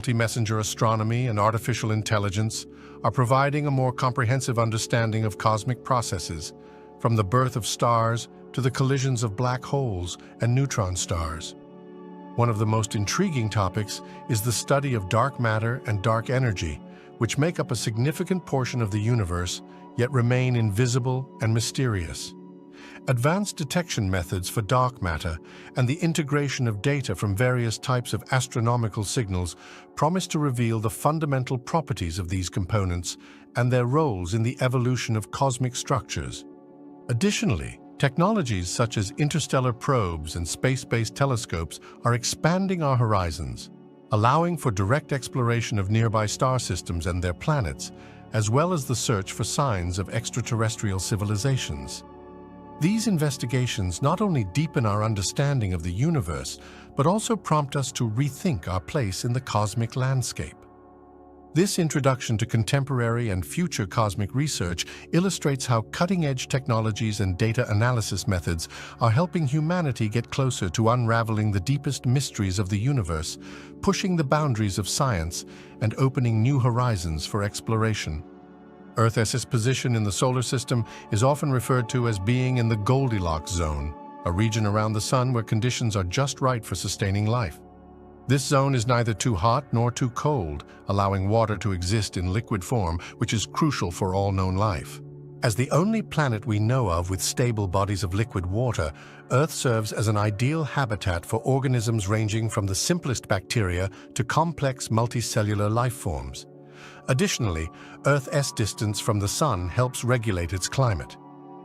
Multi-messenger astronomy and artificial intelligence are providing a more comprehensive understanding of cosmic processes, from the birth of stars to the collisions of black holes and neutron stars. One of the most intriguing topics is the study of dark matter and dark energy, which make up a significant portion of the universe, yet remain invisible and mysterious. Advanced detection methods for dark matter and the integration of data from various types of astronomical signals promise to reveal the fundamental properties of these components and their roles in the evolution of cosmic structures. Additionally, technologies such as interstellar probes and space-based telescopes are expanding our horizons, allowing for direct exploration of nearby star systems and their planets, as well as the search for signs of extraterrestrial civilizations. These investigations not only deepen our understanding of the universe, but also prompt us to rethink our place in the cosmic landscape. This introduction to contemporary and future cosmic research illustrates how cutting-edge technologies and data analysis methods are helping humanity get closer to unraveling the deepest mysteries of the universe, pushing the boundaries of science and opening new horizons for exploration. Earth's position in the solar system is often referred to as being in the Goldilocks zone, a region around the sun where conditions are just right for sustaining life. This zone is neither too hot nor too cold, allowing water to exist in liquid form, which is crucial for all known life. As the only planet we know of with stable bodies of liquid water, Earth serves as an ideal habitat for organisms ranging from the simplest bacteria to complex multicellular life forms. Additionally, Earth's distance from the Sun helps regulate its climate.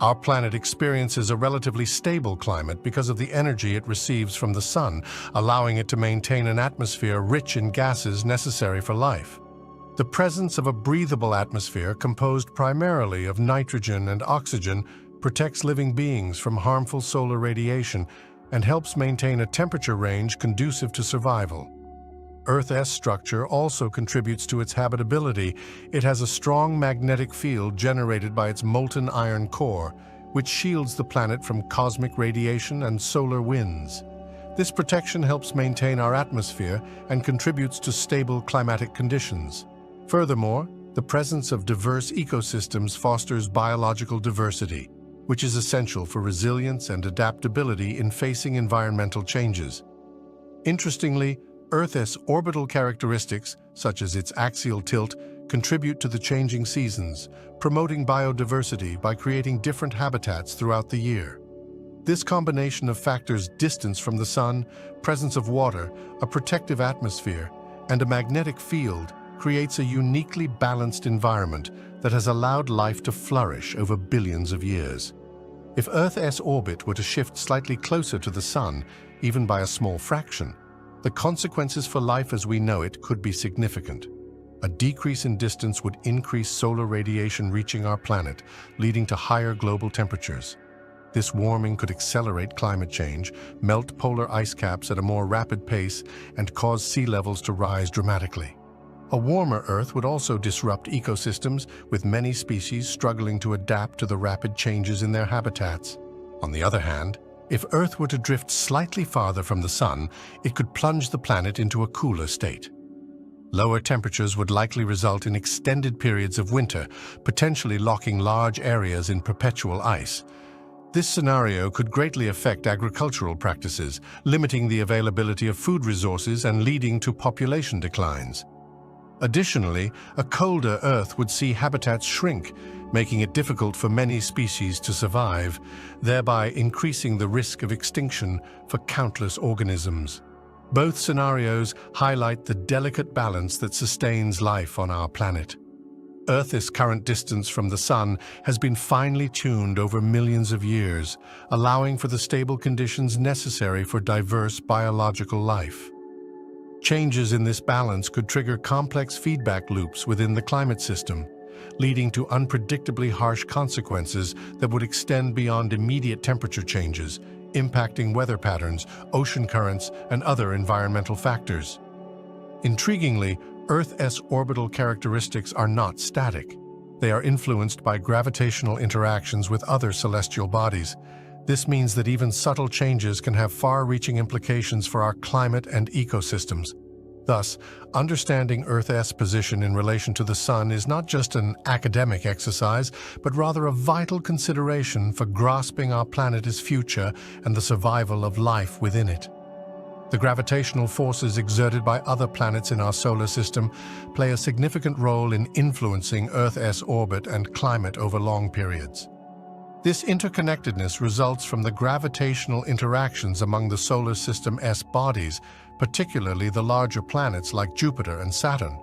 Our planet experiences a relatively stable climate because of the energy it receives from the Sun, allowing it to maintain an atmosphere rich in gases necessary for life. The presence of a breathable atmosphere composed primarily of nitrogen and oxygen protects living beings from harmful solar radiation and helps maintain a temperature range conducive to survival. Earth's structure also contributes to its habitability. It has a strong magnetic field generated by its molten iron core, which shields the planet from cosmic radiation and solar winds. This protection helps maintain our atmosphere and contributes to stable climatic conditions. Furthermore, the presence of diverse ecosystems fosters biological diversity, which is essential for resilience and adaptability in facing environmental changes. Interestingly, Earth's orbital characteristics, such as its axial tilt, contribute to the changing seasons, promoting biodiversity by creating different habitats throughout the year. This combination of factors, distance from the Sun, presence of water, a protective atmosphere, and a magnetic field, creates a uniquely balanced environment that has allowed life to flourish over billions of years. If Earth's orbit were to shift slightly closer to the Sun, even by a small fraction, the consequences for life as we know it could be significant. A decrease in distance would increase solar radiation reaching our planet, leading to higher global temperatures. This warming could accelerate climate change, melt polar ice caps at a more rapid pace, and cause sea levels to rise dramatically. A warmer Earth would also disrupt ecosystems, with many species struggling to adapt to the rapid changes in their habitats. On the other hand, if Earth were to drift slightly farther from the Sun, it could plunge the planet into a cooler state. Lower temperatures would likely result in extended periods of winter, potentially locking large areas in perpetual ice. This scenario could greatly affect agricultural practices, limiting the availability of food resources and leading to population declines. Additionally, a colder Earth would see habitats shrink, making it difficult for many species to survive, thereby increasing the risk of extinction for countless organisms. Both scenarios highlight the delicate balance that sustains life on our planet. Earth's current distance from the Sun has been finely tuned over millions of years, allowing for the stable conditions necessary for diverse biological life. Changes in this balance could trigger complex feedback loops within the climate system, leading to unpredictably harsh consequences that would extend beyond immediate temperature changes, impacting weather patterns, ocean currents, and other environmental factors. Intriguingly, Earth's orbital characteristics are not static. They are influenced by gravitational interactions with other celestial bodies. This means that even subtle changes can have far-reaching implications for our climate and ecosystems. Thus, understanding Earth's position in relation to the Sun is not just an academic exercise, but rather a vital consideration for grasping our planet's future and the survival of life within it. The gravitational forces exerted by other planets in our solar system play a significant role in influencing Earth's orbit and climate over long periods. This interconnectedness results from the gravitational interactions among the solar system's bodies, particularly the larger planets like Jupiter and Saturn.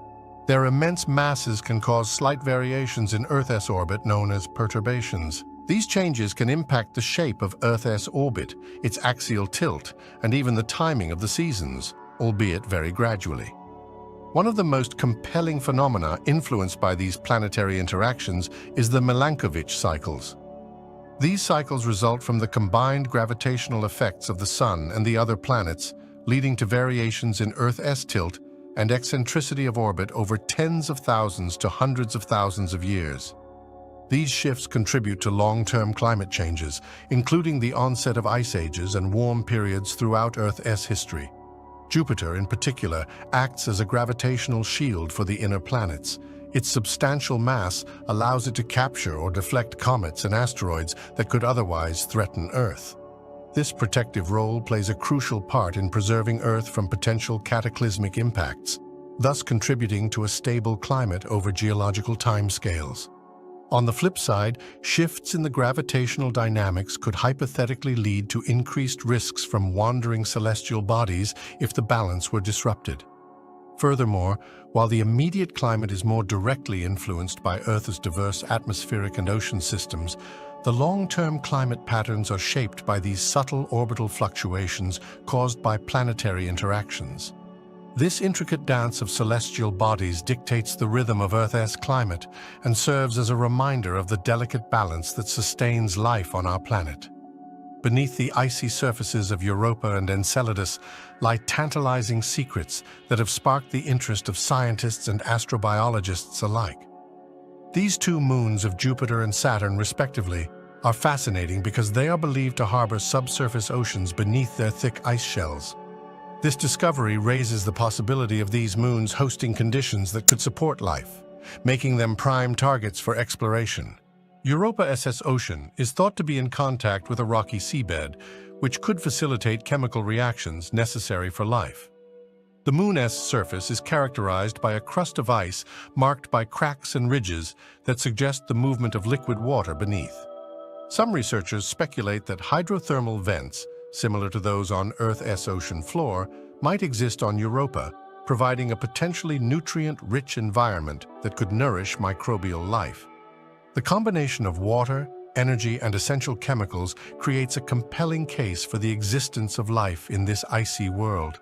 Their immense masses can cause slight variations in Earth's orbit known as perturbations. These changes can impact the shape of Earth's orbit, its axial tilt, and even the timing of the seasons, albeit very gradually. One of the most compelling phenomena influenced by these planetary interactions is the Milankovitch cycles. These cycles result from the combined gravitational effects of the Sun and the other planets, leading to variations in Earth's tilt and eccentricity of orbit over tens of thousands to hundreds of thousands of years. These shifts contribute to long-term climate changes, including the onset of ice ages and warm periods throughout Earth's history. Jupiter, in particular, acts as a gravitational shield for the inner planets. Its substantial mass allows it to capture or deflect comets and asteroids that could otherwise threaten Earth. This protective role plays a crucial part in preserving Earth from potential cataclysmic impacts, thus contributing to a stable climate over geological timescales. On the flip side, shifts in the gravitational dynamics could hypothetically lead to increased risks from wandering celestial bodies if the balance were disrupted. Furthermore, while the immediate climate is more directly influenced by Earth's diverse atmospheric and ocean systems, the long-term climate patterns are shaped by these subtle orbital fluctuations caused by planetary interactions. This intricate dance of celestial bodies dictates the rhythm of Earth's climate and serves as a reminder of the delicate balance that sustains life on our planet. Beneath the icy surfaces of Europa and Enceladus lie tantalizing secrets that have sparked the interest of scientists and astrobiologists alike. These two moons of Jupiter and Saturn, respectively, are fascinating because they are believed to harbor subsurface oceans beneath their thick ice shells. This discovery raises the possibility of these moons hosting conditions that could support life, making them prime targets for exploration. Europa's ocean is thought to be in contact with a rocky seabed, which could facilitate chemical reactions necessary for life. The moon's surface is characterized by a crust of ice marked by cracks and ridges that suggest the movement of liquid water beneath. Some researchers speculate that hydrothermal vents, similar to those on Earth's ocean floor, might exist on Europa, providing a potentially nutrient-rich environment that could nourish microbial life. The combination of water, energy, and essential chemicals creates a compelling case for the existence of life in this icy world.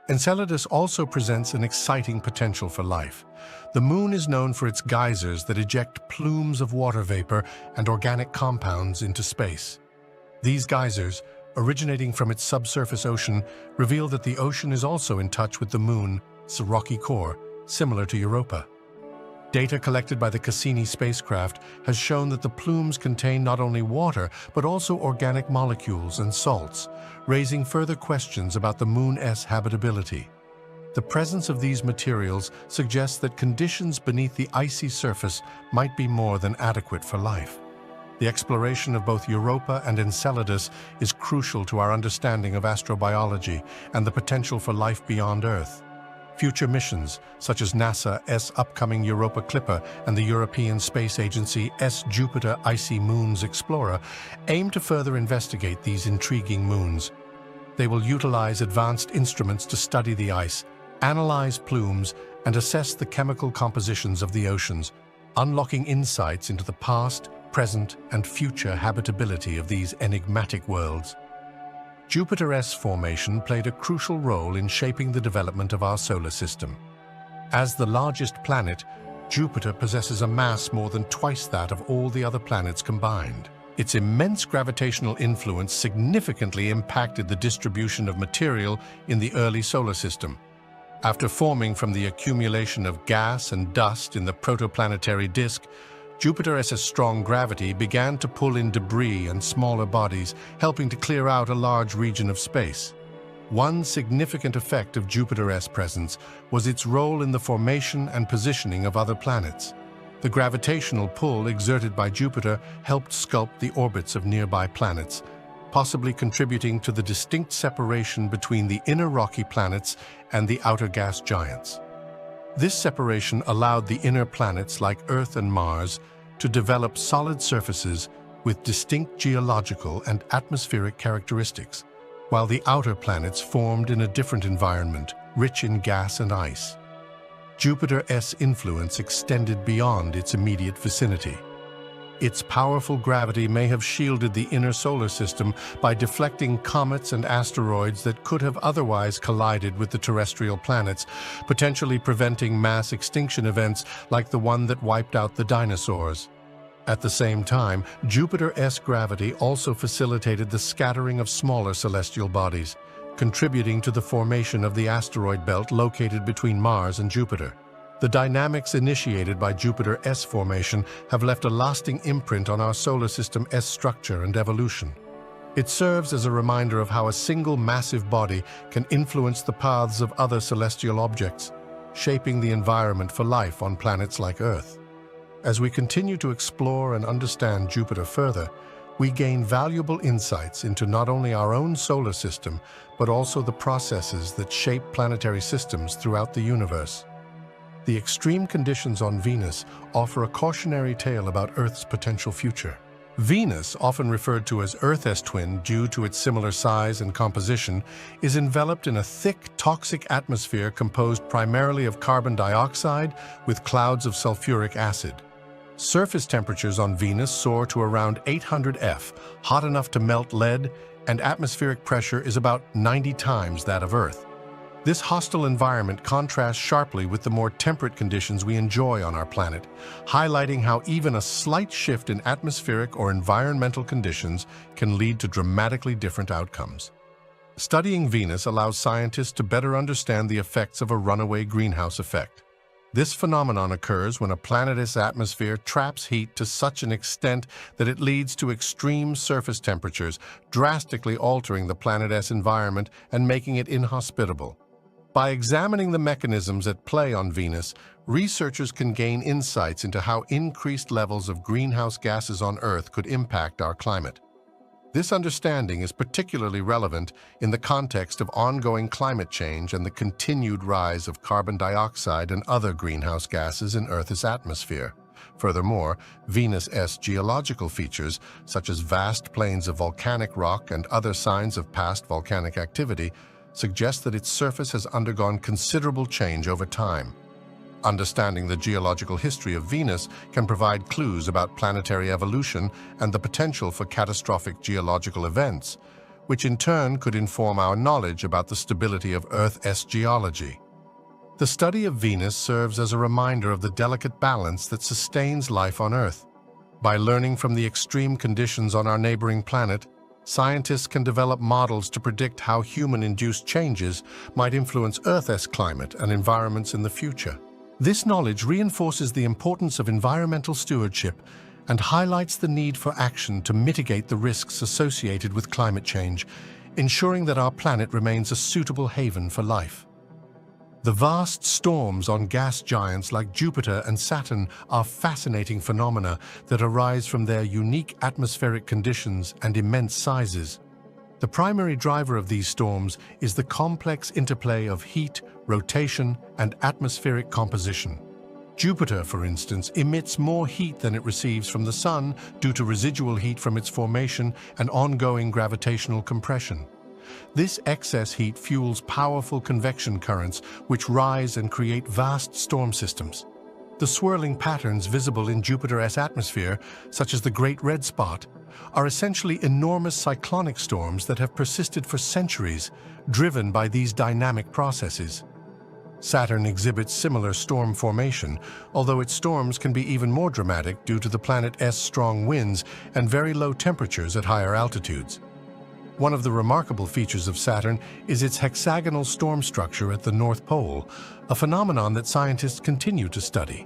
Enceladus also presents an exciting potential for life. The moon is known for its geysers that eject plumes of water vapor and organic compounds into space. These geysers, originating from its subsurface ocean, reveal that the ocean is also in touch with the moon's rocky core, similar to Europa. Data collected by the Cassini spacecraft has shown that the plumes contain not only water, but also organic molecules and salts, raising further questions about the moon's habitability. The presence of these materials suggests that conditions beneath the icy surface might be more than adequate for life. The exploration of both Europa and Enceladus is crucial to our understanding of astrobiology and the potential for life beyond Earth. Future missions, such as NASA's upcoming Europa Clipper and the European Space Agency's Jupiter Icy Moons Explorer, aim to further investigate these intriguing moons. They will utilize advanced instruments to study the ice, analyze plumes, and assess the chemical compositions of the oceans, unlocking insights into the past, present, and future habitability of these enigmatic worlds. Jupiter's formation played a crucial role in shaping the development of our solar system. As the largest planet, Jupiter possesses a mass more than twice that of all the other planets combined. Its immense gravitational influence significantly impacted the distribution of material in the early solar system. After forming from the accumulation of gas and dust in the protoplanetary disk, Jupiter's strong gravity began to pull in debris and smaller bodies, helping to clear out a large region of space. One significant effect of Jupiter's presence was its role in the formation and positioning of other planets. The gravitational pull exerted by Jupiter helped sculpt the orbits of nearby planets, possibly contributing to the distinct separation between the inner rocky planets and the outer gas giants. This separation allowed the inner planets like Earth and Mars to develop solid surfaces with distinct geological and atmospheric characteristics, while the outer planets formed in a different environment, rich in gas and ice. Jupiter's influence extended beyond its immediate vicinity. Its powerful gravity may have shielded the inner solar system by deflecting comets and asteroids that could have otherwise collided with the terrestrial planets, potentially preventing mass extinction events like the one that wiped out the dinosaurs. At the same time, Jupiter's gravity also facilitated the scattering of smaller celestial bodies, contributing to the formation of the asteroid belt located between Mars and Jupiter. The dynamics initiated by Jupiter's formation have left a lasting imprint on our solar system's structure and evolution. It serves as a reminder of how a single massive body can influence the paths of other celestial objects, shaping the environment for life on planets like Earth. As we continue to explore and understand Jupiter further, we gain valuable insights into not only our own solar system, but also the processes that shape planetary systems throughout the universe. The extreme conditions on Venus offer a cautionary tale about Earth's potential future. Venus, often referred to as Earth's twin due to its similar size and composition, is enveloped in a thick, toxic atmosphere composed primarily of carbon dioxide with clouds of sulfuric acid. Surface temperatures on Venus soar to around 800 F, hot enough to melt lead, and atmospheric pressure is about 90 times that of Earth. This hostile environment contrasts sharply with the more temperate conditions we enjoy on our planet, highlighting how even a slight shift in atmospheric or environmental conditions can lead to dramatically different outcomes. Studying Venus allows scientists to better understand the effects of a runaway greenhouse effect. This phenomenon occurs when a planet's atmosphere traps heat to such an extent that it leads to extreme surface temperatures, drastically altering the planet's environment and making it inhospitable. By examining the mechanisms at play on Venus, researchers can gain insights into how increased levels of greenhouse gases on Earth could impact our climate. This understanding is particularly relevant in the context of ongoing climate change and the continued rise of carbon dioxide and other greenhouse gases in Earth's atmosphere. Furthermore, Venus's geological features, such as vast plains of volcanic rock and other signs of past volcanic activity, suggest that its surface has undergone considerable change over time. Understanding the geological history of Venus can provide clues about planetary evolution and the potential for catastrophic geological events, which in turn could inform our knowledge about the stability of Earth's geology. The study of Venus serves as a reminder of the delicate balance that sustains life on Earth. By learning from the extreme conditions on our neighboring planet, scientists can develop models to predict how human-induced changes might influence Earth's climate and environments in the future. This knowledge reinforces the importance of environmental stewardship and highlights the need for action to mitigate the risks associated with climate change, ensuring that our planet remains a suitable haven for life. The vast storms on gas giants like Jupiter and Saturn are fascinating phenomena that arise from their unique atmospheric conditions and immense sizes. The primary driver of these storms is the complex interplay of heat, rotation, and atmospheric composition. Jupiter, for instance, emits more heat than it receives from the Sun due to residual heat from its formation and ongoing gravitational compression. This excess heat fuels powerful convection currents which rise and create vast storm systems. The swirling patterns visible in Jupiter's atmosphere, such as the Great Red Spot, are essentially enormous cyclonic storms that have persisted for centuries, driven by these dynamic processes. Saturn exhibits similar storm formation, although its storms can be even more dramatic due to the planet's strong winds and very low temperatures at higher altitudes. One of the remarkable features of Saturn is its hexagonal storm structure at the North Pole, a phenomenon that scientists continue to study.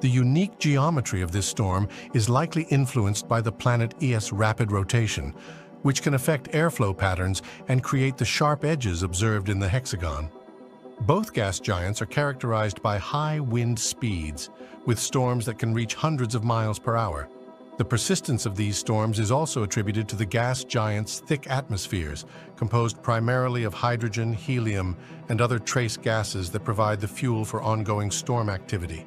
The unique geometry of this storm is likely influenced by the planet's rapid rotation, which can affect airflow patterns and create the sharp edges observed in the hexagon. Both gas giants are characterized by high wind speeds, with storms that can reach hundreds of miles per hour. The persistence of these storms is also attributed to the gas giants' thick atmospheres, composed primarily of hydrogen, helium, and other trace gases that provide the fuel for ongoing storm activity.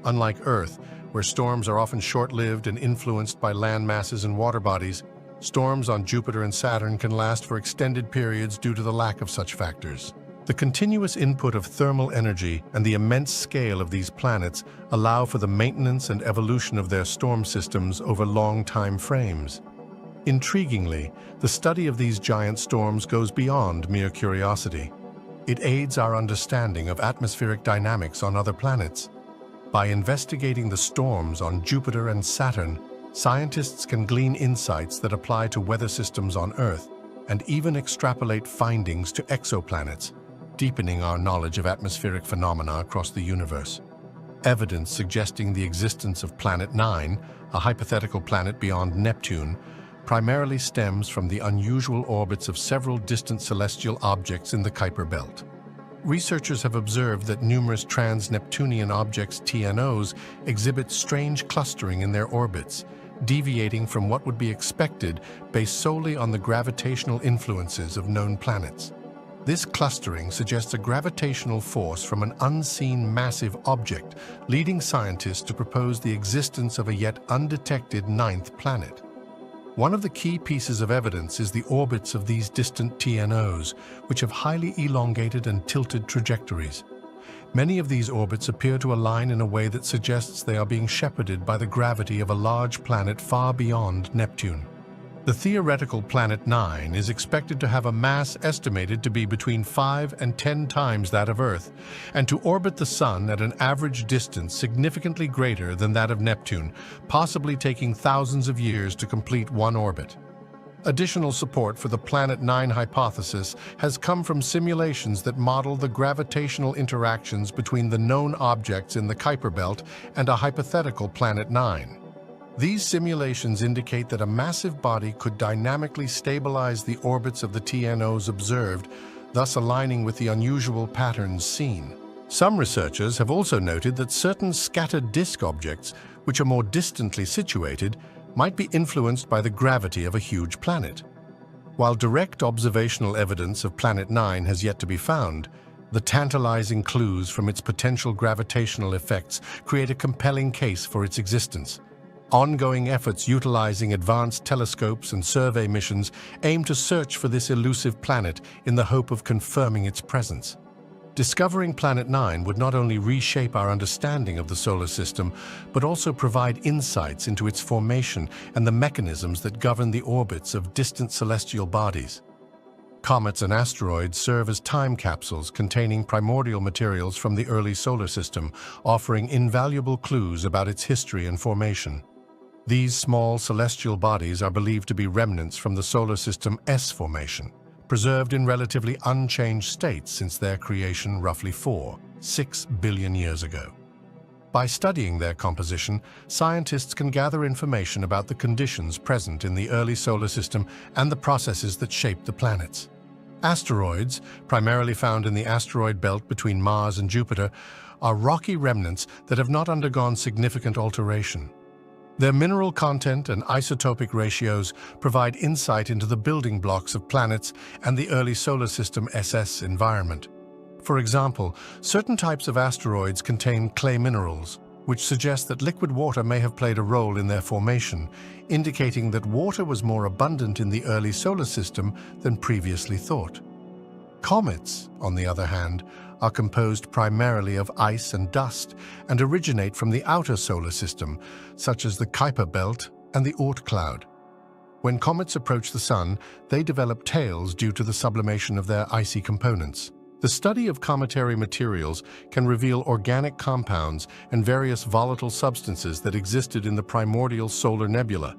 Unlike Earth, where storms are often short-lived and influenced by land masses and water bodies, storms on Jupiter and Saturn can last for extended periods due to the lack of such factors. The continuous input of thermal energy and the immense scale of these planets allow for the maintenance and evolution of their storm systems over long time frames. Intriguingly, the study of these giant storms goes beyond mere curiosity. It aids our understanding of atmospheric dynamics on other planets. By investigating the storms on Jupiter and Saturn, scientists can glean insights that apply to weather systems on Earth and even extrapolate findings to exoplanets, deepening our knowledge of atmospheric phenomena across the universe. Evidence suggesting the existence of Planet 9, a hypothetical planet beyond Neptune, primarily stems from the unusual orbits of several distant celestial objects in the Kuiper Belt. Researchers have observed that numerous trans-Neptunian objects, TNOs, exhibit strange clustering in their orbits, deviating from what would be expected based solely on the gravitational influences of known planets. This clustering suggests a gravitational force from an unseen massive object, leading scientists to propose the existence of a yet undetected ninth planet. One of the key pieces of evidence is the orbits of these distant TNOs, which have highly elongated and tilted trajectories. Many of these orbits appear to align in a way that suggests they are being shepherded by the gravity of a large planet far beyond Neptune. The theoretical Planet 9 is expected to have a mass estimated to be between 5 and 10 times that of Earth, and to orbit the Sun at an average distance significantly greater than that of Neptune, possibly taking thousands of years to complete one orbit. Additional support for the Planet 9 hypothesis has come from simulations that model the gravitational interactions between the known objects in the Kuiper Belt and a hypothetical Planet 9. These simulations indicate that a massive body could dynamically stabilize the orbits of the TNOs observed, thus aligning with the unusual patterns seen. Some researchers have also noted that certain scattered disk objects, which are more distantly situated, might be influenced by the gravity of a huge planet. While direct observational evidence of Planet 9 has yet to be found, the tantalizing clues from its potential gravitational effects create a compelling case for its existence. Ongoing efforts utilizing advanced telescopes and survey missions aim to search for this elusive planet in the hope of confirming its presence. Discovering Planet 9 would not only reshape our understanding of the solar system, but also provide insights into its formation and the mechanisms that govern the orbits of distant celestial bodies. Comets and asteroids serve as time capsules containing primordial materials from the early solar system, offering invaluable clues about its history and formation. These small celestial bodies are believed to be remnants from the solar system S formation, preserved in relatively unchanged states since their creation roughly 6 billion years ago. By studying their composition, scientists can gather information about the conditions present in the early solar system and the processes that shape the planets. Asteroids, primarily found in the asteroid belt between Mars and Jupiter, are rocky remnants that have not undergone significant alteration. Their mineral content and isotopic ratios provide insight into the building blocks of planets and the early solar system SS environment. For example, certain types of asteroids contain clay minerals, which suggest that liquid water may have played a role in their formation, indicating that water was more abundant in the early solar system than previously thought. Comets, on the other hand, are composed primarily of ice and dust and originate from the outer solar system, such as the Kuiper Belt and the Oort cloud. When comets approach the Sun, they develop tails due to the sublimation of their icy components. The study of cometary materials can reveal organic compounds and various volatile substances that existed in the primordial solar nebula.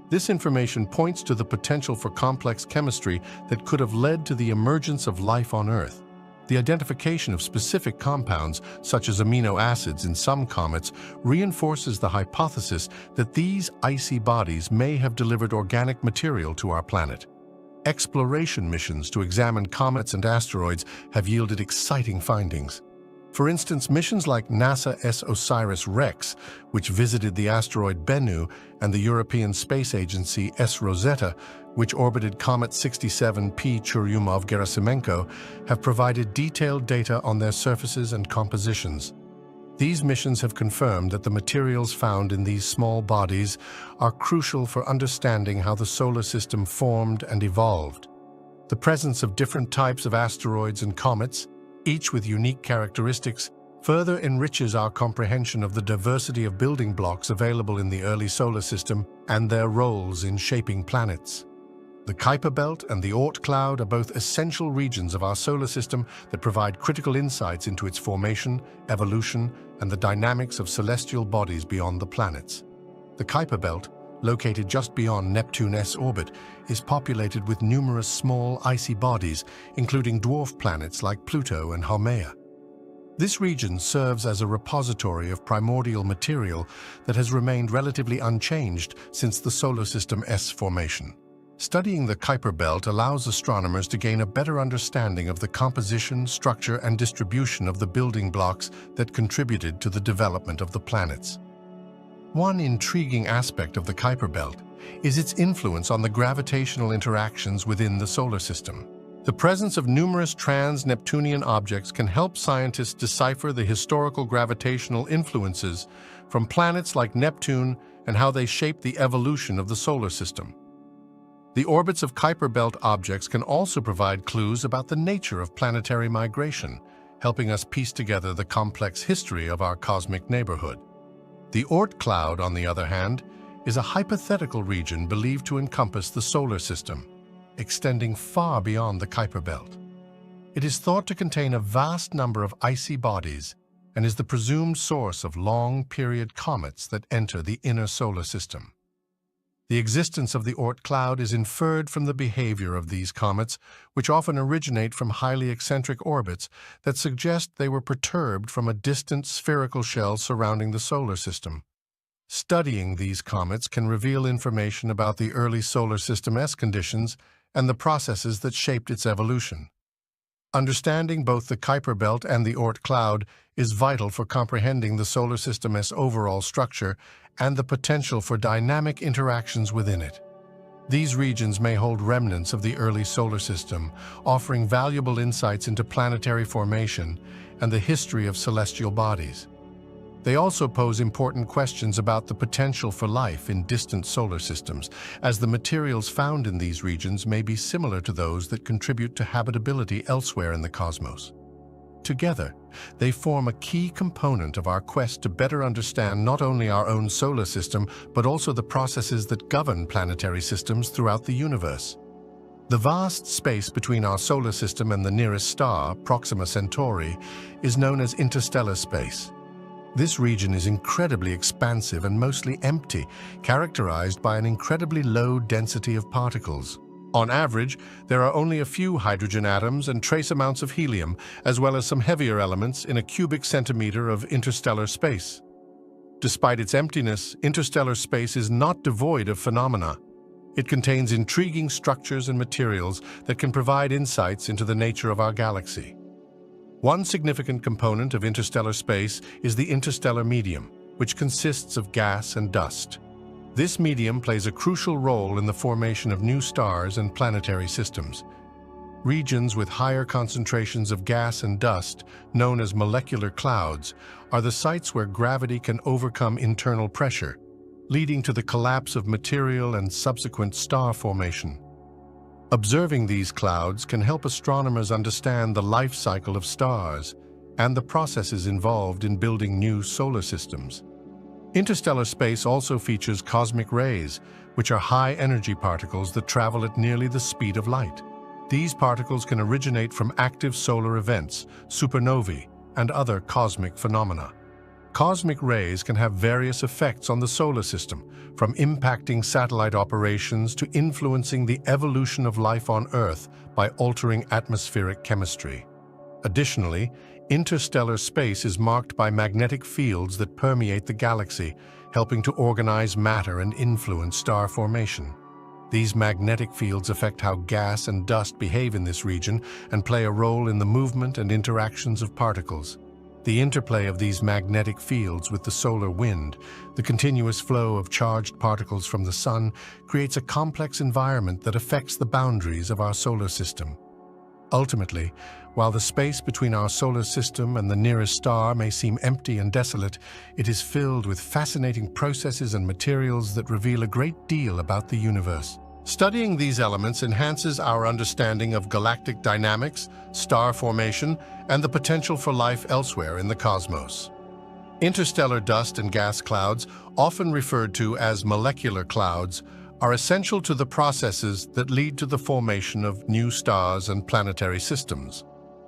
This information points to the potential for complex chemistry that could have led to the emergence of life on Earth. The identification of specific compounds, such as amino acids in some comets, reinforces the hypothesis that these icy bodies may have delivered organic material to our planet. Exploration missions to examine comets and asteroids have yielded exciting findings. For instance, missions like NASA's OSIRIS-REx, which visited the asteroid Bennu, and the European Space Agency's Rosetta, which orbited Comet 67P Churyumov-Gerasimenko, have provided detailed data on their surfaces and compositions. These missions have confirmed that the materials found in these small bodies are crucial for understanding how the solar system formed and evolved. The presence of different types of asteroids and comets, each with unique characteristics, further enriches our comprehension of the diversity of building blocks available in the early solar system and their roles in shaping planets. The Kuiper Belt and the Oort cloud are both essential regions of our solar system that provide critical insights into its formation, evolution, and the dynamics of celestial bodies beyond the planets. The Kuiper Belt, located just beyond Neptune's orbit, is populated with numerous small icy bodies, including dwarf planets like Pluto and Haumea. This region serves as a repository of primordial material that has remained relatively unchanged since the solar system's formation. Studying the Kuiper Belt allows astronomers to gain a better understanding of the composition, structure, and distribution of the building blocks that contributed to the development of the planets. One intriguing aspect of the Kuiper Belt is its influence on the gravitational interactions within the solar system. The presence of numerous trans-Neptunian objects can help scientists decipher the historical gravitational influences from planets like Neptune and how they shape the evolution of the solar system. The orbits of Kuiper Belt objects can also provide clues about the nature of planetary migration, helping us piece together the complex history of our cosmic neighborhood. The Oort cloud, on the other hand, is a hypothetical region believed to encompass the solar system, extending far beyond the Kuiper Belt. It is thought to contain a vast number of icy bodies and is the presumed source of long-period comets that enter the inner solar system. The existence of the Oort cloud is inferred from the behavior of these comets, which often originate from highly eccentric orbits that suggest they were perturbed from a distant spherical shell surrounding the solar system. Studying these comets can reveal information about the early solar system's conditions and the processes that shaped its evolution. Understanding both the Kuiper Belt and the Oort cloud is vital for comprehending the solar system's overall structure and the potential for dynamic interactions within it. These regions may hold remnants of the early solar system, offering valuable insights into planetary formation and the history of celestial bodies. They also pose important questions about the potential for life in distant solar systems, as the materials found in these regions may be similar to those that contribute to habitability elsewhere in the cosmos. Together, they form a key component of our quest to better understand not only our own solar system, but also the processes that govern planetary systems throughout the universe. The vast space between our solar system and the nearest star, Proxima Centauri, is known as interstellar space. This region is incredibly expansive and mostly empty, characterized by an incredibly low density of particles. On average, there are only a few hydrogen atoms and trace amounts of helium, as well as some heavier elements in a cubic centimeter of interstellar space. Despite its emptiness, interstellar space is not devoid of phenomena. It contains intriguing structures and materials that can provide insights into the nature of our galaxy. One significant component of interstellar space is the interstellar medium, which consists of gas and dust. This medium plays a crucial role in the formation of new stars and planetary systems. Regions with higher concentrations of gas and dust, known as molecular clouds, are the sites where gravity can overcome internal pressure, leading to the collapse of material and subsequent star formation. Observing these clouds can help astronomers understand the life cycle of stars and the processes involved in building new solar systems. Interstellar space also features cosmic rays, which are high-energy particles that travel at nearly the speed of light. These particles can originate from active solar events, supernovae, and other cosmic phenomena. Cosmic rays can have various effects on the solar system, from impacting satellite operations to influencing the evolution of life on Earth by altering atmospheric chemistry. Additionally, interstellar space is marked by magnetic fields that permeate the galaxy, helping to organize matter and influence star formation. These magnetic fields affect how gas and dust behave in this region and play a role in the movement and interactions of particles. The interplay of these magnetic fields with the solar wind, the continuous flow of charged particles from the sun, creates a complex environment that affects the boundaries of our solar system. Ultimately, while the space between our solar system and the nearest star may seem empty and desolate, it is filled with fascinating processes and materials that reveal a great deal about the universe. Studying these elements enhances our understanding of galactic dynamics, star formation, and the potential for life elsewhere in the cosmos. Interstellar dust and gas clouds, often referred to as molecular clouds, are essential to the processes that lead to the formation of new stars and planetary systems.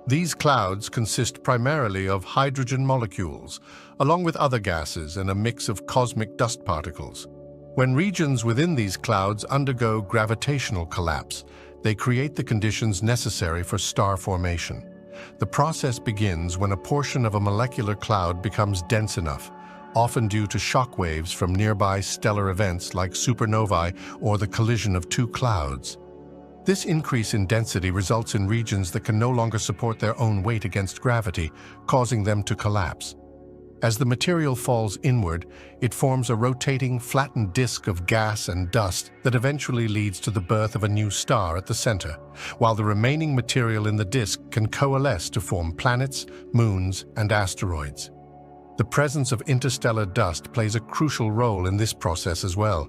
These clouds consist primarily of hydrogen molecules, along with other gases and a mix of cosmic dust particles. When regions within these clouds undergo gravitational collapse, they create the conditions necessary for star formation. The process begins when a portion of a molecular cloud becomes dense enough, often due to shock waves from nearby stellar events like supernovae or the collision of two clouds. This increase in density results in regions that can no longer support their own weight against gravity, causing them to collapse. As the material falls inward, it forms a rotating, flattened disk of gas and dust that eventually leads to the birth of a new star at the center, while the remaining material in the disk can coalesce to form planets, moons, and asteroids. The presence of interstellar dust plays a crucial role in this process as well.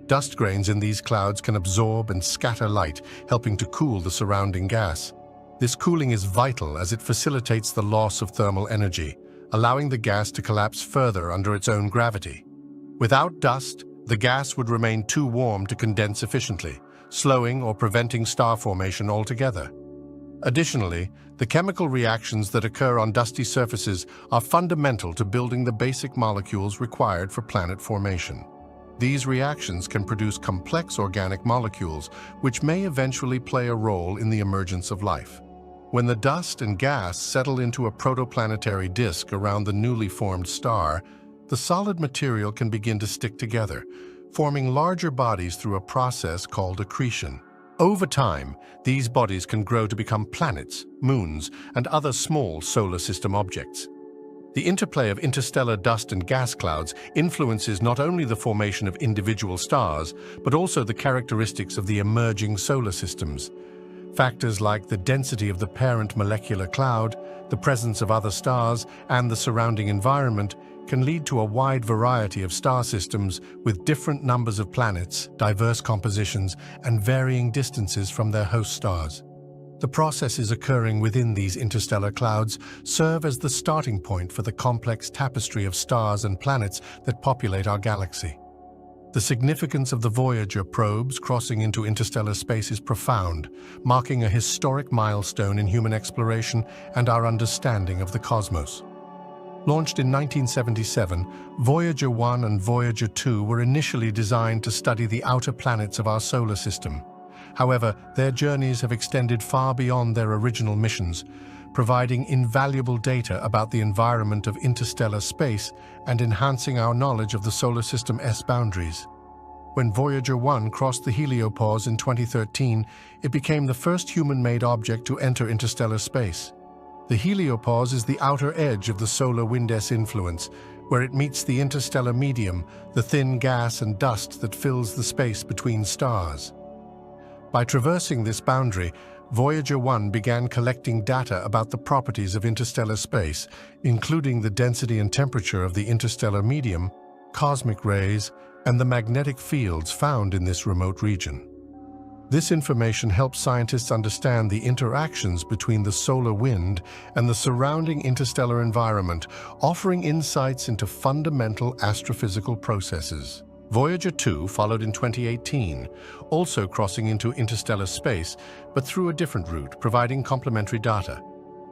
Dust grains in these clouds can absorb and scatter light, helping to cool the surrounding gas. This cooling is vital as it facilitates the loss of thermal energy, allowing the gas to collapse further under its own gravity. Without dust, the gas would remain too warm to condense efficiently, slowing or preventing star formation altogether. Additionally, the chemical reactions that occur on dusty surfaces are fundamental to building the basic molecules required for planet formation. These reactions can produce complex organic molecules, which may eventually play a role in the emergence of life. When the dust and gas settle into a protoplanetary disk around the newly formed star, the solid material can begin to stick together, forming larger bodies through a process called accretion. Over time, these bodies can grow to become planets, moons, and other small solar system objects. The interplay of interstellar dust and gas clouds influences not only the formation of individual stars, but also the characteristics of the emerging solar systems. Factors like the density of the parent molecular cloud, the presence of other stars, and the surrounding environment can lead to a wide variety of star systems with different numbers of planets, diverse compositions, and varying distances from their host stars. The processes occurring within these interstellar clouds serve as the starting point for the complex tapestry of stars and planets that populate our galaxy. The significance of the Voyager probes crossing into interstellar space is profound, marking a historic milestone in human exploration and our understanding of the cosmos. Launched in 1977, Voyager 1 and Voyager 2 were initially designed to study the outer planets of our solar system. However, their journeys have extended far beyond their original missions, providing invaluable data about the environment of interstellar space and enhancing our knowledge of the solar system's boundaries. When Voyager 1 crossed the heliopause in 2013, it became the first human-made object to enter interstellar space. The heliopause is the outer edge of the solar wind's influence, where it meets the interstellar medium, the thin gas and dust that fills the space between stars. By traversing this boundary, Voyager 1 began collecting data about the properties of interstellar space, including the density and temperature of the interstellar medium, cosmic rays, and the magnetic fields found in this remote region. This information helps scientists understand the interactions between the solar wind and the surrounding interstellar environment, offering insights into fundamental astrophysical processes. Voyager 2 followed in 2018, also crossing into interstellar space, but through a different route, providing complementary data.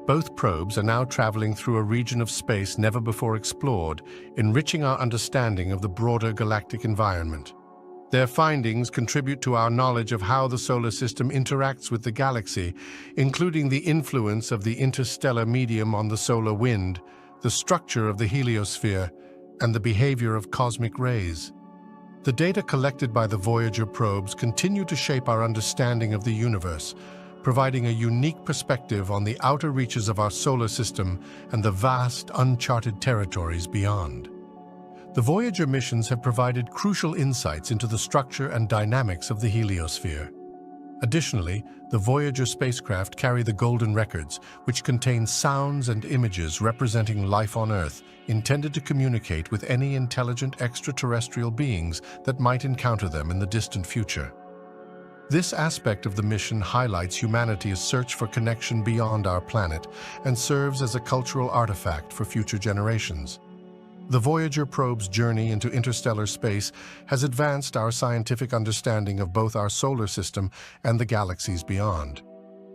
Both probes are now traveling through a region of space never before explored, enriching our understanding of the broader galactic environment. Their findings contribute to our knowledge of how the solar system interacts with the galaxy, including the influence of the interstellar medium on the solar wind, the structure of the heliosphere, and the behavior of cosmic rays. The data collected by the Voyager probes continue to shape our understanding of the universe, providing a unique perspective on the outer reaches of our solar system and the vast, uncharted territories beyond. The Voyager missions have provided crucial insights into the structure and dynamics of the heliosphere. Additionally, the Voyager spacecraft carry the Golden Records, which contain sounds and images representing life on Earth, intended to communicate with any intelligent extraterrestrial beings that might encounter them in the distant future. This aspect of the mission highlights humanity's search for connection beyond our planet and serves as a cultural artifact for future generations. The Voyager probe's journey into interstellar space has advanced our scientific understanding of both our solar system and the galaxies beyond.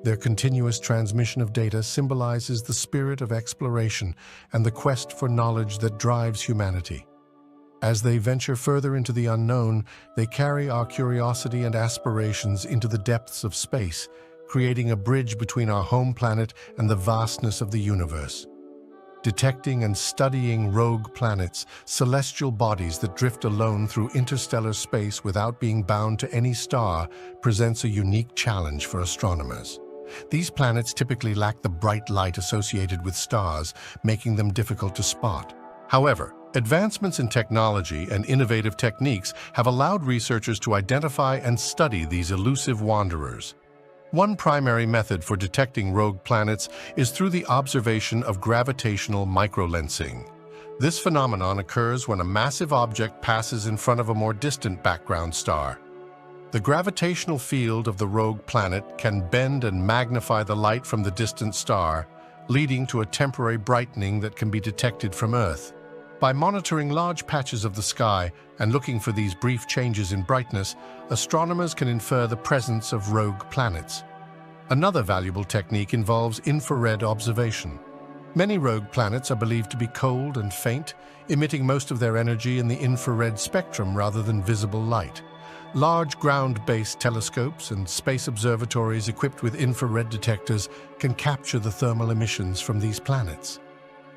Their continuous transmission of data symbolizes the spirit of exploration and the quest for knowledge that drives humanity. As they venture further into the unknown, they carry our curiosity and aspirations into the depths of space, creating a bridge between our home planet and the vastness of the universe. Detecting and studying rogue planets, celestial bodies that drift alone through interstellar space without being bound to any star, presents a unique challenge for astronomers. These planets typically lack the bright light associated with stars, making them difficult to spot. However, advancements in technology and innovative techniques have allowed researchers to identify and study these elusive wanderers. One primary method for detecting rogue planets is through the observation of gravitational microlensing. This phenomenon occurs when a massive object passes in front of a more distant background star. The gravitational field of the rogue planet can bend and magnify the light from the distant star, leading to a temporary brightening that can be detected from Earth. By monitoring large patches of the sky and looking for these brief changes in brightness, astronomers can infer the presence of rogue planets. Another valuable technique involves infrared observation. Many rogue planets are believed to be cold and faint, emitting most of their energy in the infrared spectrum rather than visible light. Large ground-based telescopes and space observatories equipped with infrared detectors can capture the thermal emissions from these planets.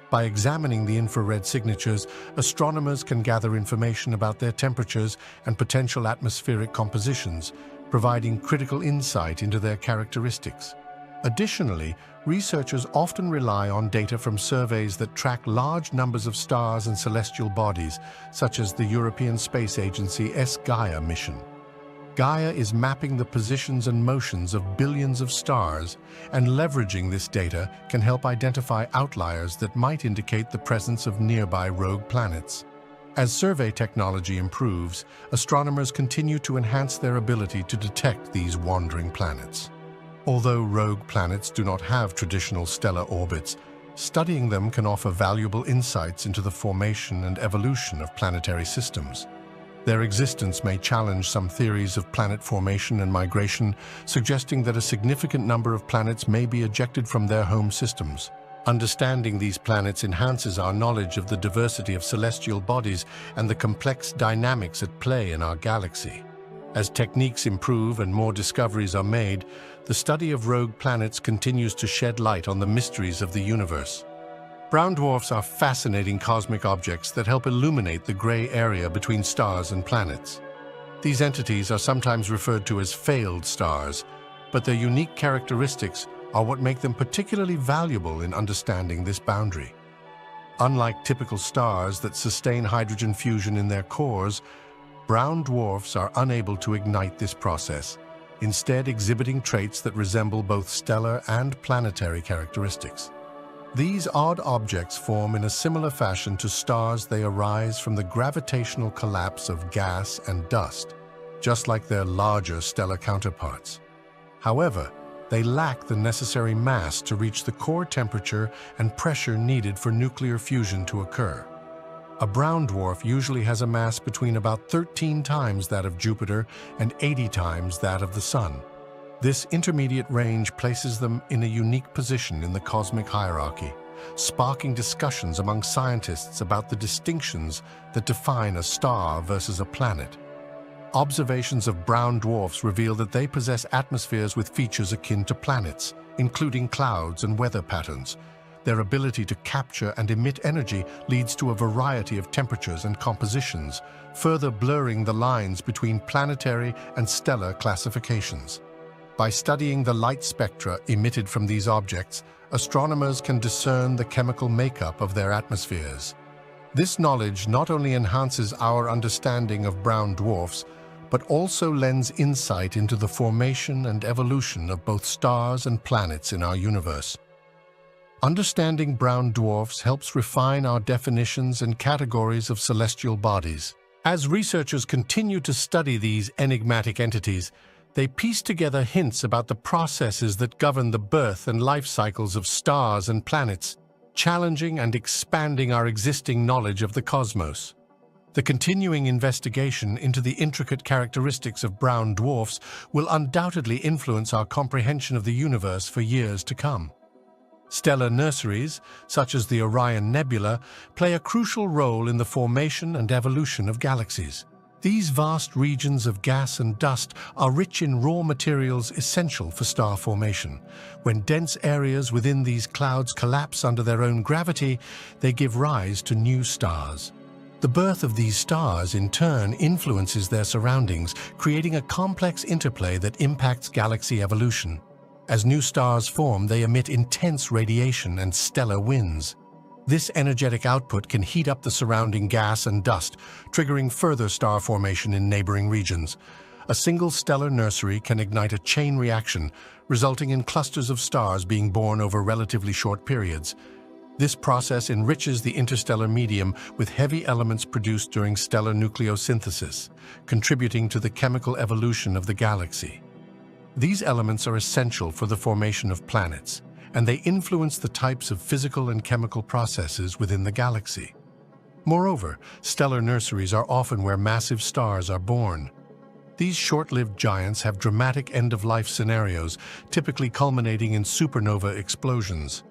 By examining the infrared signatures, astronomers can gather information about their temperatures and potential atmospheric compositions, providing critical insight into their characteristics. Additionally, researchers often rely on data from surveys that track large numbers of stars and celestial bodies, such as the European Space Agency's Gaia mission. Gaia is mapping the positions and motions of billions of stars, and leveraging this data can help identify outliers that might indicate the presence of nearby rogue planets. As survey technology improves, astronomers continue to enhance their ability to detect these wandering planets. Although rogue planets do not have traditional stellar orbits, studying them can offer valuable insights into the formation and evolution of planetary systems. Their existence may challenge some theories of planet formation and migration, suggesting that a significant number of planets may be ejected from their home systems. Understanding these planets enhances our knowledge of the diversity of celestial bodies and the complex dynamics at play in our galaxy. As techniques improve and more discoveries are made, the study of rogue planets continues to shed light on the mysteries of the universe. Brown dwarfs are fascinating cosmic objects that help illuminate the gray area between stars and planets. These entities are sometimes referred to as failed stars, but their unique characteristics are what make them particularly valuable in understanding this boundary. Unlike typical stars that sustain hydrogen fusion in their cores, brown dwarfs are unable to ignite this process, instead exhibiting traits that resemble both stellar and planetary characteristics. These odd objects form in a similar fashion to stars. They arise from the gravitational collapse of gas and dust, just like their larger stellar counterparts. However, they lack the necessary mass to reach the core temperature and pressure needed for nuclear fusion to occur. A brown dwarf usually has a mass between about 13 times that of Jupiter and 80 times that of the Sun. This intermediate range places them in a unique position in the cosmic hierarchy, sparking discussions among scientists about the distinctions that define a star versus a planet. observations of brown dwarfs reveal that they possess atmospheres with features akin to planets, including clouds and weather patterns. Their ability to capture and emit energy leads to a variety of temperatures and compositions, further blurring the lines between planetary and stellar classifications. By studying the light spectra emitted from these objects, astronomers can discern the chemical makeup of their atmospheres. This knowledge not only enhances our understanding of brown dwarfs, but also lends insight into the formation and evolution of both stars and planets in our universe. Understanding brown dwarfs helps refine our definitions and categories of celestial bodies. As researchers continue to study these enigmatic entities, they piece together hints about the processes that govern the birth and life cycles of stars and planets, challenging and expanding our existing knowledge of the cosmos. The continuing investigation into the intricate characteristics of brown dwarfs will undoubtedly influence our comprehension of the universe for years to come. Stellar nurseries, such as the Orion Nebula, play a crucial role in the formation and evolution of galaxies. These vast regions of gas and dust are rich in raw materials essential for star formation. When dense areas within these clouds collapse under their own gravity, they give rise to new stars. The birth of these stars, in turn, influences their surroundings, creating a complex interplay that impacts galaxy evolution. As new stars form, they emit intense radiation and stellar winds. This energetic output can heat up the surrounding gas and dust, triggering further star formation in neighboring regions. A single stellar nursery can ignite a chain reaction, resulting in clusters of stars being born over relatively short periods. This process enriches the interstellar medium with heavy elements produced during stellar nucleosynthesis, contributing to the chemical evolution of the galaxy. These elements are essential for the formation of planets, and they influence the types of physical and chemical processes within the galaxy. Moreover, stellar nurseries are often where massive stars are born. These short-lived giants have dramatic end-of-life scenarios, typically culminating in supernova explosions.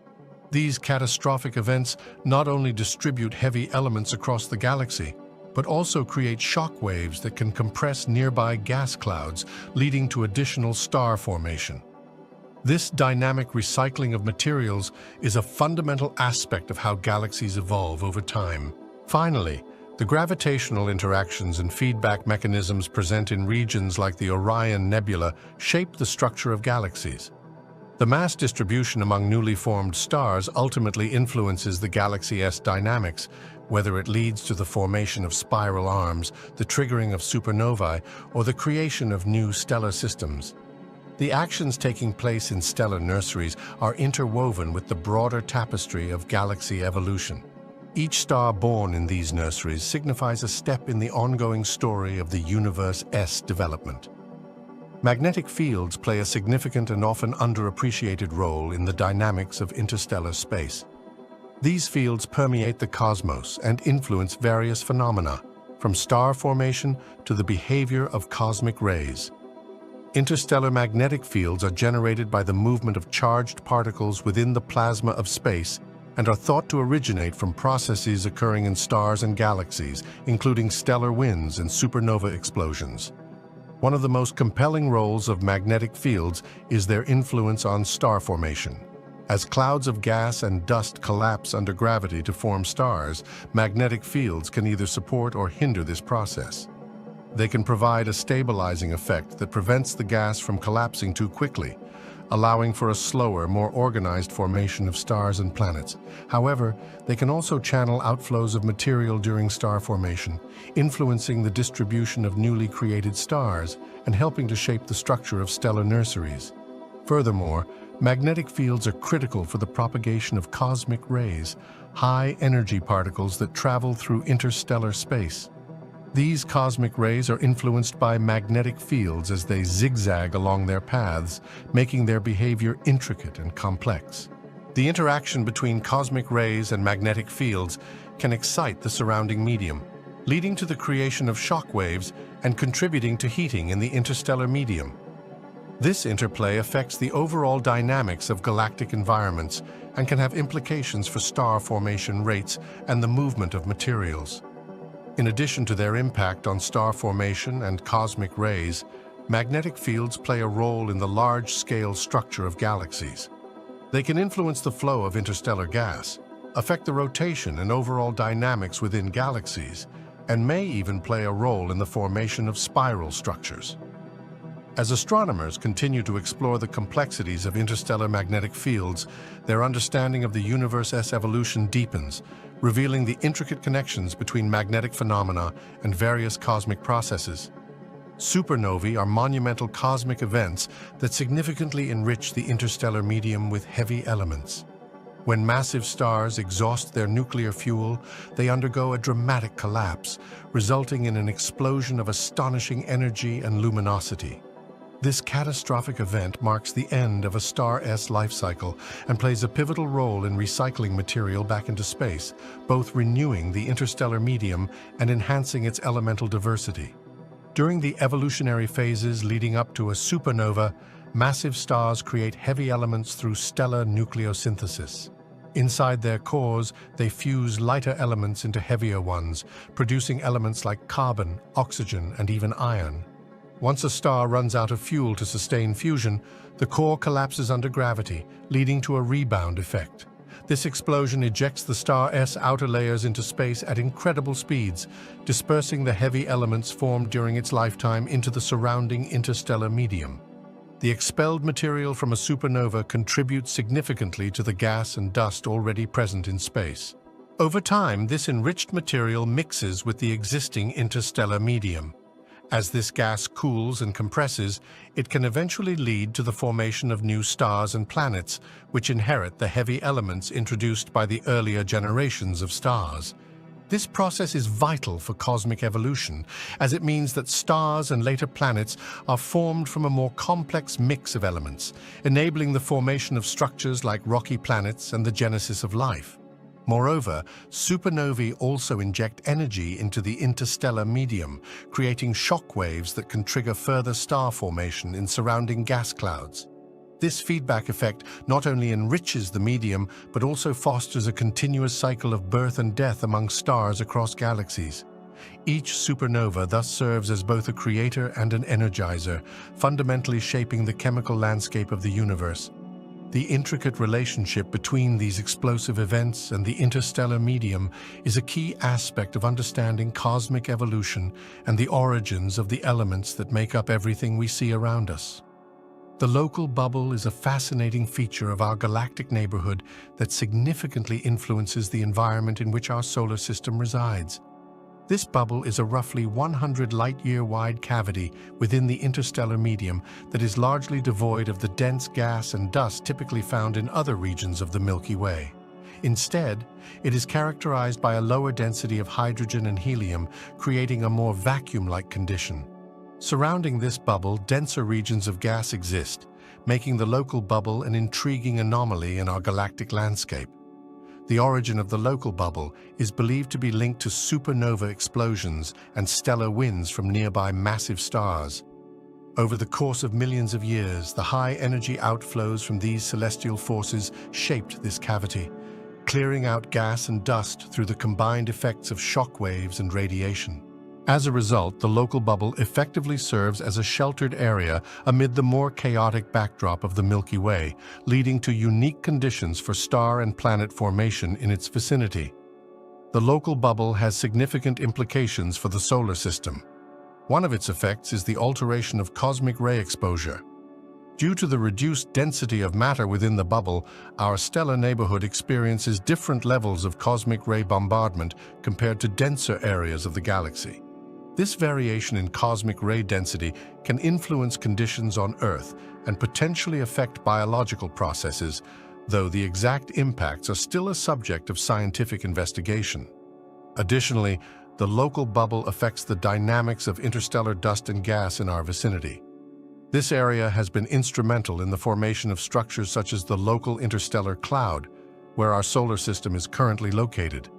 These catastrophic events not only distribute heavy elements across the galaxy, but also create shock waves that can compress nearby gas clouds, leading to additional star formation. This dynamic recycling of materials is a fundamental aspect of how galaxies evolve over time. Finally, the gravitational interactions and feedback mechanisms present in regions like the Orion Nebula shape the structure of galaxies. The mass distribution among newly formed stars ultimately influences the galaxy's dynamics, whether it leads to the formation of spiral arms, the triggering of supernovae, or the creation of new stellar systems. The actions taking place in stellar nurseries are interwoven with the broader tapestry of galaxy evolution. Each star born in these nurseries signifies a step in the ongoing story of the universe's development. Magnetic fields play a significant and often underappreciated role in the dynamics of interstellar space. These fields permeate the cosmos and influence various phenomena, from star formation to the behavior of cosmic rays. Interstellar magnetic fields are generated by the movement of charged particles within the plasma of space and are thought to originate from processes occurring in stars and galaxies, including stellar winds and supernova explosions. One of the most compelling roles of magnetic fields is their influence on star formation. As clouds of gas and dust collapse under gravity to form stars, magnetic fields can either support or hinder this process. They can provide a stabilizing effect that prevents the gas from collapsing too quickly, allowing for a slower, more organized formation of stars and planets. However, they can also channel outflows of material during star formation, influencing the distribution of newly created stars and helping to shape the structure of stellar nurseries. Furthermore, magnetic fields are critical for the propagation of cosmic rays, high-energy particles that travel through interstellar space. These cosmic rays are influenced by magnetic fields as they zigzag along their paths, making their behavior intricate and complex. The interaction between cosmic rays and magnetic fields can excite the surrounding medium, leading to the creation of shock waves and contributing to heating in the interstellar medium. This interplay affects the overall dynamics of galactic environments and can have implications for star formation rates and the movement of materials. In addition to their impact on star formation and cosmic rays, magnetic fields play a role in the large-scale structure of galaxies. They can influence the flow of interstellar gas, affect the rotation and overall dynamics within galaxies, and may even play a role in the formation of spiral structures. As astronomers continue to explore the complexities of interstellar magnetic fields, their understanding of the universe's evolution deepens, revealing the intricate connections between magnetic phenomena and various cosmic processes. Supernovae are monumental cosmic events that significantly enrich the interstellar medium with heavy elements. When massive stars exhaust their nuclear fuel, they undergo a dramatic collapse, resulting in an explosion of astonishing energy and luminosity. This catastrophic event marks the end of a star's life cycle and plays a pivotal role in recycling material back into space, both renewing the interstellar medium and enhancing its elemental diversity. During the evolutionary phases leading up to a supernova, massive stars create heavy elements through stellar nucleosynthesis. Inside their cores, they fuse lighter elements into heavier ones, producing elements like carbon, oxygen, and even iron. Once a star runs out of fuel to sustain fusion, the core collapses under gravity, leading to a rebound effect. This explosion ejects the star's outer layers into space at incredible speeds, dispersing the heavy elements formed during its lifetime into the surrounding interstellar medium. The expelled material from a supernova contributes significantly to the gas and dust already present in space. Over time, this enriched material mixes with the existing interstellar medium. As this gas cools and compresses, it can eventually lead to the formation of new stars and planets, which inherit the heavy elements introduced by the earlier generations of stars. This process is vital for cosmic evolution, as it means that stars and later planets are formed from a more complex mix of elements, enabling the formation of structures like rocky planets and the genesis of life. Moreover, supernovae also inject energy into the interstellar medium, creating shock waves that can trigger further star formation in surrounding gas clouds. This feedback effect not only enriches the medium, but also fosters a continuous cycle of birth and death among stars across galaxies. Each supernova thus serves as both a creator and an energizer, fundamentally shaping the chemical landscape of the universe. The intricate relationship between these explosive events and the interstellar medium is a key aspect of understanding cosmic evolution and the origins of the elements that make up everything we see around us. The local bubble is a fascinating feature of our galactic neighborhood that significantly influences the environment in which our solar system resides. This bubble is a roughly 100 light-year wide cavity within the interstellar medium that is largely devoid of the dense gas and dust typically found in other regions of the Milky Way. Instead, it is characterized by a lower density of hydrogen and helium, creating a more vacuum-like condition. Surrounding this bubble, denser regions of gas exist, making the local bubble an intriguing anomaly in our galactic landscape. The origin of the local bubble is believed to be linked to supernova explosions and stellar winds from nearby massive stars. Over the course of millions of years, the high-energy outflows from these celestial forces shaped this cavity, clearing out gas and dust through the combined effects of shock waves and radiation. As a result, the local bubble effectively serves as a sheltered area amid the more chaotic backdrop of the Milky Way, leading to unique conditions for star and planet formation in its vicinity. The local bubble has significant implications for the solar system. One of its effects is the alteration of cosmic ray exposure. Due to the reduced density of matter within the bubble, our stellar neighborhood experiences different levels of cosmic ray bombardment compared to denser areas of the galaxy. This variation in cosmic ray density can influence conditions on Earth and potentially affect biological processes, though the exact impacts are still a subject of scientific investigation. Additionally, the local bubble affects the dynamics of interstellar dust and gas in our vicinity. This area has been instrumental in the formation of structures such as the local interstellar cloud, where our solar system is currently located.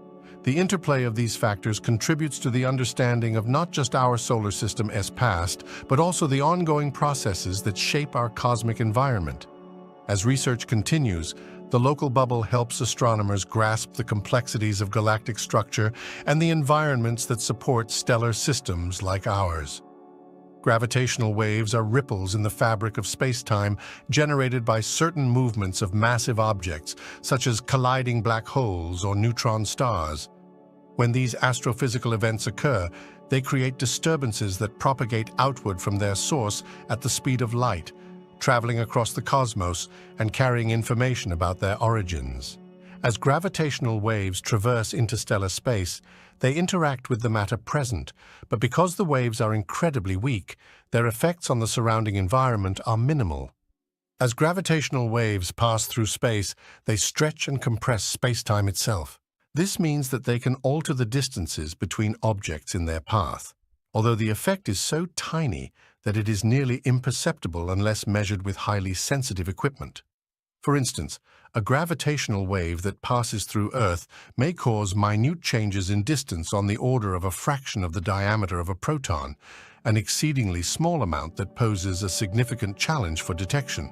The interplay of these factors contributes to the understanding of not just our solar system's past, but also the ongoing processes that shape our cosmic environment. As research continues, The local bubble helps astronomers grasp the complexities of galactic structure and the environments that support stellar systems like ours. Gravitational waves are ripples in the fabric of space-time generated by certain movements of massive objects, such as colliding black holes or neutron stars. When these astrophysical events occur, they create disturbances that propagate outward from their source at the speed of light, traveling across the cosmos and carrying information about their origins. As gravitational waves traverse interstellar space, they interact with the matter present, but because the waves are incredibly weak, their effects on the surrounding environment are minimal. As gravitational waves pass through space, they stretch and compress space-time itself. This means that they can alter the distances between objects in their path, although the effect is so tiny that it is nearly imperceptible unless measured with highly sensitive equipment. For instance, a gravitational wave that passes through Earth may cause minute changes in distance on the order of a fraction of the diameter of a proton, an exceedingly small amount that poses a significant challenge for detection.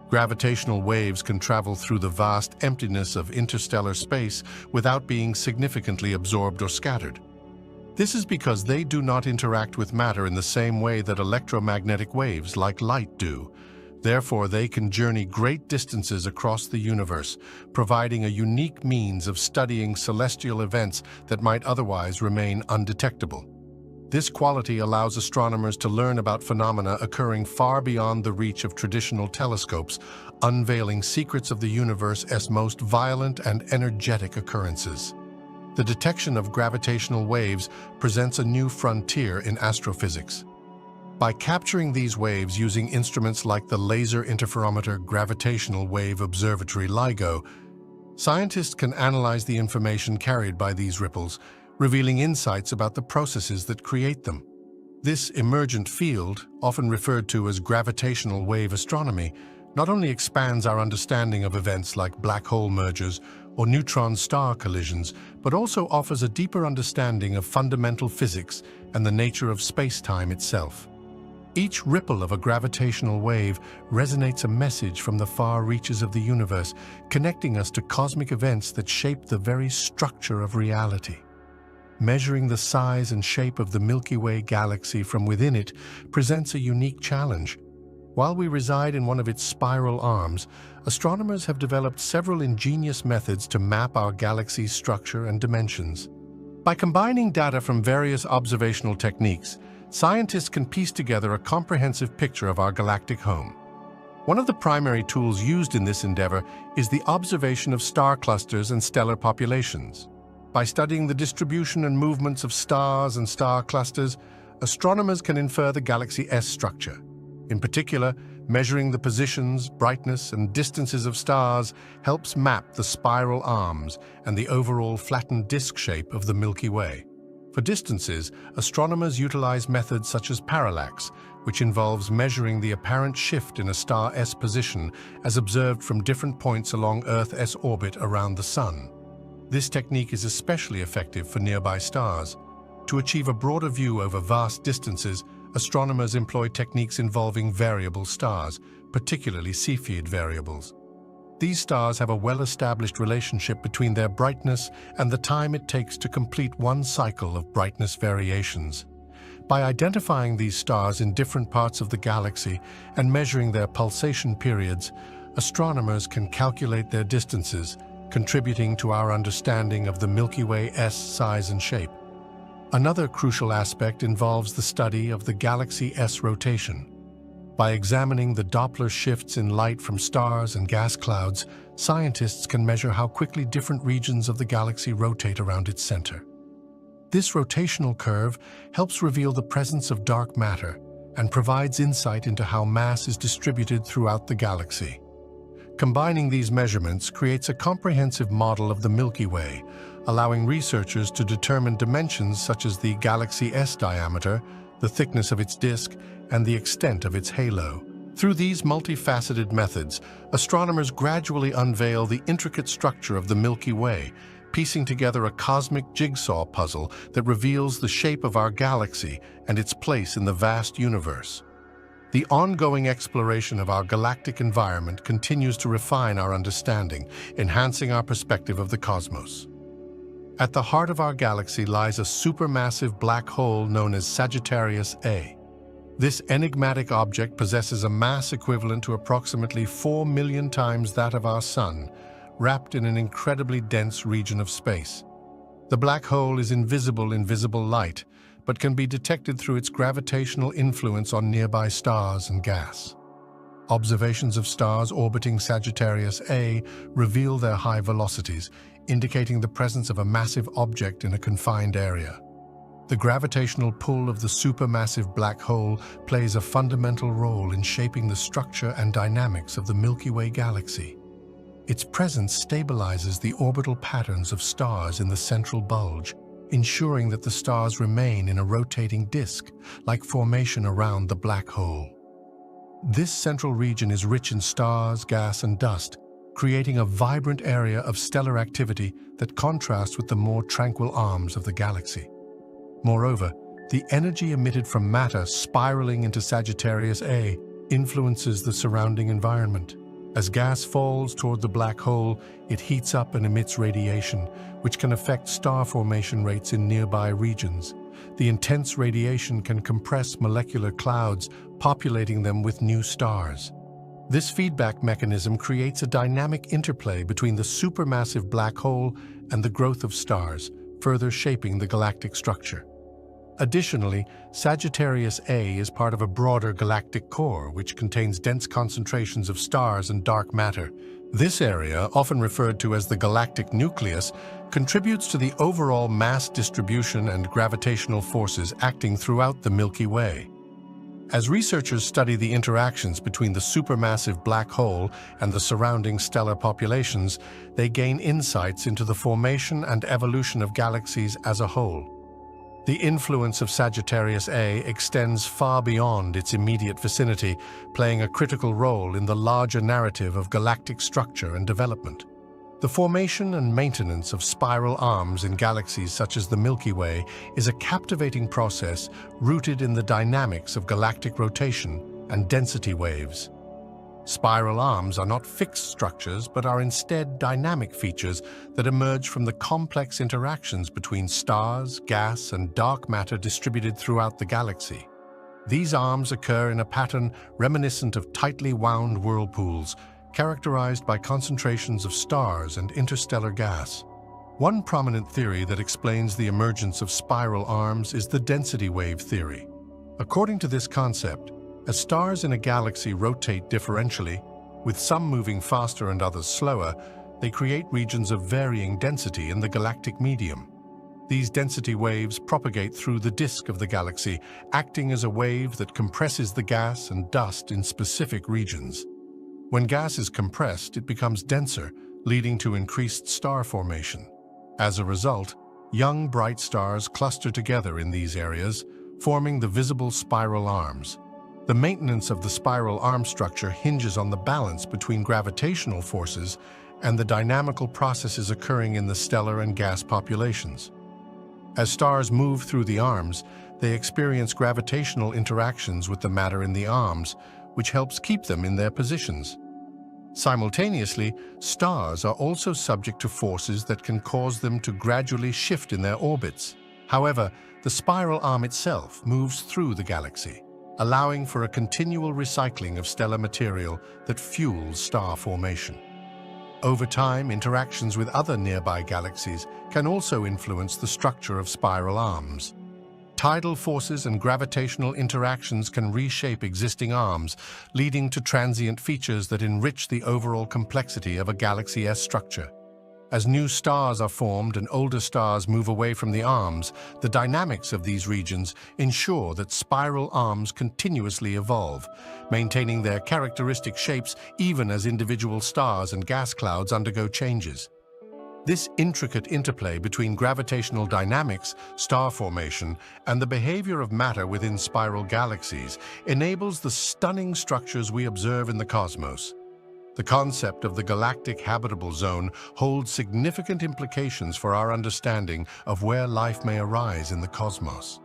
Gravitational waves can travel through the vast emptiness of interstellar space without being significantly absorbed or scattered. This is because they do not interact with matter in the same way that electromagnetic waves like light do. Therefore, they can journey great distances across the universe, providing a unique means of studying celestial events that might otherwise remain undetectable. This quality allows astronomers to learn about phenomena occurring far beyond the reach of traditional telescopes, unveiling secrets of the universe's most violent and energetic occurrences. The detection of gravitational waves presents a new frontier in astrophysics. By capturing these waves using instruments like the Laser Interferometer Gravitational Wave Observatory LIGO, scientists can analyze the information carried by these ripples, revealing insights about the processes that create them. This emergent field, often referred to as gravitational wave astronomy, not only expands our understanding of events like black hole mergers or neutron-star collisions, but also offers a deeper understanding of fundamental physics and the nature of space-time itself. Each ripple of a gravitational wave resonates a message from the far reaches of the universe, connecting us to cosmic events that shape the very structure of reality. Measuring the size and shape of the Milky Way galaxy from within it presents a unique challenge. While we reside in one of its spiral arms, astronomers have developed several ingenious methods to map our galaxy's structure and dimensions. By combining data from various observational techniques, scientists can piece together a comprehensive picture of our galactic home. One of the primary tools used in this endeavor is the observation of star clusters and stellar populations. By studying the distribution and movements of stars and star clusters, astronomers can infer the galaxy's structure. In particular, measuring the positions, brightness, and distances of stars helps map the spiral arms and the overall flattened disk shape of the Milky Way. For distances, astronomers utilize methods such as parallax, which involves measuring the apparent shift in a star's position as observed from different points along Earth's orbit around the Sun. This technique is especially effective for nearby stars. To achieve a broader view over vast distances, astronomers employ techniques involving variable stars, particularly Cepheid variables. These stars have a well-established relationship between their brightness and the time it takes to complete one cycle of brightness variations. By identifying these stars in different parts of the galaxy and measuring their pulsation periods, astronomers can calculate their distances, contributing to our understanding of the Milky Way's size and shape. Another crucial aspect involves the study of the galaxy's rotation. By examining the Doppler shifts in light from stars and gas clouds, scientists can measure how quickly different regions of the galaxy rotate around its center. This rotational curve helps reveal the presence of dark matter and provides insight into how mass is distributed throughout the galaxy. Combining these measurements creates a comprehensive model of the Milky Way, allowing researchers to determine dimensions such as the galaxy's diameter, the thickness of its disk, and the extent of its halo. Through these multifaceted methods, astronomers gradually unveil the intricate structure of the Milky Way, piecing together a cosmic jigsaw puzzle that reveals the shape of our galaxy and its place in the vast universe. The ongoing exploration of our galactic environment continues to refine our understanding, enhancing our perspective of the cosmos. At the heart of our galaxy lies a supermassive black hole known as Sagittarius A. This enigmatic object possesses a mass equivalent to approximately 4 million times that of our Sun, wrapped in an incredibly dense region of space. The black hole is invisible in visible light, but can be detected through its gravitational influence on nearby stars and gas. Observations of stars orbiting Sagittarius A reveal their high velocities, indicating the presence of a massive object in a confined area. The gravitational pull of the supermassive black hole plays a fundamental role in shaping the structure and dynamics of the Milky Way galaxy. Its presence stabilizes the orbital patterns of stars in the central bulge, ensuring that the stars remain in a rotating disk-like formation around the black hole. This central region is rich in stars, gas, and dust, creating a vibrant area of stellar activity that contrasts with the more tranquil arms of the galaxy. Moreover, the energy emitted from matter spiraling into Sagittarius A influences the surrounding environment. As gas falls toward the black hole, it heats up and emits radiation, which can affect star formation rates in nearby regions. The intense radiation can compress molecular clouds, populating them with new stars. This feedback mechanism creates a dynamic interplay between the supermassive black hole and the growth of stars, further shaping the galactic structure. Additionally, Sagittarius A is part of a broader galactic core, which contains dense concentrations of stars and dark matter. This area, often referred to as the galactic nucleus, contributes to the overall mass distribution and gravitational forces acting throughout the Milky Way. As researchers study the interactions between the supermassive black hole and the surrounding stellar populations, they gain insights into the formation and evolution of galaxies as a whole. The influence of Sagittarius A extends far beyond its immediate vicinity, playing a critical role in the larger narrative of galactic structure and development. The formation and maintenance of spiral arms in galaxies such as the Milky Way is a captivating process rooted in the dynamics of galactic rotation and density waves. Spiral arms are not fixed structures, but are instead dynamic features that emerge from the complex interactions between stars, gas, and dark matter distributed throughout the galaxy. These arms occur in a pattern reminiscent of tightly wound whirlpools, characterized by concentrations of stars and interstellar gas. One prominent theory that explains the emergence of spiral arms is the density wave theory. According to this concept, as stars in a galaxy rotate differentially, with some moving faster and others slower, they create regions of varying density in the galactic medium. These density waves propagate through the disk of the galaxy, acting as a wave that compresses the gas and dust in specific regions. When gas is compressed, it becomes denser, leading to increased star formation. As a result, young bright stars cluster together in these areas, forming the visible spiral arms. The maintenance of the spiral arm structure hinges on the balance between gravitational forces and the dynamical processes occurring in the stellar and gas populations. As stars move through the arms, they experience gravitational interactions with the matter in the arms, which helps keep them in their positions. Simultaneously, stars are also subject to forces that can cause them to gradually shift in their orbits. However, the spiral arm itself moves through the galaxy, allowing for a continual recycling of stellar material that fuels star formation. Over time, interactions with other nearby galaxies can also influence the structure of spiral arms. Tidal forces and gravitational interactions can reshape existing arms, leading to transient features that enrich the overall complexity of a galaxy's structure. As new stars are formed and older stars move away from the arms, the dynamics of these regions ensure that spiral arms continuously evolve, maintaining their characteristic shapes even as individual stars and gas clouds undergo changes. This intricate interplay between gravitational dynamics, star formation, and the behavior of matter within spiral galaxies enables the stunning structures we observe in the cosmos. The concept of the galactic habitable zone holds significant implications for our understanding of where life may arise in the cosmos.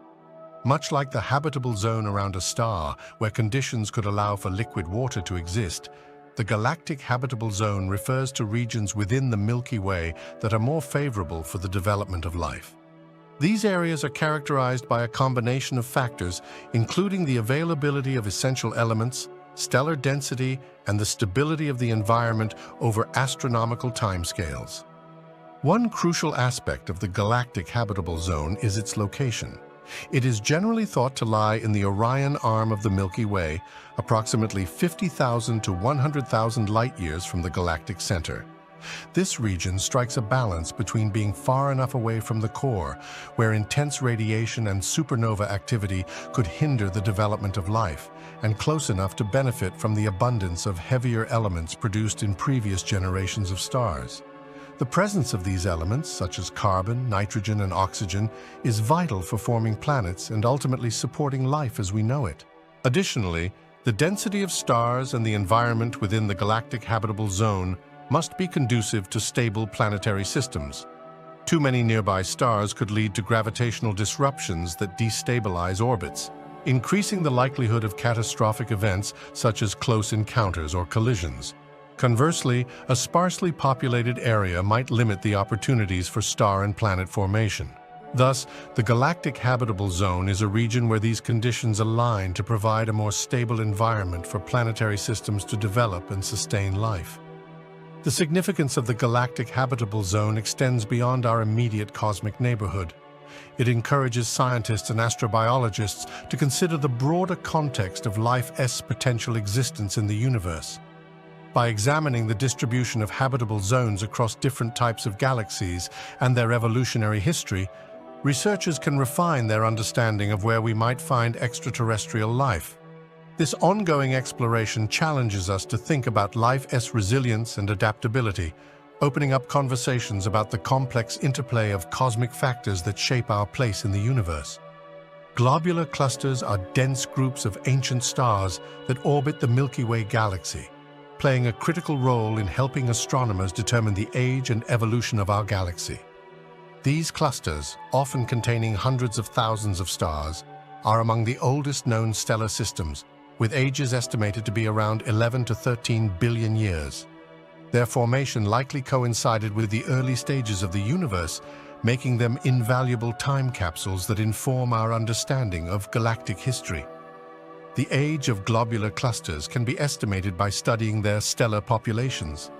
Much like the habitable zone around a star, where conditions could allow for liquid water to exist, the galactic habitable zone refers to regions within the Milky Way that are more favorable for the development of life. These areas are characterized by a combination of factors, including the availability of essential elements, stellar density, and the stability of the environment over astronomical timescales. One crucial aspect of the galactic habitable zone is its location. It is generally thought to lie in the Orion arm of the Milky Way, approximately 50,000 to 100,000 light-years from the galactic center. This region strikes a balance between being far enough away from the core, where intense radiation and supernova activity could hinder the development of life, and close enough to benefit from the abundance of heavier elements produced in previous generations of stars. The presence of these elements, such as carbon, nitrogen, and oxygen, is vital for forming planets and ultimately supporting life as we know it. Additionally, the density of stars and the environment within the galactic habitable zone must be conducive to stable planetary systems. Too many nearby stars could lead to gravitational disruptions that destabilize orbits, increasing the likelihood of catastrophic events such as close encounters or collisions. Conversely, a sparsely populated area might limit the opportunities for star and planet formation. Thus, the galactic habitable zone is a region where these conditions align to provide a more stable environment for planetary systems to develop and sustain life. The significance of the galactic habitable zone extends beyond our immediate cosmic neighborhood. It encourages scientists and astrobiologists to consider the broader context of life's potential existence in the universe. By examining the distribution of habitable zones across different types of galaxies and their evolutionary history, researchers can refine their understanding of where we might find extraterrestrial life. This ongoing exploration challenges us to think about life's resilience and adaptability, opening up conversations about the complex interplay of cosmic factors that shape our place in the universe. Globular clusters are dense groups of ancient stars that orbit the Milky Way galaxy, playing a critical role in helping astronomers determine the age and evolution of our galaxy. These clusters, often containing hundreds of thousands of stars, are among the oldest known stellar systems, with ages estimated to be around 11 to 13 billion years. Their formation likely coincided with the early stages of the universe, making them invaluable time capsules that inform our understanding of galactic history. The age of globular clusters can be estimated by studying their stellar populations.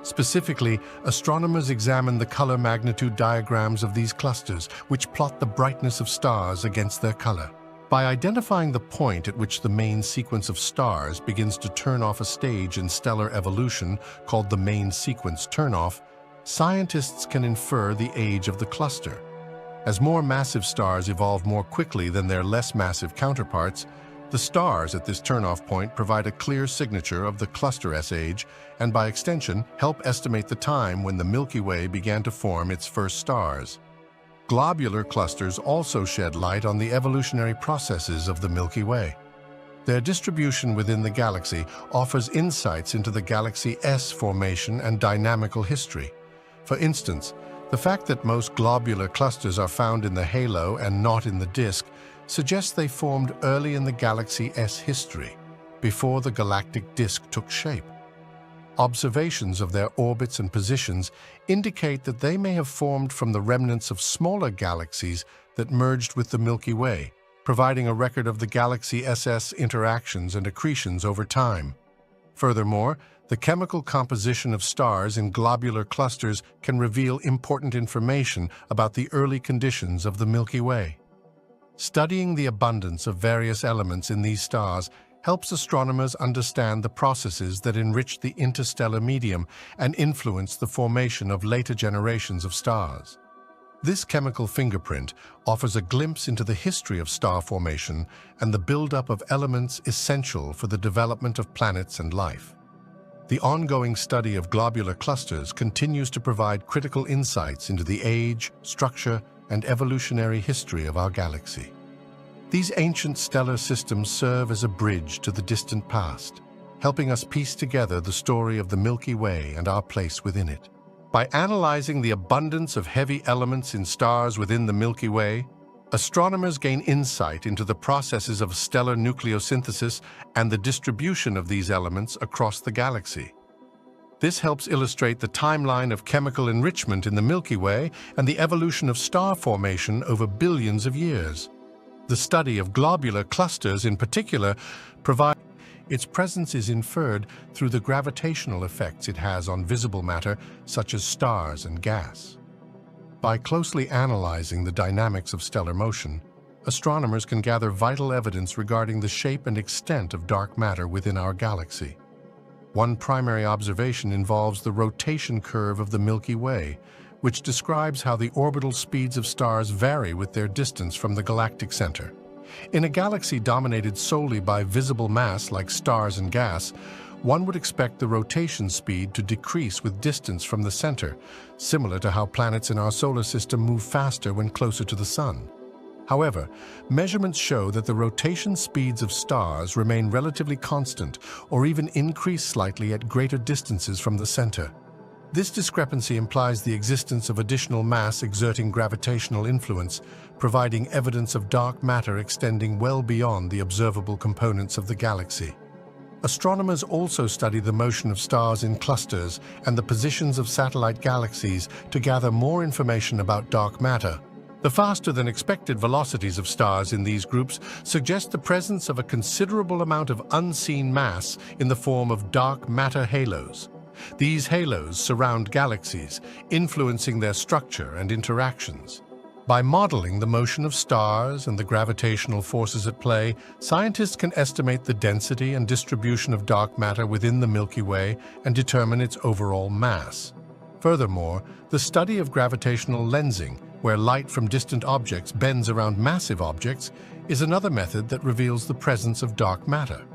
Specifically, astronomers examine the color magnitude diagrams of these clusters, which plot the brightness of stars against their color. By identifying the point at which the main sequence of stars begins to turn off a stage in stellar evolution called the main sequence turnoff, scientists can infer the age of the cluster. As more massive stars evolve more quickly than their less massive counterparts, the stars at this turnoff point provide a clear signature of the cluster's age and, by extension, help estimate the time when the Milky Way began to form its first stars. Globular clusters also shed light on the evolutionary processes of the Milky Way. Their distribution within the galaxy offers insights into the galaxy's formation and dynamical history. For instance, the fact that most globular clusters are found in the halo and not in the disk suggests they formed early in the galaxy's history, before the galactic disk took shape. Observations of their orbits and positions indicate that they may have formed from the remnants of smaller galaxies that merged with the Milky Way, providing a record of the galaxy's interactions and accretions over time. Furthermore, the chemical composition of stars in globular clusters can reveal important information about the early conditions of the Milky Way. Studying the abundance of various elements in these stars helps astronomers understand the processes that enrich the interstellar medium and influence the formation of later generations of stars. This chemical fingerprint offers a glimpse into the history of star formation and the buildup of elements essential for the development of planets and life. The ongoing study of globular clusters continues to provide critical insights into the age, structure, and evolutionary history of our galaxy. These ancient stellar systems serve as a bridge to the distant past, helping us piece together the story of the Milky Way and our place within it. By analyzing the abundance of heavy elements in stars within the Milky Way, Astronomers gain insight into the processes of stellar nucleosynthesis and the distribution of these elements across the galaxy. This helps illustrate the timeline of chemical enrichment in the Milky Way and the evolution of star formation over billions of years. The study of globular clusters in particular provides its presence is inferred through the gravitational effects it has on visible matter such as stars and gas. By closely analyzing the dynamics of stellar motion, astronomers can gather vital evidence regarding the shape and extent of dark matter within our galaxy. One primary observation involves the rotation curve of the Milky Way, which describes how the orbital speeds of stars vary with their distance from the galactic center. In a galaxy dominated solely by visible mass like stars and gas, one would expect the rotation speed to decrease with distance from the center, similar to how planets in our solar system move faster when closer to the Sun. However, measurements show that the rotation speeds of stars remain relatively constant or even increase slightly at greater distances from the center. This discrepancy implies the existence of additional mass exerting gravitational influence, providing evidence of dark matter extending well beyond the observable components of the galaxy. Astronomers also study the motion of stars in clusters and the positions of satellite galaxies to gather more information about dark matter. The faster-than-expected velocities of stars in these groups suggest the presence of a considerable amount of unseen mass in the form of dark matter halos. These halos surround galaxies, influencing their structure and interactions. By modeling the motion of stars and the gravitational forces at play, scientists can estimate the density and distribution of dark matter within the Milky Way and determine its overall mass. Furthermore, the study of gravitational lensing, where light from distant objects bends around massive objects, is another method that reveals the presence of dark matter.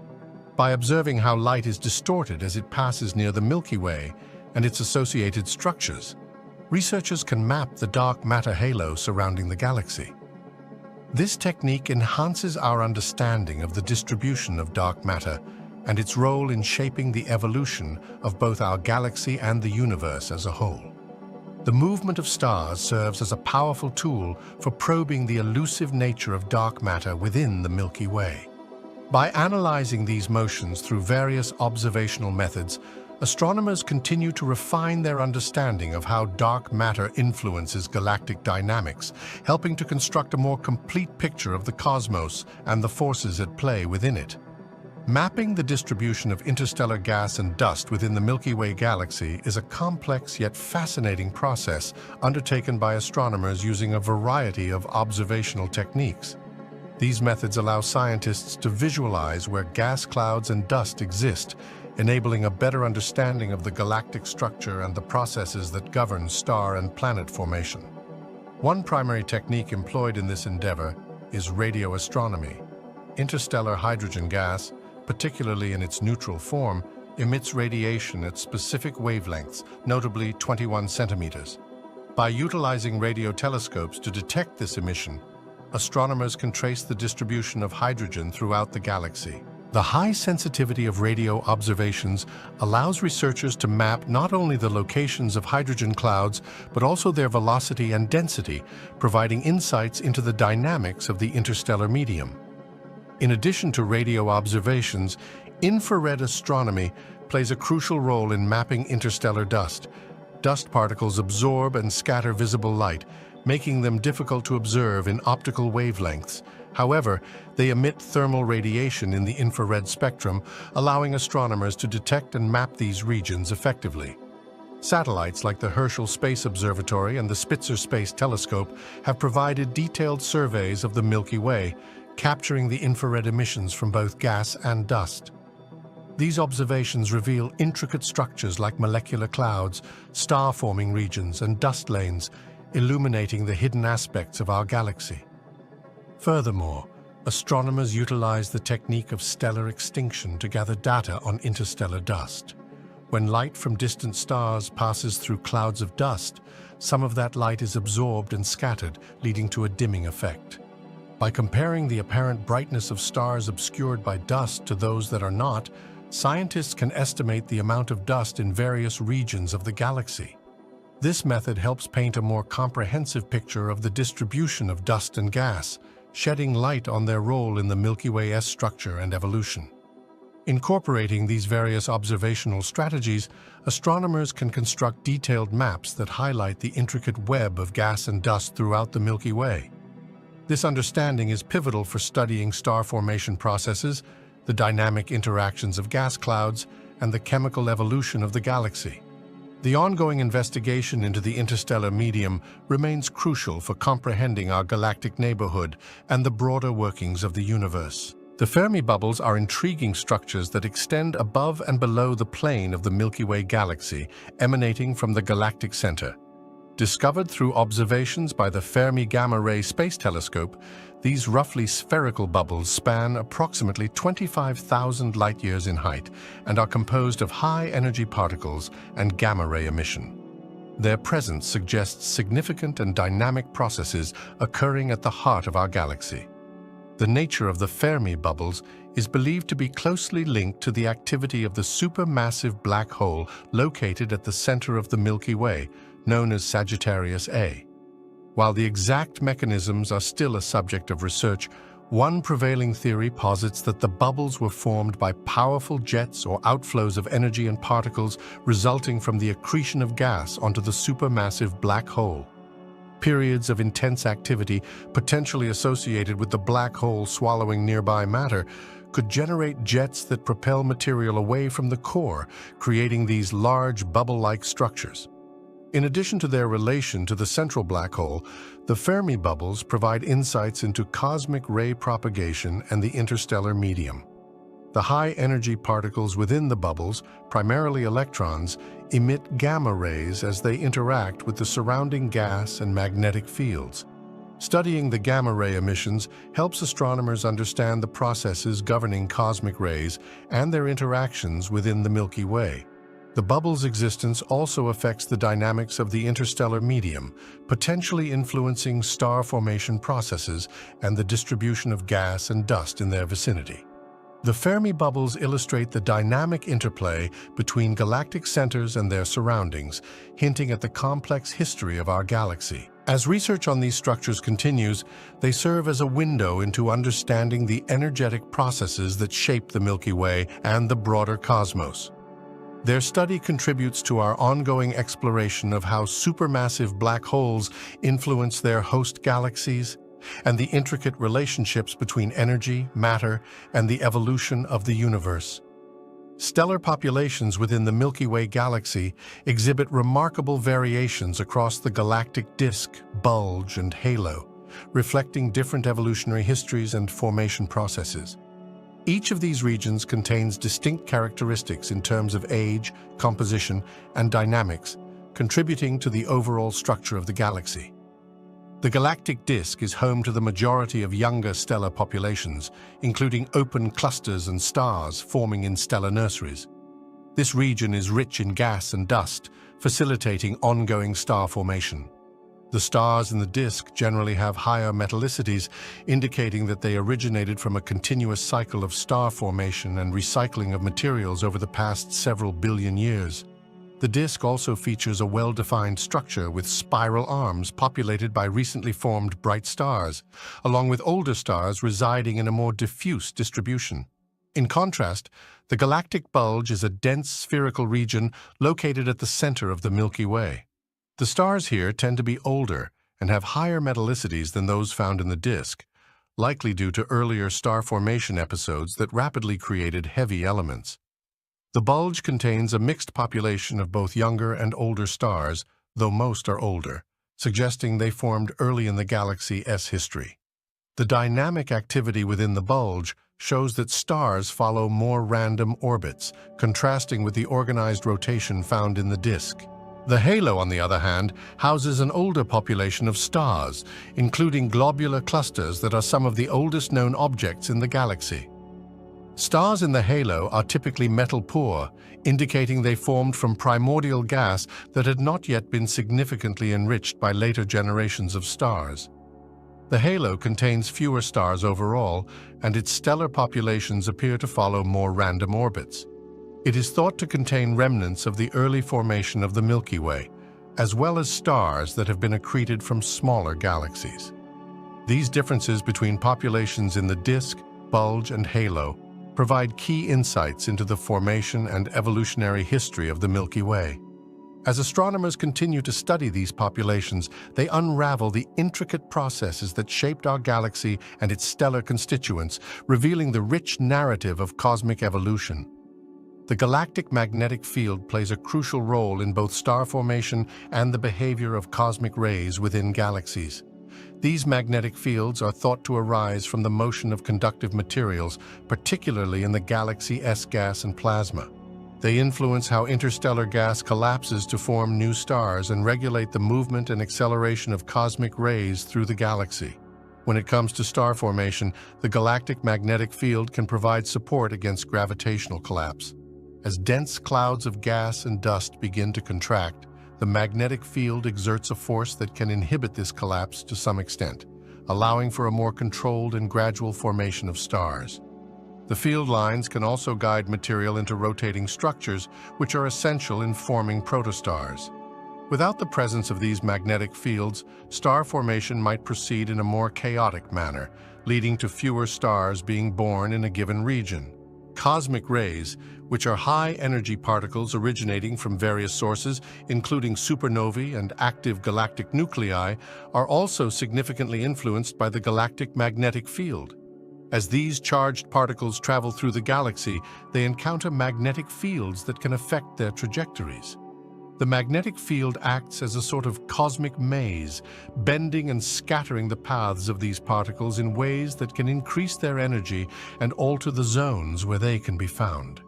By observing how light is distorted as it passes near the Milky Way and its associated structures, researchers can map the dark matter halo surrounding the galaxy. This technique enhances our understanding of the distribution of dark matter and its role in shaping the evolution of both our galaxy and the universe as a whole. The movement of stars serves as a powerful tool for probing the elusive nature of dark matter within the Milky Way. By analyzing these motions through various observational methods, astronomers continue to refine their understanding of how dark matter influences galactic dynamics, helping to construct a more complete picture of the cosmos and the forces at play within it. Mapping the distribution of interstellar gas and dust within the Milky Way galaxy is a complex yet fascinating process undertaken by astronomers using a variety of observational techniques. These methods allow scientists to visualize where gas clouds and dust exist, enabling a better understanding of the galactic structure and the processes that govern star and planet formation. One primary technique employed in this endeavor is radioastronomy. Interstellar hydrogen gas, particularly in its neutral form, emits radiation at specific wavelengths, notably 21 centimeters. By utilizing radio telescopes to detect this emission, astronomers can trace the distribution of hydrogen throughout the galaxy. The high sensitivity of radio observations allows researchers to map not only the locations of hydrogen clouds, but also their velocity and density, providing insights into the dynamics of the interstellar medium. In addition to radio observations, infrared astronomy plays a crucial role in mapping interstellar dust. Dust particles absorb and scatter visible light, making them difficult to observe in optical wavelengths. However, they emit thermal radiation in the infrared spectrum, allowing astronomers to detect and map these regions effectively. Satellites like the Herschel Space Observatory and the Spitzer Space Telescope have provided detailed surveys of the Milky Way, capturing the infrared emissions from both gas and dust. These observations reveal intricate structures like molecular clouds, star-forming regions, and dust lanes, illuminating the hidden aspects of our galaxy. Furthermore, astronomers utilize the technique of stellar extinction to gather data on interstellar dust. When light from distant stars passes through clouds of dust, some of that light is absorbed and scattered, leading to a dimming effect. By comparing the apparent brightness of stars obscured by dust to those that are not, scientists can estimate the amount of dust in various regions of the galaxy. This method helps paint a more comprehensive picture of the distribution of dust and gas, shedding light on their role in the Milky Way's structure and evolution. Incorporating these various observational strategies, astronomers can construct detailed maps that highlight the intricate web of gas and dust throughout the Milky Way. This understanding is pivotal for studying star formation processes, the dynamic interactions of gas clouds, and the chemical evolution of the galaxy. The ongoing investigation into the interstellar medium remains crucial for comprehending our galactic neighborhood and the broader workings of the universe. The Fermi bubbles are intriguing structures that extend above and below the plane of the Milky Way galaxy, emanating from the galactic center. Discovered through observations by the Fermi Gamma Ray Space Telescope, these roughly spherical bubbles span approximately 25,000 light-years in height and are composed of high-energy particles and gamma-ray emission. Their presence suggests significant and dynamic processes occurring at the heart of our galaxy. The nature of the Fermi bubbles is believed to be closely linked to the activity of the supermassive black hole located at the center of the Milky Way, known as Sagittarius A. While the exact mechanisms are still a subject of research, one prevailing theory posits that the bubbles were formed by powerful jets or outflows of energy and particles resulting from the accretion of gas onto the supermassive black hole. Periods of intense activity, potentially associated with the black hole swallowing nearby matter, could generate jets that propel material away from the core, creating these large bubble-like structures. In addition to their relation to the central black hole, the Fermi bubbles provide insights into cosmic ray propagation and the interstellar medium. The high-energy particles within the bubbles, primarily electrons, emit gamma rays as they interact with the surrounding gas and magnetic fields. Studying the gamma ray emissions helps astronomers understand the processes governing cosmic rays and their interactions within the Milky Way. The bubble's existence also affects the dynamics of the interstellar medium, potentially influencing star formation processes and the distribution of gas and dust in their vicinity. The Fermi bubbles illustrate the dynamic interplay between galactic centers and their surroundings, hinting at the complex history of our galaxy. As research on these structures continues, they serve as a window into understanding the energetic processes that shape the Milky Way and the broader cosmos. Their study contributes to our ongoing exploration of how supermassive black holes influence their host galaxies and the intricate relationships between energy, matter, and the evolution of the universe. Stellar populations within the Milky Way galaxy exhibit remarkable variations across the galactic disk, bulge, and halo, reflecting different evolutionary histories and formation processes. Each of these regions contains distinct characteristics in terms of age, composition, and dynamics, contributing to the overall structure of the galaxy. The galactic disk is home to the majority of younger stellar populations, including open clusters and stars forming in stellar nurseries. This region is rich in gas and dust, facilitating ongoing star formation. The stars in the disk generally have higher metallicities, indicating that they originated from a continuous cycle of star formation and recycling of materials over the past several billion years. The disk also features a well-defined structure with spiral arms populated by recently formed bright stars, along with older stars residing in a more diffuse distribution. In contrast, the galactic bulge is a dense spherical region located at the center of the Milky Way. The stars here tend to be older and have higher metallicities than those found in the disk, likely due to earlier star formation episodes that rapidly created heavy elements. The bulge contains a mixed population of both younger and older stars, though most are older, suggesting they formed early in the galaxy's history. The dynamic activity within the bulge shows that stars follow more random orbits, contrasting with the organized rotation found in the disk. The halo, on the other hand, houses an older population of stars, including globular clusters that are some of the oldest known objects in the galaxy. Stars in the halo are typically metal-poor, indicating they formed from primordial gas that had not yet been significantly enriched by later generations of stars. The halo contains fewer stars overall, and its stellar populations appear to follow more random orbits. It is thought to contain remnants of the early formation of the Milky Way, as well as stars that have been accreted from smaller galaxies. These differences between populations in the disk, bulge, and halo provide key insights into the formation and evolutionary history of the Milky Way. As astronomers continue to study these populations, they unravel the intricate processes that shaped our galaxy and its stellar constituents, revealing the rich narrative of cosmic evolution. The galactic magnetic field plays a crucial role in both star formation and the behavior of cosmic rays within galaxies. These magnetic fields are thought to arise from the motion of conductive materials, particularly in the galaxy S-gas and plasma. They influence how interstellar gas collapses to form new stars and regulate the movement and acceleration of cosmic rays through the galaxy. When it comes to star formation, the galactic magnetic field can provide support against gravitational collapse. As dense clouds of gas and dust begin to contract, the magnetic field exerts a force that can inhibit this collapse to some extent, allowing for a more controlled and gradual formation of stars. The field lines can also guide material into rotating structures, which are essential in forming protostars. Without the presence of these magnetic fields, star formation might proceed in a more chaotic manner, leading to fewer stars being born in a given region. Cosmic rays, which are high-energy particles originating from various sources, including supernovae and active galactic nuclei, are also significantly influenced by the galactic magnetic field. As these charged particles travel through the galaxy, they encounter magnetic fields that can affect their trajectories. The magnetic field acts as a sort of cosmic maze, bending and scattering the paths of these particles in ways that can increase their energy and alter the zones where they can be found.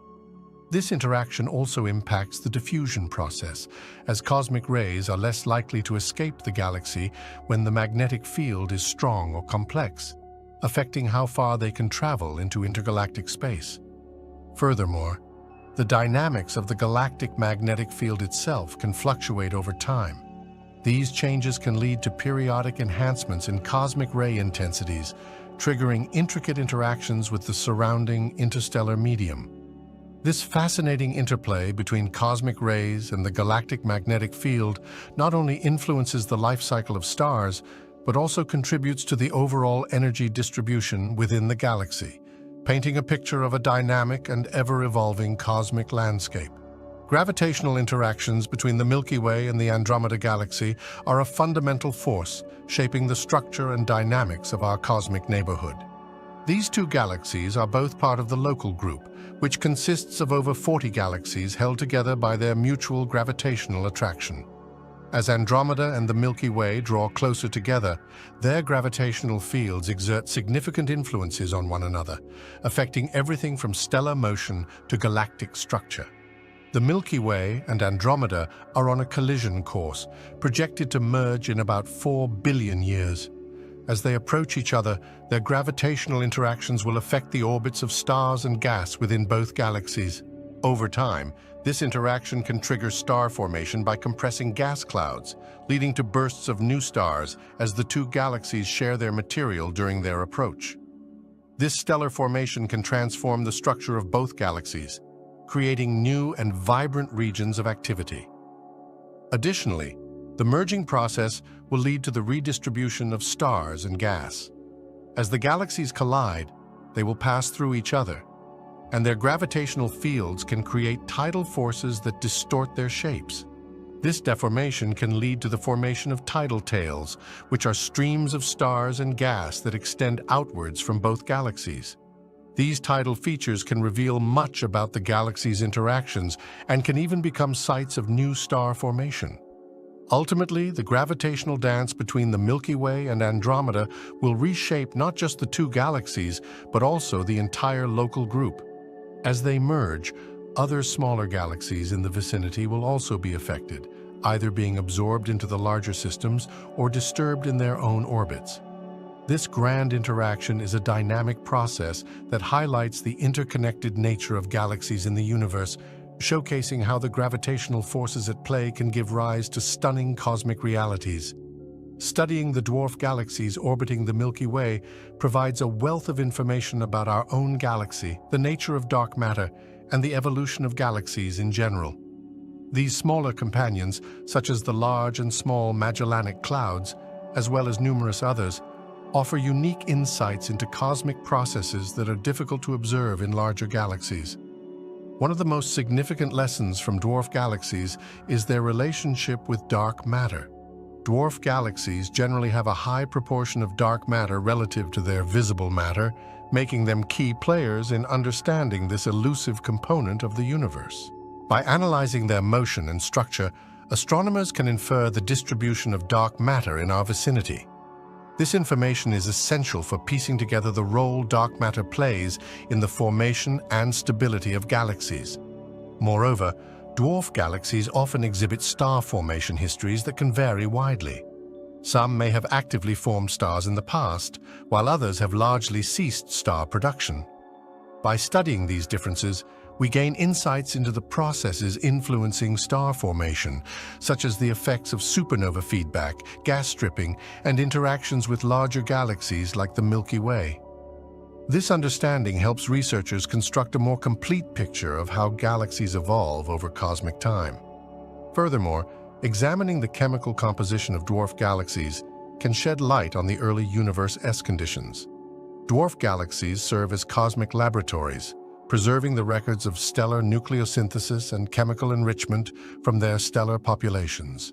This interaction also impacts the diffusion process, as cosmic rays are less likely to escape the galaxy when the magnetic field is strong or complex, affecting how far they can travel into intergalactic space. Furthermore, the dynamics of the galactic magnetic field itself can fluctuate over time. These changes can lead to periodic enhancements in cosmic ray intensities, triggering intricate interactions with the surrounding interstellar medium. This fascinating interplay between cosmic rays and the galactic magnetic field not only influences the life cycle of stars, but also contributes to the overall energy distribution within the galaxy, painting a picture of a dynamic and ever-evolving cosmic landscape. Gravitational interactions between the Milky Way and the Andromeda Galaxy are a fundamental force shaping the structure and dynamics of our cosmic neighborhood. These two galaxies are both part of the Local Group, which consists of over 40 galaxies held together by their mutual gravitational attraction. As Andromeda and the Milky Way draw closer together, their gravitational fields exert significant influences on one another, affecting everything from stellar motion to galactic structure. The Milky Way and Andromeda are on a collision course, projected to merge in about 4 billion years. As they approach each other, their gravitational interactions will affect the orbits of stars and gas within both galaxies. Over time, this interaction can trigger star formation by compressing gas clouds, leading to bursts of new stars as the two galaxies share their material during their approach. This stellar formation can transform the structure of both galaxies, creating new and vibrant regions of activity. Additionally, the merging process will lead to the redistribution of stars and gas. As the galaxies collide, they will pass through each other, and their gravitational fields can create tidal forces that distort their shapes. This deformation can lead to the formation of tidal tails, which are streams of stars and gas that extend outwards from both galaxies. These tidal features can reveal much about the galaxy's interactions and can even become sites of new star formation. Ultimately, the gravitational dance between the Milky Way and Andromeda will reshape not just the two galaxies, but also the entire Local Group. As they merge, other smaller galaxies in the vicinity will also be affected, either being absorbed into the larger systems or disturbed in their own orbits. This grand interaction is a dynamic process that highlights the interconnected nature of galaxies in the universe, showcasing how the gravitational forces at play can give rise to stunning cosmic realities. Studying the dwarf galaxies orbiting the Milky Way provides a wealth of information about our own galaxy, the nature of dark matter, and the evolution of galaxies in general. These smaller companions, such as the large and small Magellanic Clouds, as well as numerous others, offer unique insights into cosmic processes that are difficult to observe in larger galaxies. One of the most significant lessons from dwarf galaxies is their relationship with dark matter. Dwarf galaxies generally have a high proportion of dark matter relative to their visible matter, making them key players in understanding this elusive component of the universe. By analyzing their motion and structure, astronomers can infer the distribution of dark matter in our vicinity. This information is essential for piecing together the role dark matter plays in the formation and stability of galaxies. Moreover, dwarf galaxies often exhibit star formation histories that can vary widely. Some may have actively formed stars in the past, while others have largely ceased star production. By studying these differences, we gain insights into the processes influencing star formation, such as the effects of supernova feedback, gas stripping, and interactions with larger galaxies like the Milky Way. This understanding helps researchers construct a more complete picture of how galaxies evolve over cosmic time. Furthermore, examining the chemical composition of dwarf galaxies can shed light on the early universe conditions. Dwarf galaxies serve as cosmic laboratories, preserving the records of stellar nucleosynthesis and chemical enrichment from their stellar populations.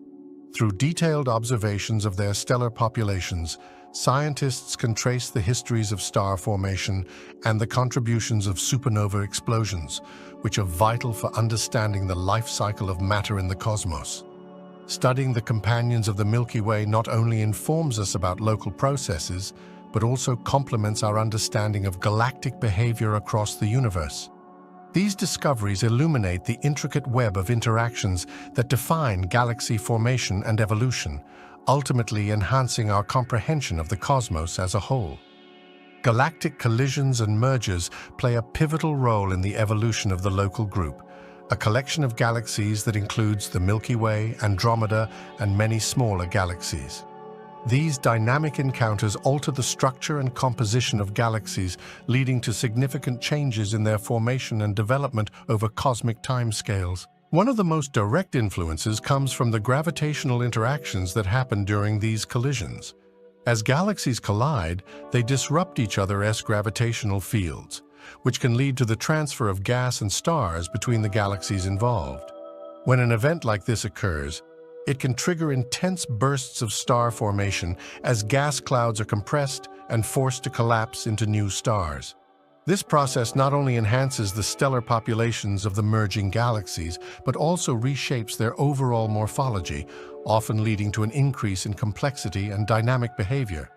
Through detailed observations of their stellar populations, scientists can trace the histories of star formation and the contributions of supernova explosions, which are vital for understanding the life cycle of matter in the cosmos. Studying the companions of the Milky Way not only informs us about local processes, but also complements our understanding of galactic behavior across the universe. These discoveries illuminate the intricate web of interactions that define galaxy formation and evolution, ultimately enhancing our comprehension of the cosmos as a whole. Galactic collisions and mergers play a pivotal role in the evolution of the local group, a collection of galaxies that includes the Milky Way, Andromeda, and many smaller galaxies. These dynamic encounters alter the structure and composition of galaxies, leading to significant changes in their formation and development over cosmic timescales. One of the most direct influences comes from the gravitational interactions that happen during these collisions. As galaxies collide, they disrupt each other's gravitational fields, which can lead to the transfer of gas and stars between the galaxies involved. When an event like this occurs, it can trigger intense bursts of star formation as gas clouds are compressed and forced to collapse into new stars. This process not only enhances the stellar populations of the merging galaxies, but also reshapes their overall morphology, often leading to an increase in complexity and dynamic behavior.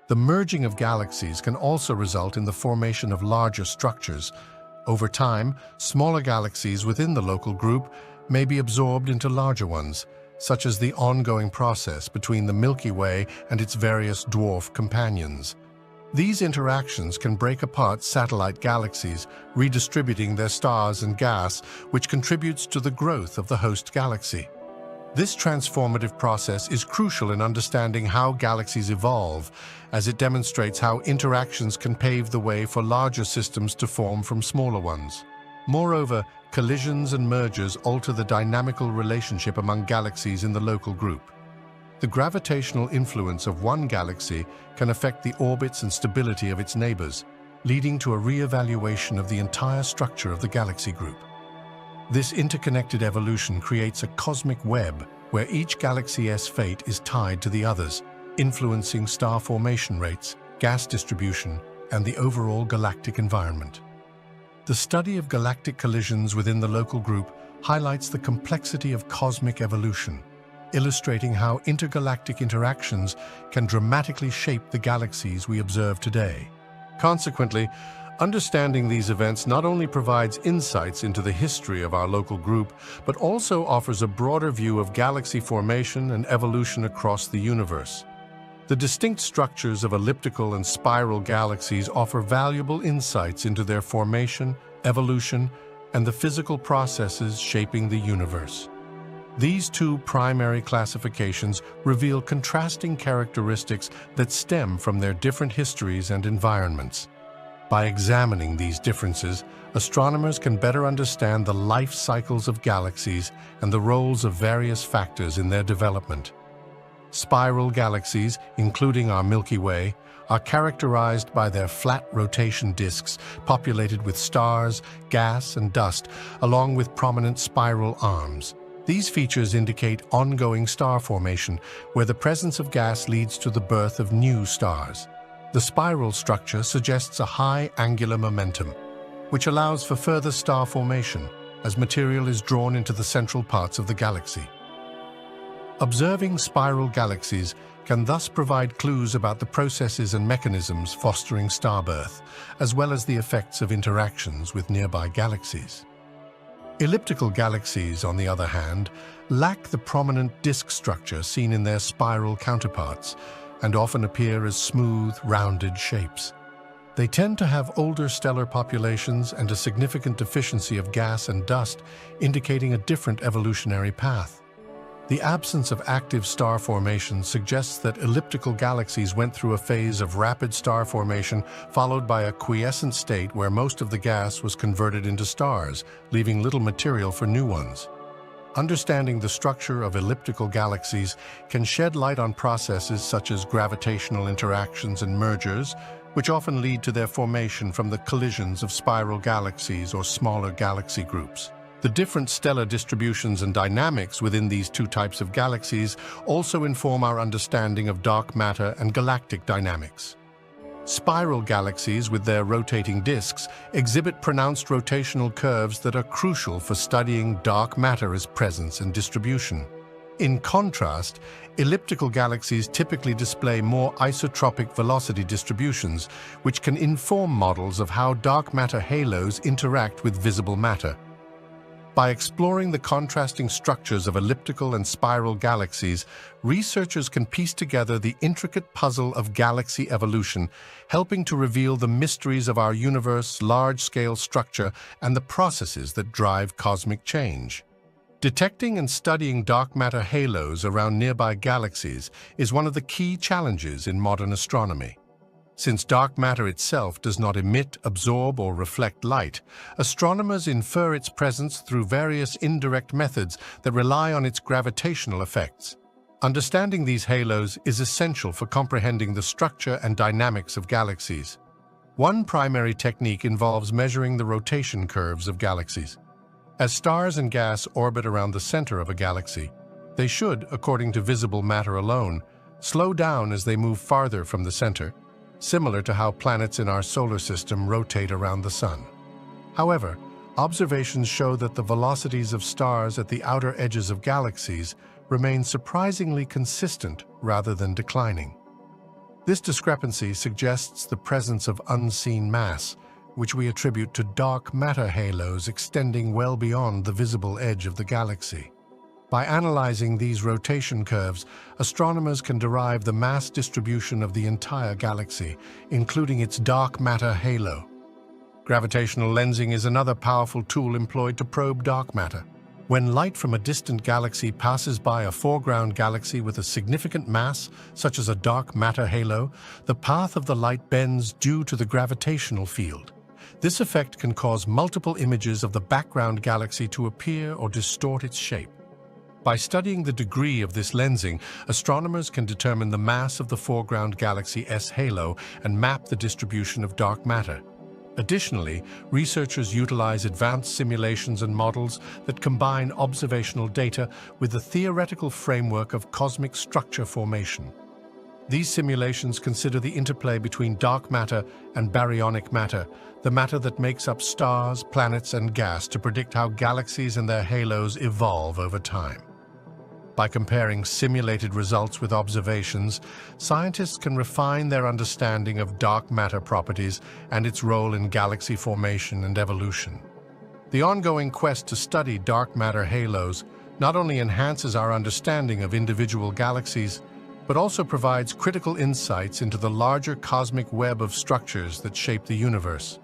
The merging of galaxies can also result in the formation of larger structures. Over time, smaller galaxies within the local group may be absorbed into larger ones, such as the ongoing process between the Milky Way and its various dwarf companions. These interactions can break apart satellite galaxies, redistributing their stars and gas, which contributes to the growth of the host galaxy. This transformative process is crucial in understanding how galaxies evolve, as it demonstrates how interactions can pave the way for larger systems to form from smaller ones. Moreover, collisions and mergers alter the dynamical relationship among galaxies in the local group. The gravitational influence of one galaxy can affect the orbits and stability of its neighbors, leading to a re-evaluation of the entire structure of the galaxy group. This interconnected evolution creates a cosmic web where each galaxy's fate is tied to the others, influencing star formation rates, gas distribution, and the overall galactic environment. The study of galactic collisions within the local group highlights the complexity of cosmic evolution, illustrating how intergalactic interactions can dramatically shape the galaxies we observe today. Consequently, understanding these events not only provides insights into the history of our local group, but also offers a broader view of galaxy formation and evolution across the universe. The distinct structures of elliptical and spiral galaxies offer valuable insights into their formation, evolution, and the physical processes shaping the universe. These two primary classifications reveal contrasting characteristics that stem from their different histories and environments. By examining these differences, astronomers can better understand the life cycles of galaxies and the roles of various factors in their development. Spiral galaxies, including our Milky Way, are characterized by their flat rotation disks populated with stars, gas, and dust, along with prominent spiral arms. These features indicate ongoing star formation, where the presence of gas leads to the birth of new stars. The spiral structure suggests a high angular momentum, which allows for further star formation as material is drawn into the central parts of the galaxy. Observing spiral galaxies can thus provide clues about the processes and mechanisms fostering starbirth, as well as the effects of interactions with nearby galaxies. Elliptical galaxies, on the other hand, lack the prominent disk structure seen in their spiral counterparts and often appear as smooth, rounded shapes. They tend to have older stellar populations and a significant deficiency of gas and dust, indicating a different evolutionary path. The absence of active star formation suggests that elliptical galaxies went through a phase of rapid star formation followed by a quiescent state where most of the gas was converted into stars, leaving little material for new ones. Understanding the structure of elliptical galaxies can shed light on processes such as gravitational interactions and mergers, which often lead to their formation from the collisions of spiral galaxies or smaller galaxy groups. The different stellar distributions and dynamics within these two types of galaxies also inform our understanding of dark matter and galactic dynamics. Spiral galaxies, with their rotating disks, exhibit pronounced rotational curves that are crucial for studying dark matter's presence and distribution. In contrast, elliptical galaxies typically display more isotropic velocity distributions, which can inform models of how dark matter halos interact with visible matter. By exploring the contrasting structures of elliptical and spiral galaxies, researchers can piece together the intricate puzzle of galaxy evolution, helping to reveal the mysteries of our universe's large-scale structure and the processes that drive cosmic change. Detecting and studying dark matter halos around nearby galaxies is one of the key challenges in modern astronomy. Since dark matter itself does not emit, absorb, or reflect light, astronomers infer its presence through various indirect methods that rely on its gravitational effects. Understanding these halos is essential for comprehending the structure and dynamics of galaxies. One primary technique involves measuring the rotation curves of galaxies. As stars and gas orbit around the center of a galaxy, they should, according to visible matter alone, slow down as they move farther from the center, similar to how planets in our solar system rotate around the Sun. However, observations show that the velocities of stars at the outer edges of galaxies remain surprisingly consistent rather than declining. This discrepancy suggests the presence of unseen mass, which we attribute to dark matter halos extending well beyond the visible edge of the galaxy. By analyzing these rotation curves, astronomers can derive the mass distribution of the entire galaxy, including its dark matter halo. Gravitational lensing is another powerful tool employed to probe dark matter. When light from a distant galaxy passes by a foreground galaxy with a significant mass, such as a dark matter halo, the path of the light bends due to the gravitational field. This effect can cause multiple images of the background galaxy to appear or distort its shape. By studying the degree of this lensing, astronomers can determine the mass of the foreground galaxy's halo and map the distribution of dark matter. Additionally, researchers utilize advanced simulations and models that combine observational data with the theoretical framework of cosmic structure formation. These simulations consider the interplay between dark matter and baryonic matter, the matter that makes up stars, planets, and gas, to predict how galaxies and their halos evolve over time. By comparing simulated results with observations, scientists can refine their understanding of dark matter properties and its role in galaxy formation and evolution. The ongoing quest to study dark matter halos not only enhances our understanding of individual galaxies, but also provides critical insights into the larger cosmic web of structures that shape the universe.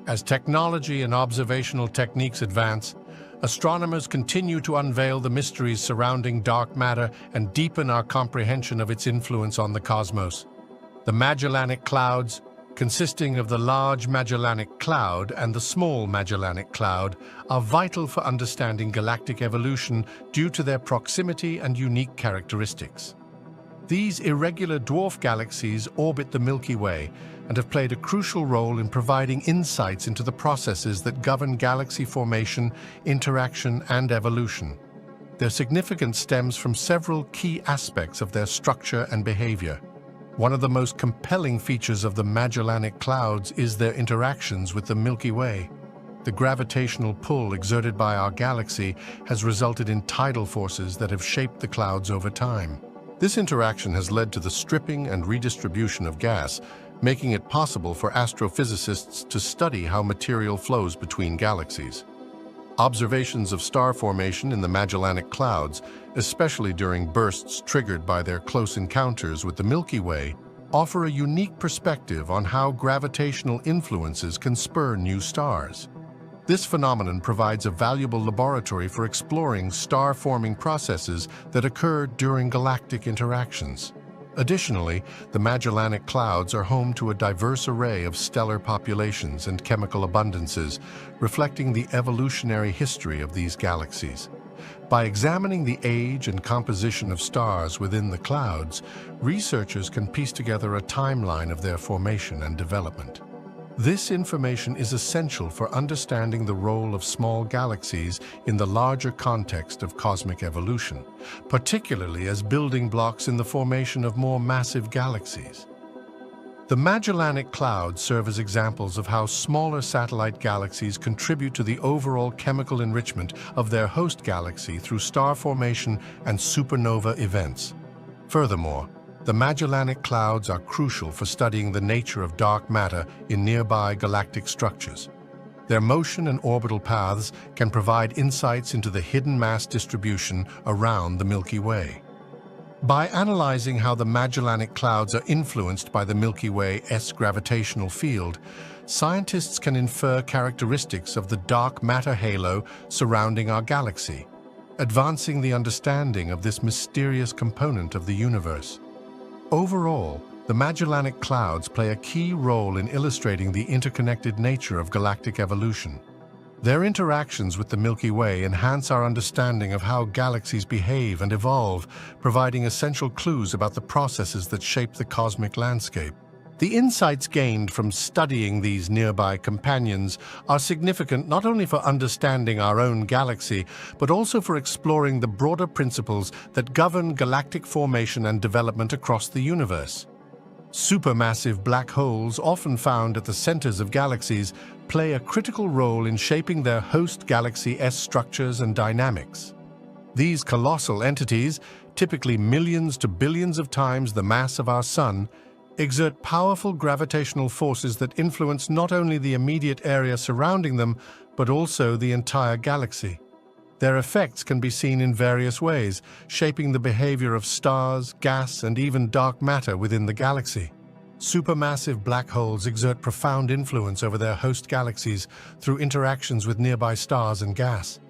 As technology and observational techniques advance, astronomers continue to unveil the mysteries surrounding dark matter and deepen our comprehension of its influence on the cosmos. The Magellanic Clouds, consisting of the Large Magellanic Cloud and the Small Magellanic Cloud, are vital for understanding galactic evolution due to their proximity and unique characteristics. These irregular dwarf galaxies orbit the Milky Way and have played a crucial role in providing insights into the processes that govern galaxy formation, interaction, and evolution. Their significance stems from several key aspects of their structure and behavior. One of the most compelling features of the Magellanic Clouds is their interactions with the Milky Way. The gravitational pull exerted by our galaxy has resulted in tidal forces that have shaped the clouds over time. This interaction has led to the stripping and redistribution of gas, making it possible for astrophysicists to study how material flows between galaxies. Observations of star formation in the Magellanic Clouds, especially during bursts triggered by their close encounters with the Milky Way, offer a unique perspective on how gravitational influences can spur new stars. This phenomenon provides a valuable laboratory for exploring star-forming processes that occur during galactic interactions. Additionally, the Magellanic Clouds are home to a diverse array of stellar populations and chemical abundances, reflecting the evolutionary history of these galaxies. By examining the age and composition of stars within the clouds, researchers can piece together a timeline of their formation and development. This information is essential for understanding the role of small galaxies in the larger context of cosmic evolution, particularly as building blocks in the formation of more massive galaxies. The Magellanic Clouds serve as examples of how smaller satellite galaxies contribute to the overall chemical enrichment of their host galaxy through star formation and supernova events. Furthermore, the Magellanic Clouds are crucial for studying the nature of dark matter in nearby galactic structures. Their motion and orbital paths can provide insights into the hidden mass distribution around the Milky Way. By analyzing how the Magellanic Clouds are influenced by the Milky Way's gravitational field, scientists can infer characteristics of the dark matter halo surrounding our galaxy, advancing the understanding of this mysterious component of the universe. Overall, the Magellanic Clouds play a key role in illustrating the interconnected nature of galactic evolution. Their interactions with the Milky Way enhance our understanding of how galaxies behave and evolve, providing essential clues about the processes that shape the cosmic landscape. The insights gained from studying these nearby companions are significant not only for understanding our own galaxy, but also for exploring the broader principles that govern galactic formation and development across the universe. Supermassive black holes, often found at the centers of galaxies, play a critical role in shaping their host galaxy's structures and dynamics. These colossal entities, typically millions to billions of times the mass of our Sun, exert powerful gravitational forces that influence not only the immediate area surrounding them, but also the entire galaxy. Their effects can be seen in various ways, shaping the behavior of stars, gas, and even dark matter within the galaxy. Supermassive black holes exert profound influence over their host galaxies through interactions with nearby stars and gas.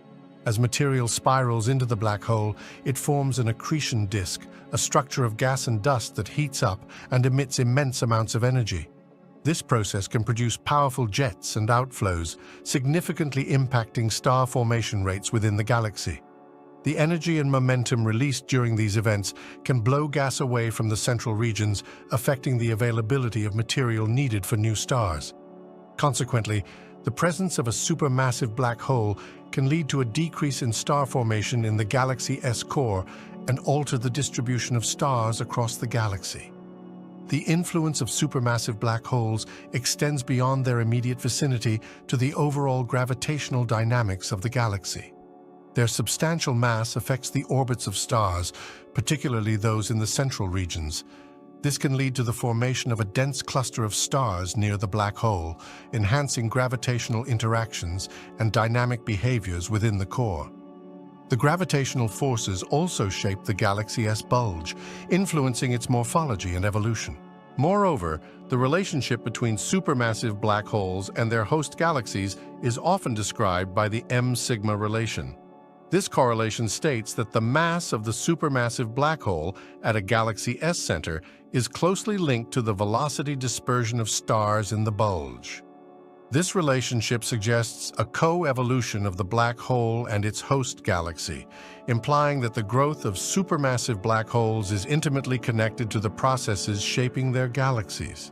As material spirals into the black hole, it forms an accretion disk, a structure of gas and dust that heats up and emits immense amounts of energy. This process can produce powerful jets and outflows, significantly impacting star formation rates within the galaxy. The energy and momentum released during these events can blow gas away from the central regions, affecting the availability of material needed for new stars. Consequently, the presence of a supermassive black hole can lead to a decrease in star formation in the galaxy's core and alter the distribution of stars across the galaxy. The influence of supermassive black holes extends beyond their immediate vicinity to the overall gravitational dynamics of the galaxy. Their substantial mass affects the orbits of stars, particularly those in the central regions. This can lead to the formation of a dense cluster of stars near the black hole, enhancing gravitational interactions and dynamic behaviors within the core. The gravitational forces also shape the galaxy's bulge, influencing its morphology and evolution. Moreover, the relationship between supermassive black holes and their host galaxies is often described by the M-sigma relation. This correlation states that the mass of the supermassive black hole at a galaxy S center is closely linked to the velocity dispersion of stars in the bulge. This relationship suggests a co-evolution of the black hole and its host galaxy, implying that the growth of supermassive black holes is intimately connected to the processes shaping their galaxies.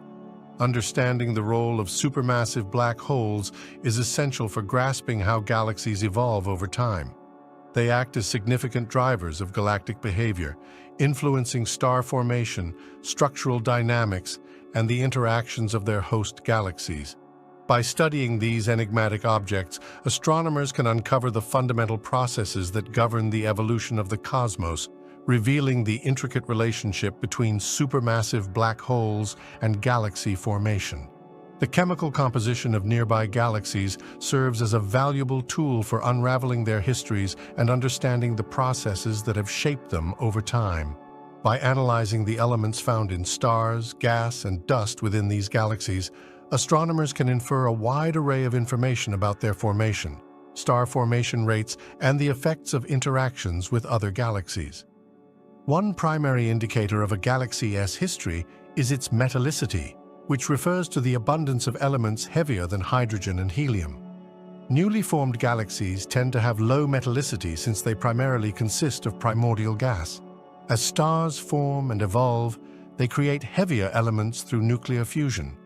Understanding the role of supermassive black holes is essential for grasping how galaxies evolve over time. They act as significant drivers of galactic behavior, influencing star formation, structural dynamics, and the interactions of their host galaxies. By studying these enigmatic objects, astronomers can uncover the fundamental processes that govern the evolution of the cosmos, revealing the intricate relationship between supermassive black holes and galaxy formation. The chemical composition of nearby galaxies serves as a valuable tool for unraveling their histories and understanding the processes that have shaped them over time. By analyzing the elements found in stars, gas, and dust within these galaxies, astronomers can infer a wide array of information about their formation, star formation rates, and the effects of interactions with other galaxies. One primary indicator of a galaxy's history is its metallicity, which refers to the abundance of elements heavier than hydrogen and helium. Newly formed galaxies tend to have low metallicity since they primarily consist of primordial gas. As stars form and evolve, they create heavier elements through nuclear fusion.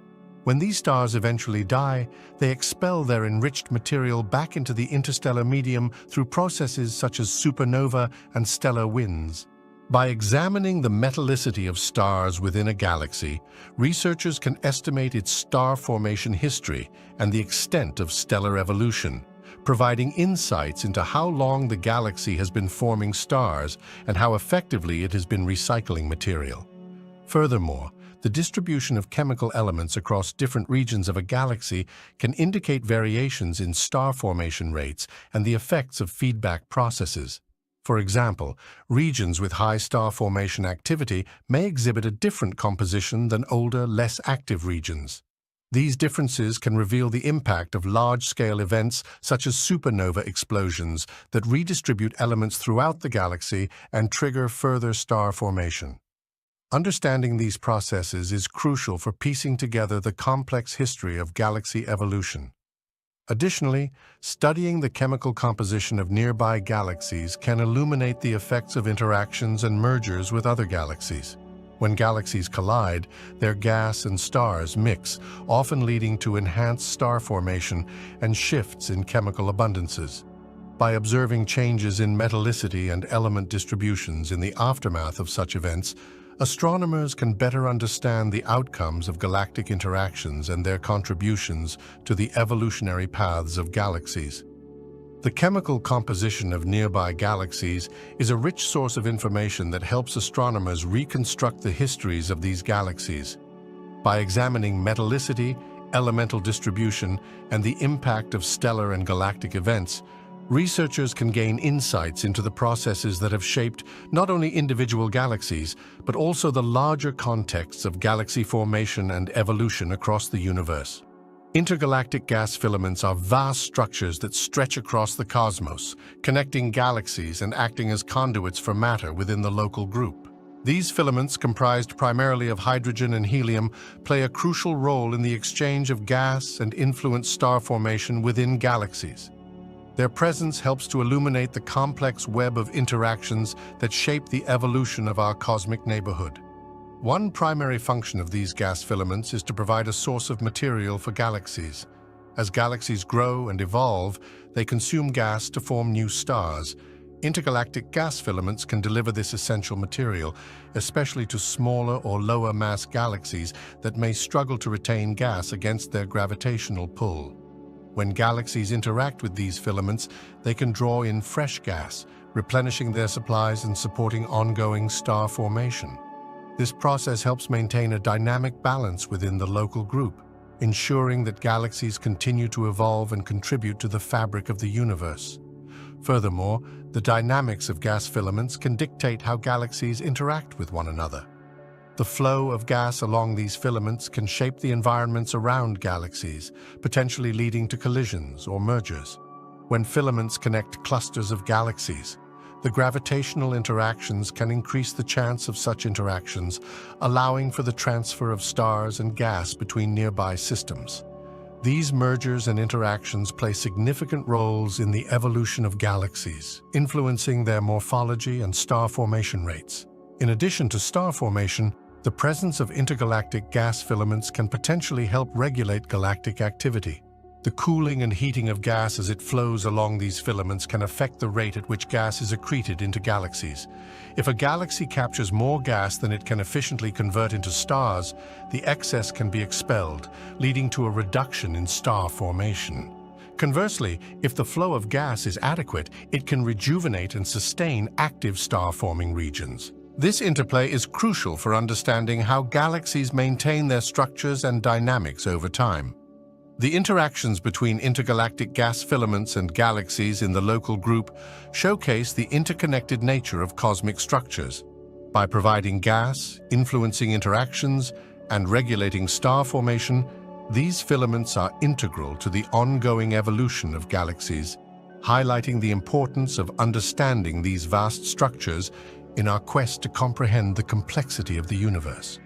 When these stars eventually die, they expel their enriched material back into the interstellar medium through processes such as supernova and stellar winds. By examining the metallicity of stars within a galaxy, researchers can estimate its star formation history and the extent of stellar evolution, providing insights into how long the galaxy has been forming stars and how effectively it has been recycling material. Furthermore, the distribution of chemical elements across different regions of a galaxy can indicate variations in star formation rates and the effects of feedback processes. For example, regions with high star formation activity may exhibit a different composition than older, less active regions. These differences can reveal the impact of large-scale events such as supernova explosions that redistribute elements throughout the galaxy and trigger further star formation. Understanding these processes is crucial for piecing together the complex history of galaxy evolution. Additionally, studying the chemical composition of nearby galaxies can illuminate the effects of interactions and mergers with other galaxies. When galaxies collide, their gas and stars mix, often leading to enhanced star formation and shifts in chemical abundances. By observing changes in metallicity and element distributions in the aftermath of such events, astronomers can better understand the outcomes of galactic interactions and their contributions to the evolutionary paths of galaxies. The chemical composition of nearby galaxies is a rich source of information that helps astronomers reconstruct the histories of these galaxies. By examining metallicity, elemental distribution, and the impact of stellar and galactic events, researchers can gain insights into the processes that have shaped not only individual galaxies, but also the larger contexts of galaxy formation and evolution across the universe. Intergalactic gas filaments are vast structures that stretch across the cosmos, connecting galaxies and acting as conduits for matter within the local group. These filaments, comprised primarily of hydrogen and helium, play a crucial role in the exchange of gas and influence star formation within galaxies. Their presence helps to illuminate the complex web of interactions that shape the evolution of our cosmic neighborhood. One primary function of these gas filaments is to provide a source of material for galaxies. As galaxies grow and evolve, they consume gas to form new stars. Intergalactic gas filaments can deliver this essential material, especially to smaller or lower mass galaxies that may struggle to retain gas against their gravitational pull. When galaxies interact with these filaments, they can draw in fresh gas, replenishing their supplies and supporting ongoing star formation. This process helps maintain a dynamic balance within the local group, ensuring that galaxies continue to evolve and contribute to the fabric of the universe. Furthermore, the dynamics of gas filaments can dictate how galaxies interact with one another. The flow of gas along these filaments can shape the environments around galaxies, potentially leading to collisions or mergers. when filaments connect clusters of galaxies. The gravitational interactions can increase the chance of such interactions, allowing for the transfer of stars and gas between nearby systems. These mergers and interactions play significant roles in the evolution of galaxies, influencing their morphology and star formation rates. In addition to star formation, the presence of intergalactic gas filaments can potentially help regulate galactic activity. The cooling and heating of gas as it flows along these filaments can affect the rate at which gas is accreted into galaxies. If a galaxy captures more gas than it can efficiently convert into stars, the excess can be expelled, leading to a reduction in star formation. Conversely, if the flow of gas is adequate, it can rejuvenate and sustain active star-forming regions. This interplay is crucial for understanding how galaxies maintain their structures and dynamics over time. The interactions between intergalactic gas filaments and galaxies in the local group showcase the interconnected nature of cosmic structures. By providing gas, influencing interactions, and regulating star formation, these filaments are integral to the ongoing evolution of galaxies, highlighting the importance of understanding these vast structures in our quest to comprehend the complexity of the universe.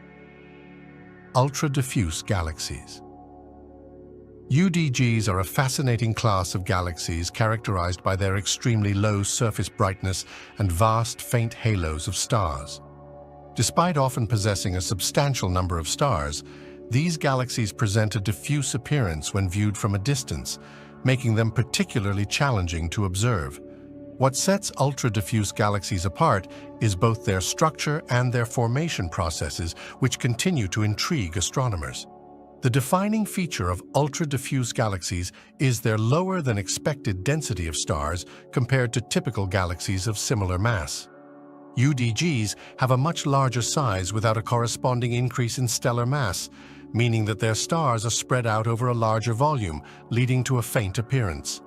Ultra-diffuse galaxies. UDGs are a fascinating class of galaxies characterized by their extremely low surface brightness and vast, faint halos of stars. Despite often possessing a substantial number of stars, these galaxies present a diffuse appearance when viewed from a distance, making them particularly challenging to observe. What sets ultra-diffuse galaxies apart is both their structure and their formation processes, which continue to intrigue astronomers. The defining feature of ultra-diffuse galaxies is their lower-than-expected density of stars compared to typical galaxies of similar mass. UDGs have a much larger size without a corresponding increase in stellar mass, meaning that their stars are spread out over a larger volume, leading to a faint appearance.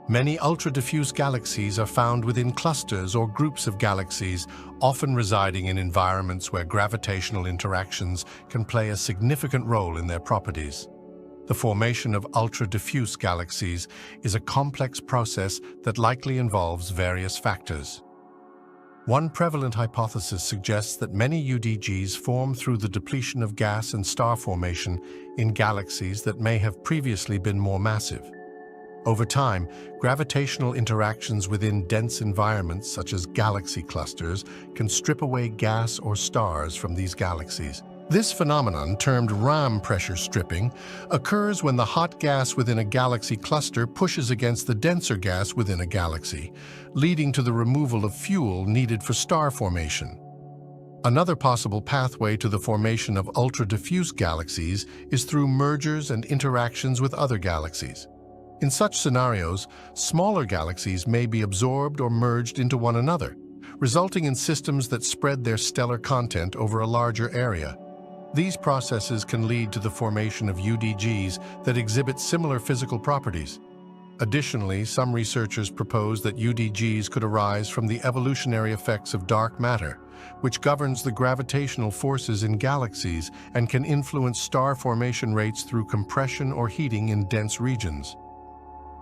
Many ultra-diffuse galaxies are found within clusters or groups of galaxies, often residing in environments where gravitational interactions can play a significant role in their properties. The formation of ultra-diffuse galaxies is a complex process that likely involves various factors. One prevalent hypothesis suggests that many UDGs form through the depletion of gas and star formation in galaxies that may have previously been more massive. Over time, gravitational interactions within dense environments such as galaxy clusters can strip away gas or stars from these galaxies. This phenomenon, termed Ram pressure stripping, occurs when the hot gas within a galaxy cluster pushes against the denser gas within a galaxy, leading to the removal of fuel needed for star formation. Another possible pathway to the formation of ultra-diffuse galaxies is through mergers and interactions with other galaxies. In such scenarios, smaller galaxies may be absorbed or merged into one another, resulting in systems that spread their stellar content over a larger area. These processes can lead to the formation of UDGs that exhibit similar physical properties. Additionally, some researchers propose that UDGs could arise from the evolutionary effects of dark matter, which governs the gravitational forces in galaxies and can influence star formation rates through compression or heating in dense regions.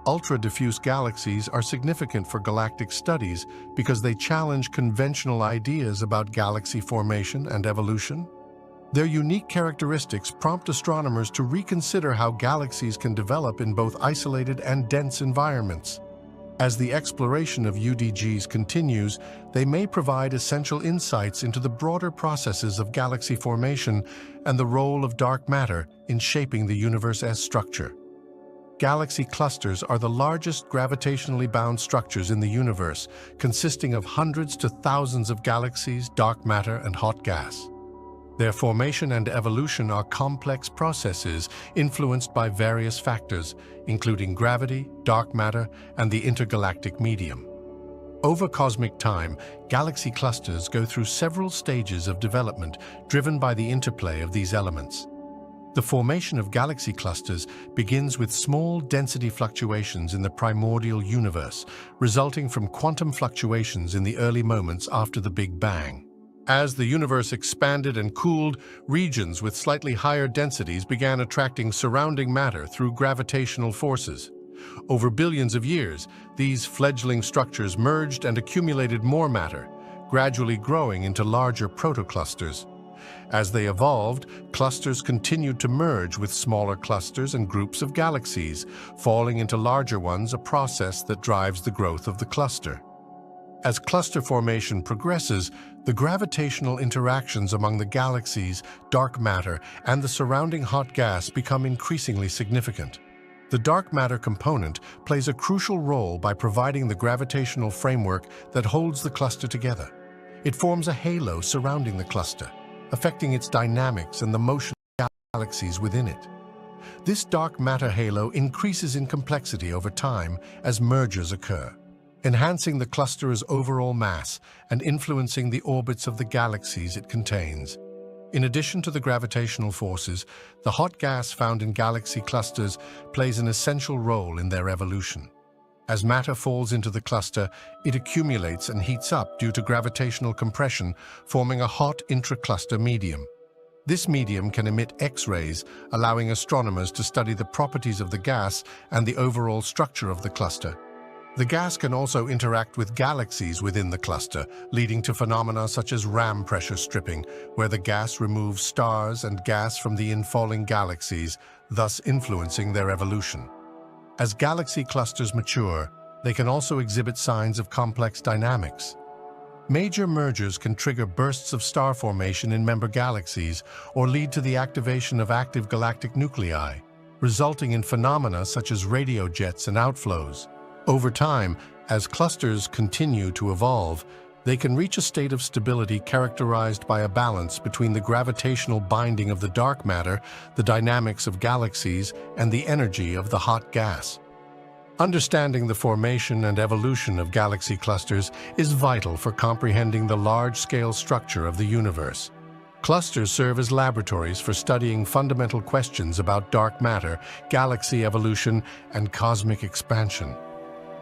Ultra-diffuse galaxies are significant for galactic studies because they challenge conventional ideas about galaxy formation and evolution. Their unique characteristics prompt astronomers to reconsider how galaxies can develop in both isolated and dense environments. As the exploration of UDGs continues, they may provide essential insights into the broader processes of galaxy formation and the role of dark matter in shaping the universe's structure. Galaxy clusters are the largest gravitationally bound structures in the universe, consisting of hundreds to thousands of galaxies, dark matter, and hot gas. Their formation and evolution are complex processes influenced by various factors, including gravity, dark matter, and the intergalactic medium. Over cosmic time, galaxy clusters go through several stages of development driven by the interplay of these elements. The formation of galaxy clusters begins with small density fluctuations in the primordial universe, resulting from quantum fluctuations in the early moments after the Big Bang. As the universe expanded and cooled, regions with slightly higher densities began attracting surrounding matter through gravitational forces. Over billions of years, these fledgling structures merged and accumulated more matter, gradually growing into larger protoclusters. As they evolved, clusters continued to merge with smaller clusters and groups of galaxies, falling into larger ones, a process that drives the growth of the cluster. As cluster formation progresses, the gravitational interactions among the galaxies, dark matter, and the surrounding hot gas become increasingly significant. The dark matter component plays a crucial role by providing the gravitational framework that holds the cluster together. It forms a halo surrounding the cluster, affecting its dynamics and the motion of galaxies within it. This dark matter halo increases in complexity over time as mergers occur, enhancing the cluster's overall mass and influencing the orbits of the galaxies it contains. In addition to the gravitational forces, the hot gas found in galaxy clusters plays an essential role in their evolution. As matter falls into the cluster, it accumulates and heats up due to gravitational compression, forming a hot intracluster medium. This medium can emit X-rays, allowing astronomers to study the properties of the gas and the overall structure of the cluster. The gas can also interact with galaxies within the cluster, leading to phenomena such as ram pressure stripping, where the gas removes stars and gas from the infalling galaxies, thus influencing their evolution. As galaxy clusters mature, they can also exhibit signs of complex dynamics. Major mergers can trigger bursts of star formation in member galaxies or lead to the activation of active galactic nuclei, resulting in phenomena such as radio jets and outflows. Over time, as clusters continue to evolve, they can reach a state of stability characterized by a balance between the gravitational binding of the dark matter, the dynamics of galaxies, and the energy of the hot gas. Understanding the formation and evolution of galaxy clusters is vital for comprehending the large-scale structure of the universe. Clusters serve as laboratories for studying fundamental questions about dark matter, galaxy evolution, and cosmic expansion.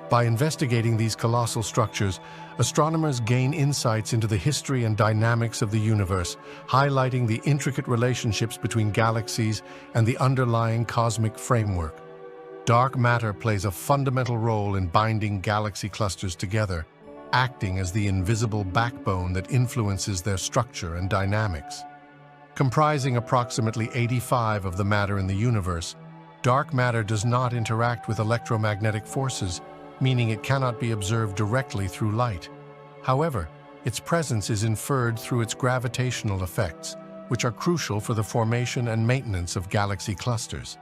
By investigating these colossal structures, astronomers gain insights into the history and dynamics of the universe, highlighting the intricate relationships between galaxies and the underlying cosmic framework. Dark matter plays a fundamental role in binding galaxy clusters together, acting as the invisible backbone that influences their structure and dynamics. Comprising approximately 85% of the matter in the universe, dark matter does not interact with electromagnetic forces, meaning it cannot be observed directly through light. However, its presence is inferred through its gravitational effects, which are crucial for the formation and maintenance of galaxy clusters.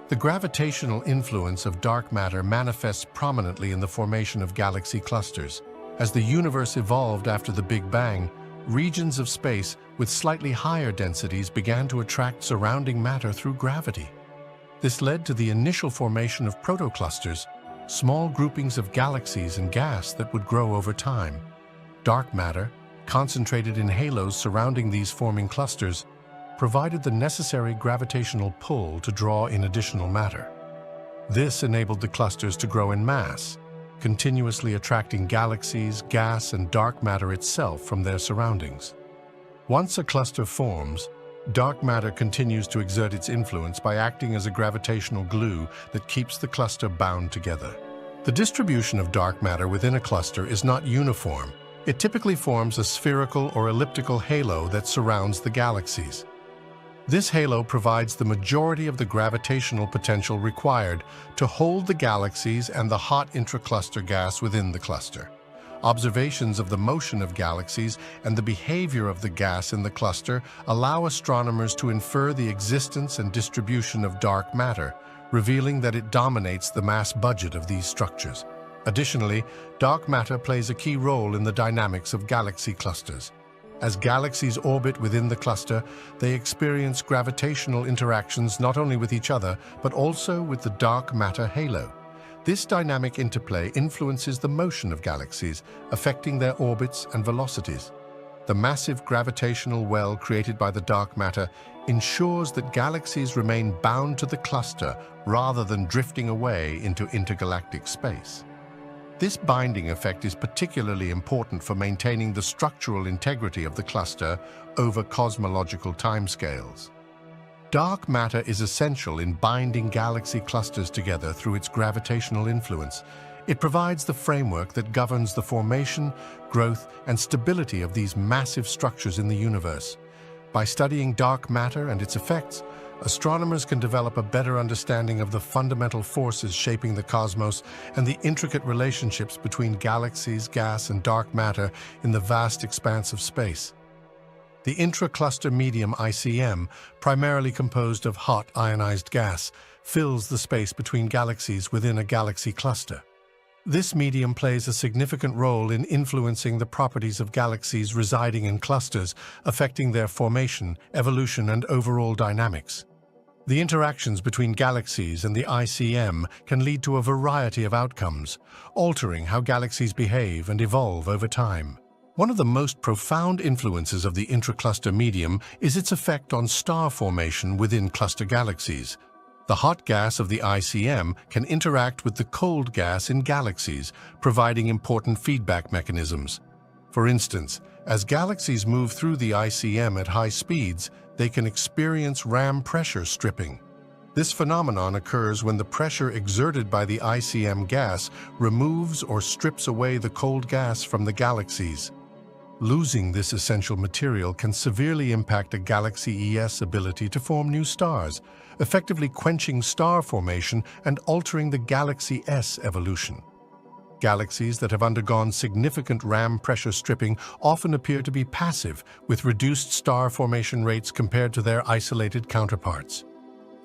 The gravitational influence of dark matter manifests prominently in the formation of galaxy clusters. As the universe evolved after the Big Bang, regions of space with slightly higher densities began to attract surrounding matter through gravity. This led to the initial formation of protoclusters, small groupings of galaxies and gas that would grow over time. Dark matter, concentrated in halos surrounding these forming clusters, provided the necessary gravitational pull to draw in additional matter. This enabled the clusters to grow in mass, continuously attracting galaxies, gas, and dark matter itself from their surroundings. Once a cluster forms, dark matter continues to exert its influence by acting as a gravitational glue that keeps the cluster bound together. The distribution of dark matter within a cluster is not uniform. It typically forms a spherical or elliptical halo that surrounds the galaxies. This halo provides the majority of the gravitational potential required to hold the galaxies and the hot intracluster gas within the cluster. Observations of the motion of galaxies and the behavior of the gas in the cluster allow astronomers to infer the existence and distribution of dark matter, revealing that it dominates the mass budget of these structures. Additionally, dark matter plays a key role in the dynamics of galaxy clusters. As galaxies orbit within the cluster, they experience gravitational interactions not only with each other, but also with the dark matter halo. This dynamic interplay influences the motion of galaxies, affecting their orbits and velocities. The massive gravitational well created by the dark matter ensures that galaxies remain bound to the cluster rather than drifting away into intergalactic space. This binding effect is particularly important for maintaining the structural integrity of the cluster over cosmological timescales. Dark matter is essential in binding galaxy clusters together through its gravitational influence. It provides the framework that governs the formation, growth, and stability of these massive structures in the universe. By studying dark matter and its effects, astronomers can develop a better understanding of the fundamental forces shaping the cosmos and the intricate relationships between galaxies, gas, and dark matter in the vast expanse of space. The intracluster medium ICM, primarily composed of hot ionized gas, fills the space between galaxies within a galaxy cluster. This medium plays a significant role in influencing the properties of galaxies residing in clusters, affecting their formation, evolution, and overall dynamics. The interactions between galaxies and the ICM can lead to a variety of outcomes, altering how galaxies behave and evolve over time. One of the most profound influences of the intracluster medium is its effect on star formation within cluster galaxies. The hot gas of the ICM can interact with the cold gas in galaxies, providing important feedback mechanisms. For instance, as galaxies move through the ICM at high speeds, they can experience ram pressure stripping. This phenomenon occurs when the pressure exerted by the ICM gas removes or strips away the cold gas from the galaxies. Losing this essential material can severely impact a galaxy's ability to form new stars, effectively quenching star formation and altering the galaxy's evolution. Galaxies that have undergone significant ram pressure stripping often appear to be passive, with reduced star formation rates compared to their isolated counterparts.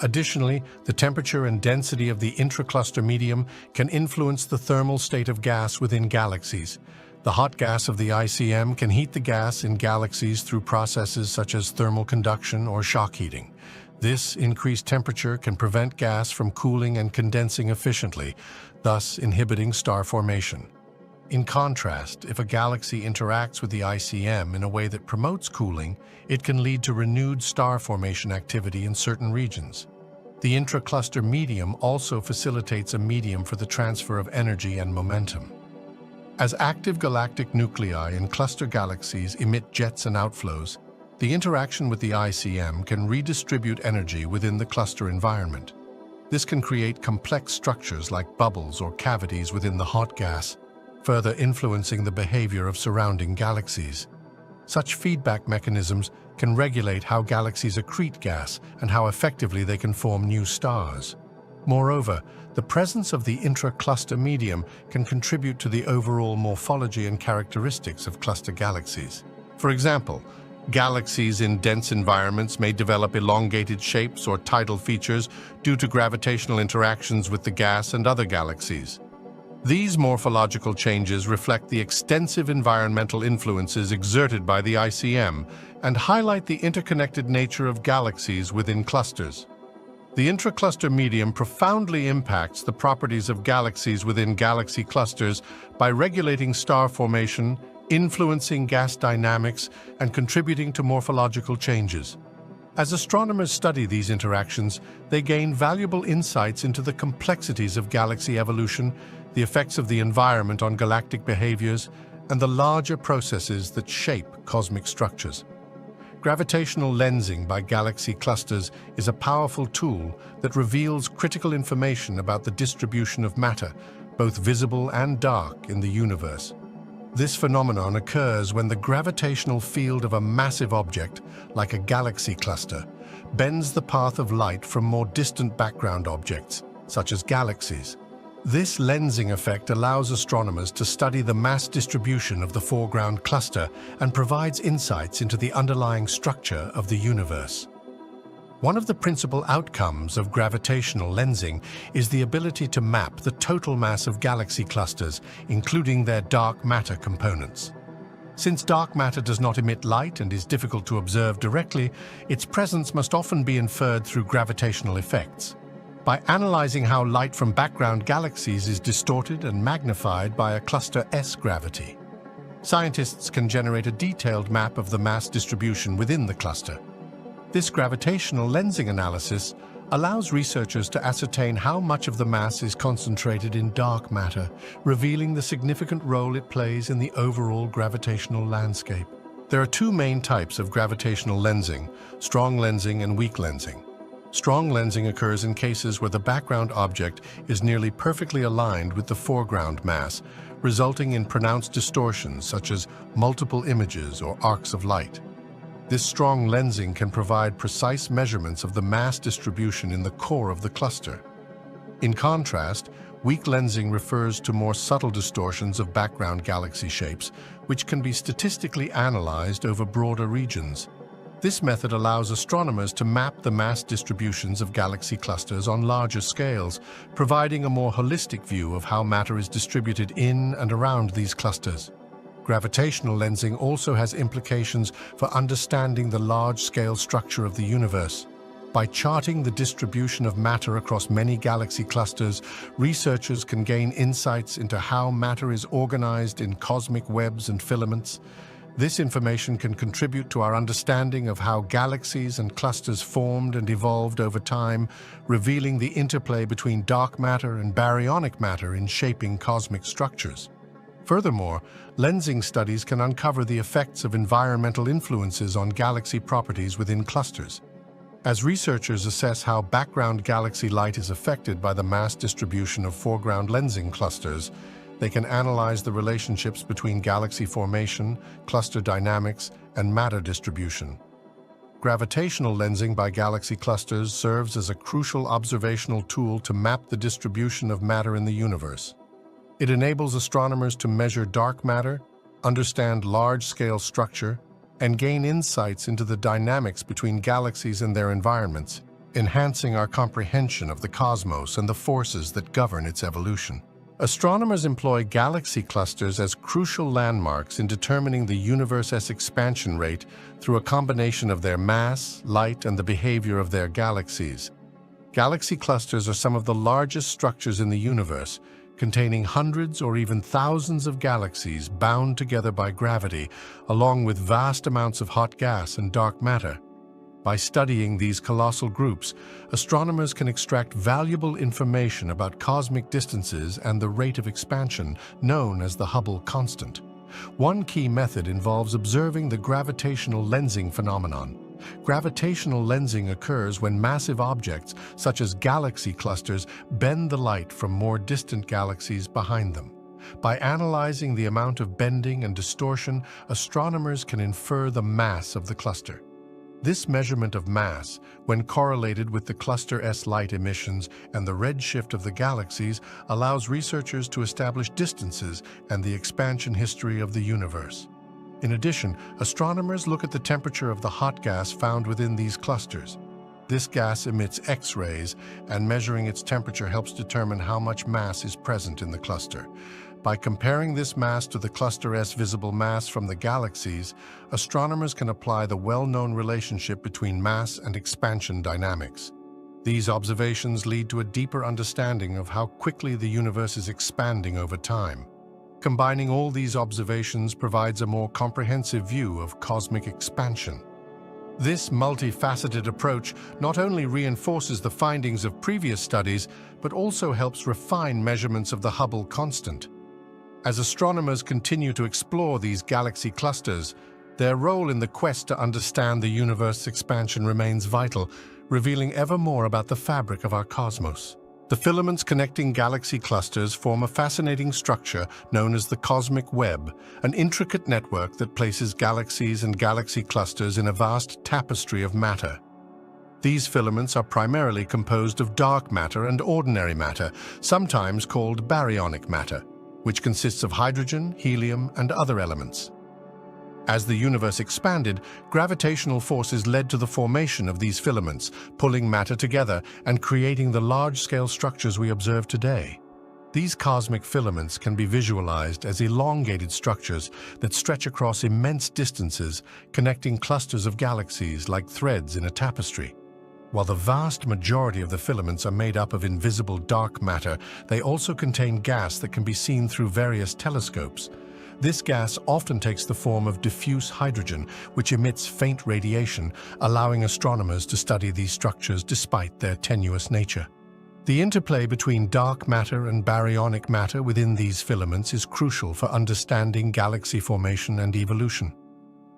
Additionally, the temperature and density of the intracluster medium can influence the thermal state of gas within galaxies. The hot gas of the ICM can heat the gas in galaxies through processes such as thermal conduction or shock heating. This increased temperature can prevent gas from cooling and condensing efficiently, thus inhibiting star formation. In contrast, if a galaxy interacts with the ICM in a way that promotes cooling, it can lead to renewed star formation activity in certain regions. The intracluster medium also facilitates a medium for the transfer of energy and momentum. As active galactic nuclei in cluster galaxies emit jets and outflows, the interaction with the ICM can redistribute energy within the cluster environment. This can create complex structures like bubbles or cavities within the hot gas, further influencing the behavior of surrounding galaxies. Such feedback mechanisms can regulate how galaxies accrete gas and how effectively they can form new stars. Moreover, the presence of the intracluster medium can contribute to the overall morphology and characteristics of cluster galaxies. For example, galaxies in dense environments may develop elongated shapes or tidal features due to gravitational interactions with the gas and other galaxies. These morphological changes reflect the extensive environmental influences exerted by the ICM and highlight the interconnected nature of galaxies within clusters. The intracluster medium profoundly impacts the properties of galaxies within galaxy clusters by regulating star formation, influencing gas dynamics, and contributing to morphological changes. As astronomers study these interactions, they gain valuable insights into the complexities of galaxy evolution, the effects of the environment on galactic behaviors, and the larger processes that shape cosmic structures. Gravitational lensing by galaxy clusters is a powerful tool that reveals critical information about the distribution of matter, both visible and dark, in the universe. This phenomenon occurs when the gravitational field of a massive object, like a galaxy cluster, bends the path of light from more distant background objects, such as galaxies. This lensing effect allows astronomers to study the mass distribution of the foreground cluster and provides insights into the underlying structure of the universe. One of the principal outcomes of gravitational lensing is the ability to map the total mass of galaxy clusters, including their dark matter components. Since dark matter does not emit light and is difficult to observe directly, its presence must often be inferred through gravitational effects. By analyzing how light from background galaxies is distorted and magnified by a cluster's gravity, scientists can generate a detailed map of the mass distribution within the cluster. This gravitational lensing analysis allows researchers to ascertain how much of the mass is concentrated in dark matter, revealing the significant role it plays in the overall gravitational landscape. There are two main types of gravitational lensing: strong lensing and weak lensing. Strong lensing occurs in cases where the background object is nearly perfectly aligned with the foreground mass, resulting in pronounced distortions such as multiple images or arcs of light. This strong lensing can provide precise measurements of the mass distribution in the core of the cluster. In contrast, weak lensing refers to more subtle distortions of background galaxy shapes, which can be statistically analyzed over broader regions. This method allows astronomers to map the mass distributions of galaxy clusters on larger scales, providing a more holistic view of how matter is distributed in and around these clusters. Gravitational lensing also has implications for understanding the large-scale structure of the universe. By charting the distribution of matter across many galaxy clusters, researchers can gain insights into how matter is organized in cosmic webs and filaments. This information can contribute to our understanding of how galaxies and clusters formed and evolved over time, revealing the interplay between dark matter and baryonic matter in shaping cosmic structures. Furthermore, lensing studies can uncover the effects of environmental influences on galaxy properties within clusters. As researchers assess how background galaxy light is affected by the mass distribution of foreground lensing clusters, they can analyze the relationships between galaxy formation, cluster dynamics, and matter distribution. Gravitational lensing by galaxy clusters serves as a crucial observational tool to map the distribution of matter in the universe. It enables astronomers to measure dark matter, understand large-scale structure, and gain insights into the dynamics between galaxies and their environments, enhancing our comprehension of the cosmos and the forces that govern its evolution. Astronomers employ galaxy clusters as crucial landmarks in determining the universe's expansion rate through a combination of their mass, light, and the behavior of their galaxies. Galaxy clusters are some of the largest structures in the universe, containing hundreds or even thousands of galaxies bound together by gravity, along with vast amounts of hot gas and dark matter. By studying these colossal groups, astronomers can extract valuable information about cosmic distances and the rate of expansion, known as the Hubble constant. One key method involves observing the gravitational lensing phenomenon. Gravitational lensing occurs when massive objects, such as galaxy clusters, bend the light from more distant galaxies behind them. By analyzing the amount of bending and distortion, astronomers can infer the mass of the cluster. This measurement of mass, when correlated with the cluster-S light emissions and the redshift of the galaxies, allows researchers to establish distances and the expansion history of the universe. In addition, astronomers look at the temperature of the hot gas found within these clusters. This gas emits X-rays, and measuring its temperature helps determine how much mass is present in the cluster. By comparing this mass to the cluster-S visible mass from the galaxies, astronomers can apply the well-known relationship between mass and expansion dynamics. These observations lead to a deeper understanding of how quickly the universe is expanding over time. Combining all these observations provides a more comprehensive view of cosmic expansion. This multifaceted approach not only reinforces the findings of previous studies, but also helps refine measurements of the Hubble constant. As astronomers continue to explore these galaxy clusters, their role in the quest to understand the universe's expansion remains vital, revealing ever more about the fabric of our cosmos. The filaments connecting galaxy clusters form a fascinating structure known as the cosmic web, an intricate network that places galaxies and galaxy clusters in a vast tapestry of matter. These filaments are primarily composed of dark matter and ordinary matter, sometimes called baryonic matter, which consists of hydrogen, helium, and other elements. As the universe expanded, gravitational forces led to the formation of these filaments, pulling matter together and creating the large-scale structures we observe today. These cosmic filaments can be visualized as elongated structures that stretch across immense distances, connecting clusters of galaxies like threads in a tapestry. While the vast majority of the filaments are made up of invisible dark matter, they also contain gas that can be seen through various telescopes. This gas often takes the form of diffuse hydrogen, which emits faint radiation, allowing astronomers to study these structures despite their tenuous nature. The interplay between dark matter and baryonic matter within these filaments is crucial for understanding galaxy formation and evolution.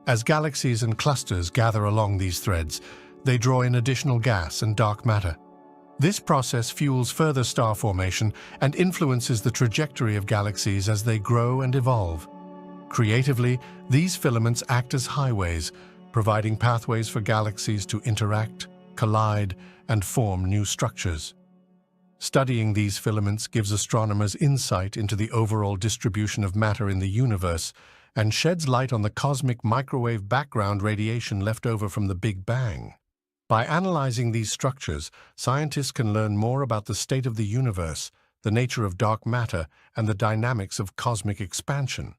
As galaxies and clusters gather along these threads, they draw in additional gas and dark matter. This process fuels further star formation and influences the trajectory of galaxies as they grow and evolve. Creatively, these filaments act as highways, providing pathways for galaxies to interact, collide, and form new structures. Studying these filaments gives astronomers insight into the overall distribution of matter in the universe and sheds light on the cosmic microwave background radiation left over from the Big Bang. By analyzing these structures, scientists can learn more about the state of the universe, the nature of dark matter, and the dynamics of cosmic expansion.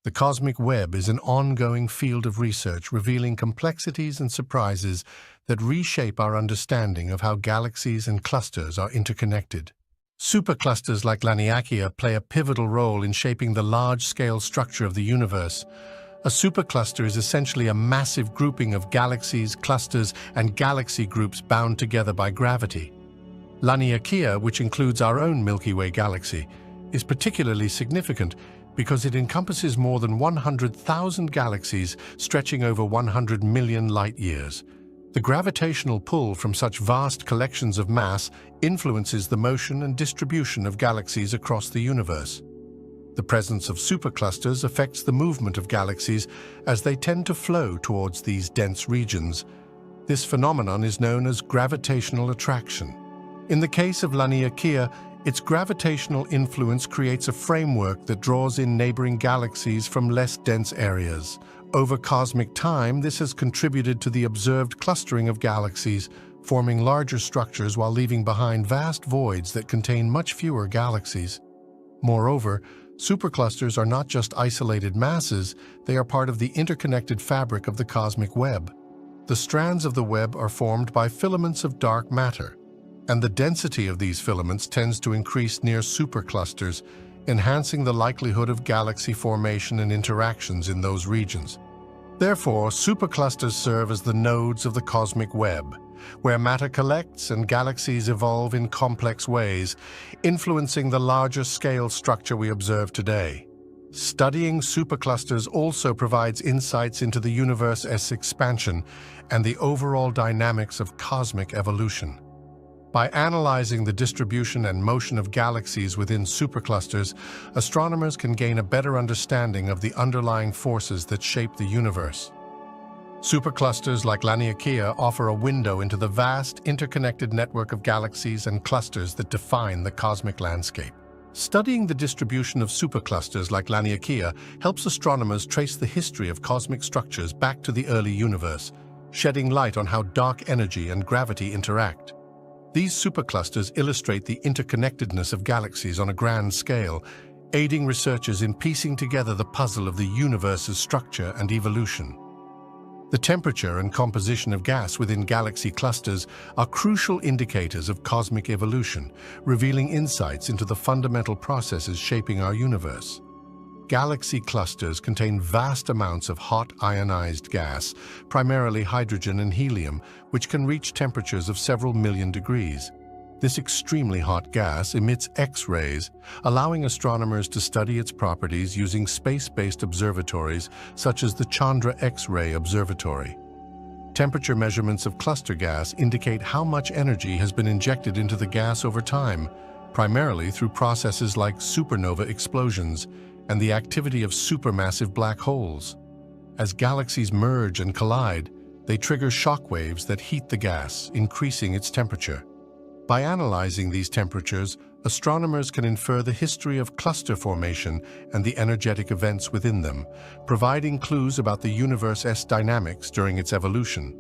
The cosmic web is an ongoing field of research revealing complexities and surprises that reshape our understanding of how galaxies and clusters are interconnected. Superclusters like Laniakea play a pivotal role in shaping the large-scale structure of the universe. A supercluster is essentially a massive grouping of galaxies, clusters, and galaxy groups bound together by gravity. Laniakea, which includes our own Milky Way galaxy, is particularly significant because it encompasses more than 100,000 galaxies stretching over 100 million light-years. The gravitational pull from such vast collections of mass influences the motion and distribution of galaxies across the universe. The presence of superclusters affects the movement of galaxies as they tend to flow towards these dense regions. This phenomenon is known as gravitational attraction. In the case of Laniakea, its gravitational influence creates a framework that draws in neighboring galaxies from less dense areas. Over cosmic time, this has contributed to the observed clustering of galaxies, forming larger structures while leaving behind vast voids that contain much fewer galaxies. Moreover, superclusters are not just isolated masses, they are part of the interconnected fabric of the cosmic web. The strands of the web are formed by filaments of dark matter, and the density of these filaments tends to increase near superclusters, enhancing the likelihood of galaxy formation and interactions in those regions. Therefore, superclusters serve as the nodes of the cosmic web, where matter collects and galaxies evolve in complex ways, influencing the larger scale structure we observe today. Studying superclusters also provides insights into the universe's expansion and the overall dynamics of cosmic evolution. By analyzing the distribution and motion of galaxies within superclusters, astronomers can gain a better understanding of the underlying forces that shape the universe. Superclusters like Laniakea offer a window into the vast, interconnected network of galaxies and clusters that define the cosmic landscape. Studying the distribution of superclusters like Laniakea helps astronomers trace the history of cosmic structures back to the early universe, shedding light on how dark energy and gravity interact. These superclusters illustrate the interconnectedness of galaxies on a grand scale, aiding researchers in piecing together the puzzle of the universe's structure and evolution. The temperature and composition of gas within galaxy clusters are crucial indicators of cosmic evolution, revealing insights into the fundamental processes shaping our universe. Galaxy clusters contain vast amounts of hot ionized gas, primarily hydrogen and helium, which can reach temperatures of several million degrees. This extremely hot gas emits X-rays, allowing astronomers to study its properties using space-based observatories such as the Chandra X-ray Observatory. Temperature measurements of cluster gas indicate how much energy has been injected into the gas over time, primarily through processes like supernova explosions and the activity of supermassive black holes. As galaxies merge and collide, they trigger shock waves that heat the gas, increasing its temperature. By analyzing these temperatures, astronomers can infer the history of cluster formation and the energetic events within them, providing clues about the universe's dynamics during its evolution.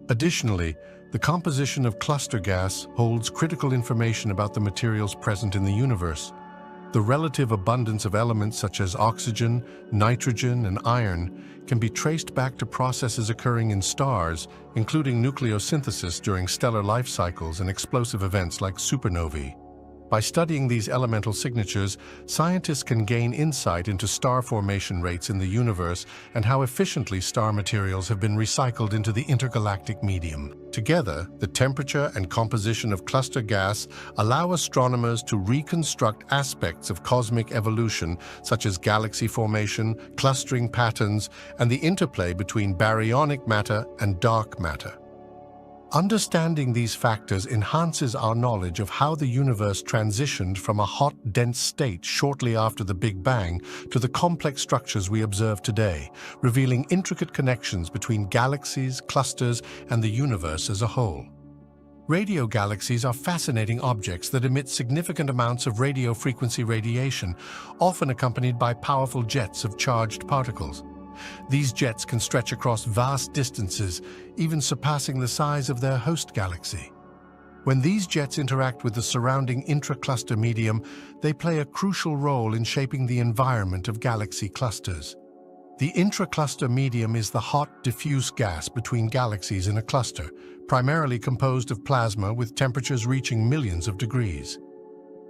Additionally, the composition of cluster gas holds critical information about the materials present in the universe. The relative abundance of elements such as oxygen, nitrogen, and iron can be traced back to processes occurring in stars, including nucleosynthesis during stellar life cycles and explosive events like supernovae. By studying these elemental signatures, scientists can gain insight into star formation rates in the universe and how efficiently star materials have been recycled into the intergalactic medium. Together, the temperature and composition of cluster gas allow astronomers to reconstruct aspects of cosmic evolution, such as galaxy formation, clustering patterns, and the interplay between baryonic matter and dark matter. Understanding these factors enhances our knowledge of how the universe transitioned from a hot, dense state shortly after the Big Bang to the complex structures we observe today, revealing intricate connections between galaxies, clusters, and the universe as a whole. Radio galaxies are fascinating objects that emit significant amounts of radio frequency radiation, often accompanied by powerful jets of charged particles. These jets can stretch across vast distances, even surpassing the size of their host galaxy. When these jets interact with the surrounding intra-cluster medium, they play a crucial role in shaping the environment of galaxy clusters. The intra-cluster medium is the hot, diffuse gas between galaxies in a cluster, primarily composed of plasma with temperatures reaching millions of degrees.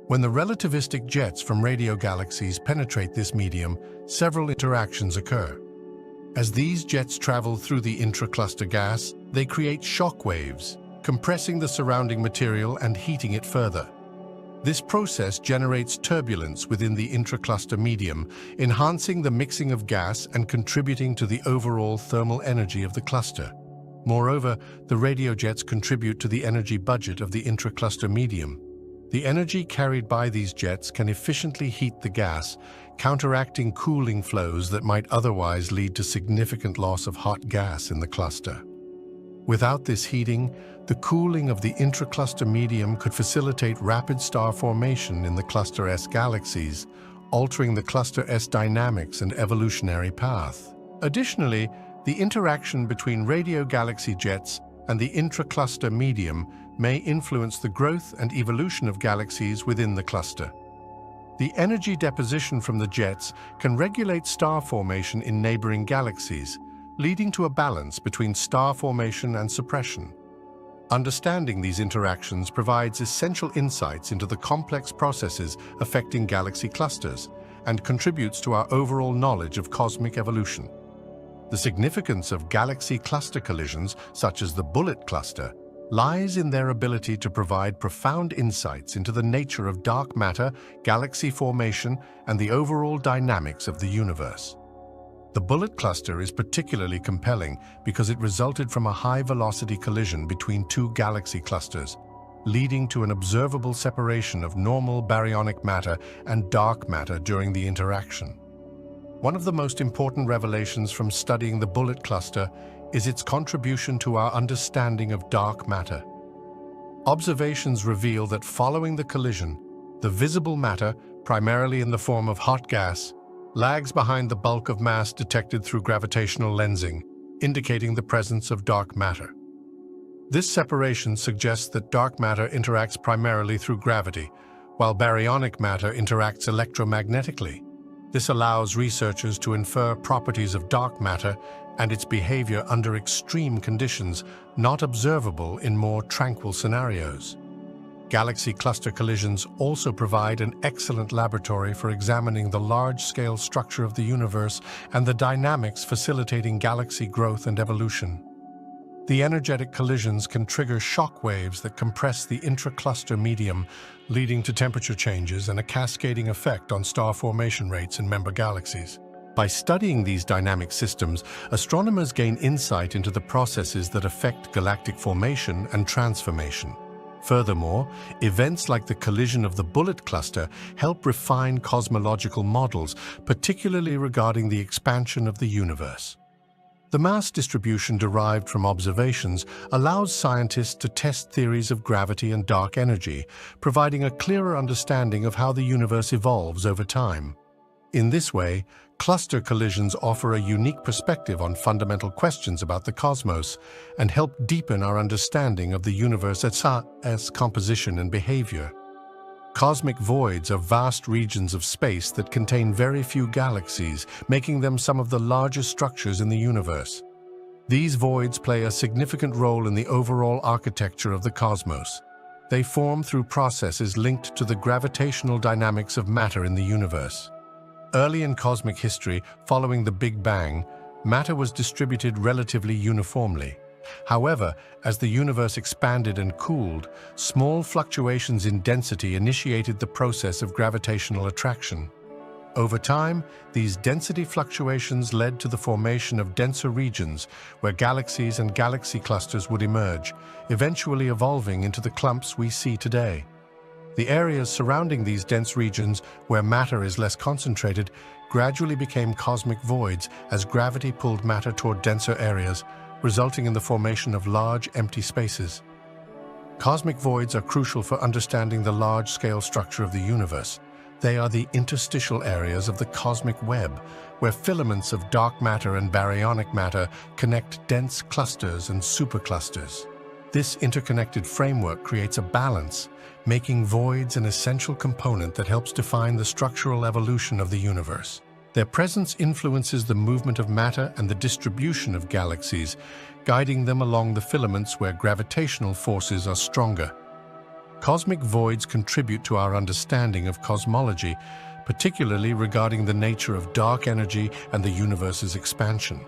When the relativistic jets from radio galaxies penetrate this medium, several interactions occur. As these jets travel through the intra-cluster gas, they create shock waves, compressing the surrounding material and heating it further. This process generates turbulence within the intra-cluster medium, enhancing the mixing of gas and contributing to the overall thermal energy of the cluster. Moreover, the radio jets contribute to the energy budget of the intra-cluster medium. The energy carried by these jets can efficiently heat the gas, counteracting cooling flows that might otherwise lead to significant loss of hot gas in the cluster. Without this heating, the cooling of the intra-cluster medium could facilitate rapid star formation in the Cluster S galaxies, altering the Cluster S dynamics and evolutionary path. Additionally, the interaction between radio galaxy jets and the intra-cluster medium may influence the growth and evolution of galaxies within the cluster. The energy deposition from the jets can regulate star formation in neighboring galaxies, leading to a balance between star formation and suppression. Understanding these interactions provides essential insights into the complex processes affecting galaxy clusters and contributes to our overall knowledge of cosmic evolution. The significance of galaxy cluster collisions, such as the Bullet Cluster, lies in their ability to provide profound insights into the nature of dark matter, galaxy formation, and the overall dynamics of the universe. The Bullet Cluster is particularly compelling because it resulted from a high-velocity collision between two galaxy clusters, leading to an observable separation of normal baryonic matter and dark matter during the interaction. One of the most important revelations from studying the Bullet Cluster is its contribution to our understanding of dark matter. Observations reveal that following the collision, the visible matter, primarily in the form of hot gas, lags behind the bulk of mass detected through gravitational lensing, indicating the presence of dark matter. This separation suggests that dark matter interacts primarily through gravity, while baryonic matter interacts electromagnetically. This allows researchers to infer properties of dark matter and its behavior under extreme conditions not observable in more tranquil scenarios. Galaxy cluster collisions also provide an excellent laboratory for examining the large-scale structure of the universe and the dynamics facilitating galaxy growth and evolution. The energetic collisions can trigger shock waves that compress the intra-cluster medium, leading to temperature changes and a cascading effect on star formation rates in member galaxies. By studying these dynamic systems, astronomers gain insight into the processes that affect galactic formation and transformation. Furthermore, events like the collision of the Bullet Cluster help refine cosmological models, particularly regarding the expansion of the universe. The mass distribution derived from observations allows scientists to test theories of gravity and dark energy, providing a clearer understanding of how the universe evolves over time. In this way, cluster collisions offer a unique perspective on fundamental questions about the cosmos and help deepen our understanding of the universe's composition and behavior. Cosmic voids are vast regions of space that contain very few galaxies, making them some of the largest structures in the universe. These voids play a significant role in the overall architecture of the cosmos. They form through processes linked to the gravitational dynamics of matter in the universe. Early in cosmic history, following the Big Bang, matter was distributed relatively uniformly. However, as the universe expanded and cooled, small fluctuations in density initiated the process of gravitational attraction. Over time, these density fluctuations led to the formation of denser regions where galaxies and galaxy clusters would emerge, eventually evolving into the clumps we see today. The areas surrounding these dense regions, where matter is less concentrated, gradually became cosmic voids as gravity pulled matter toward denser areas, resulting in the formation of large, empty spaces. Cosmic voids are crucial for understanding the large-scale structure of the universe. They are the interstitial areas of the cosmic web, where filaments of dark matter and baryonic matter connect dense clusters and superclusters. This interconnected framework creates a balance, making voids an essential component that helps define the structural evolution of the universe. Their presence influences the movement of matter and the distribution of galaxies, guiding them along the filaments where gravitational forces are stronger. Cosmic voids contribute to our understanding of cosmology, particularly regarding the nature of dark energy and the universe's expansion.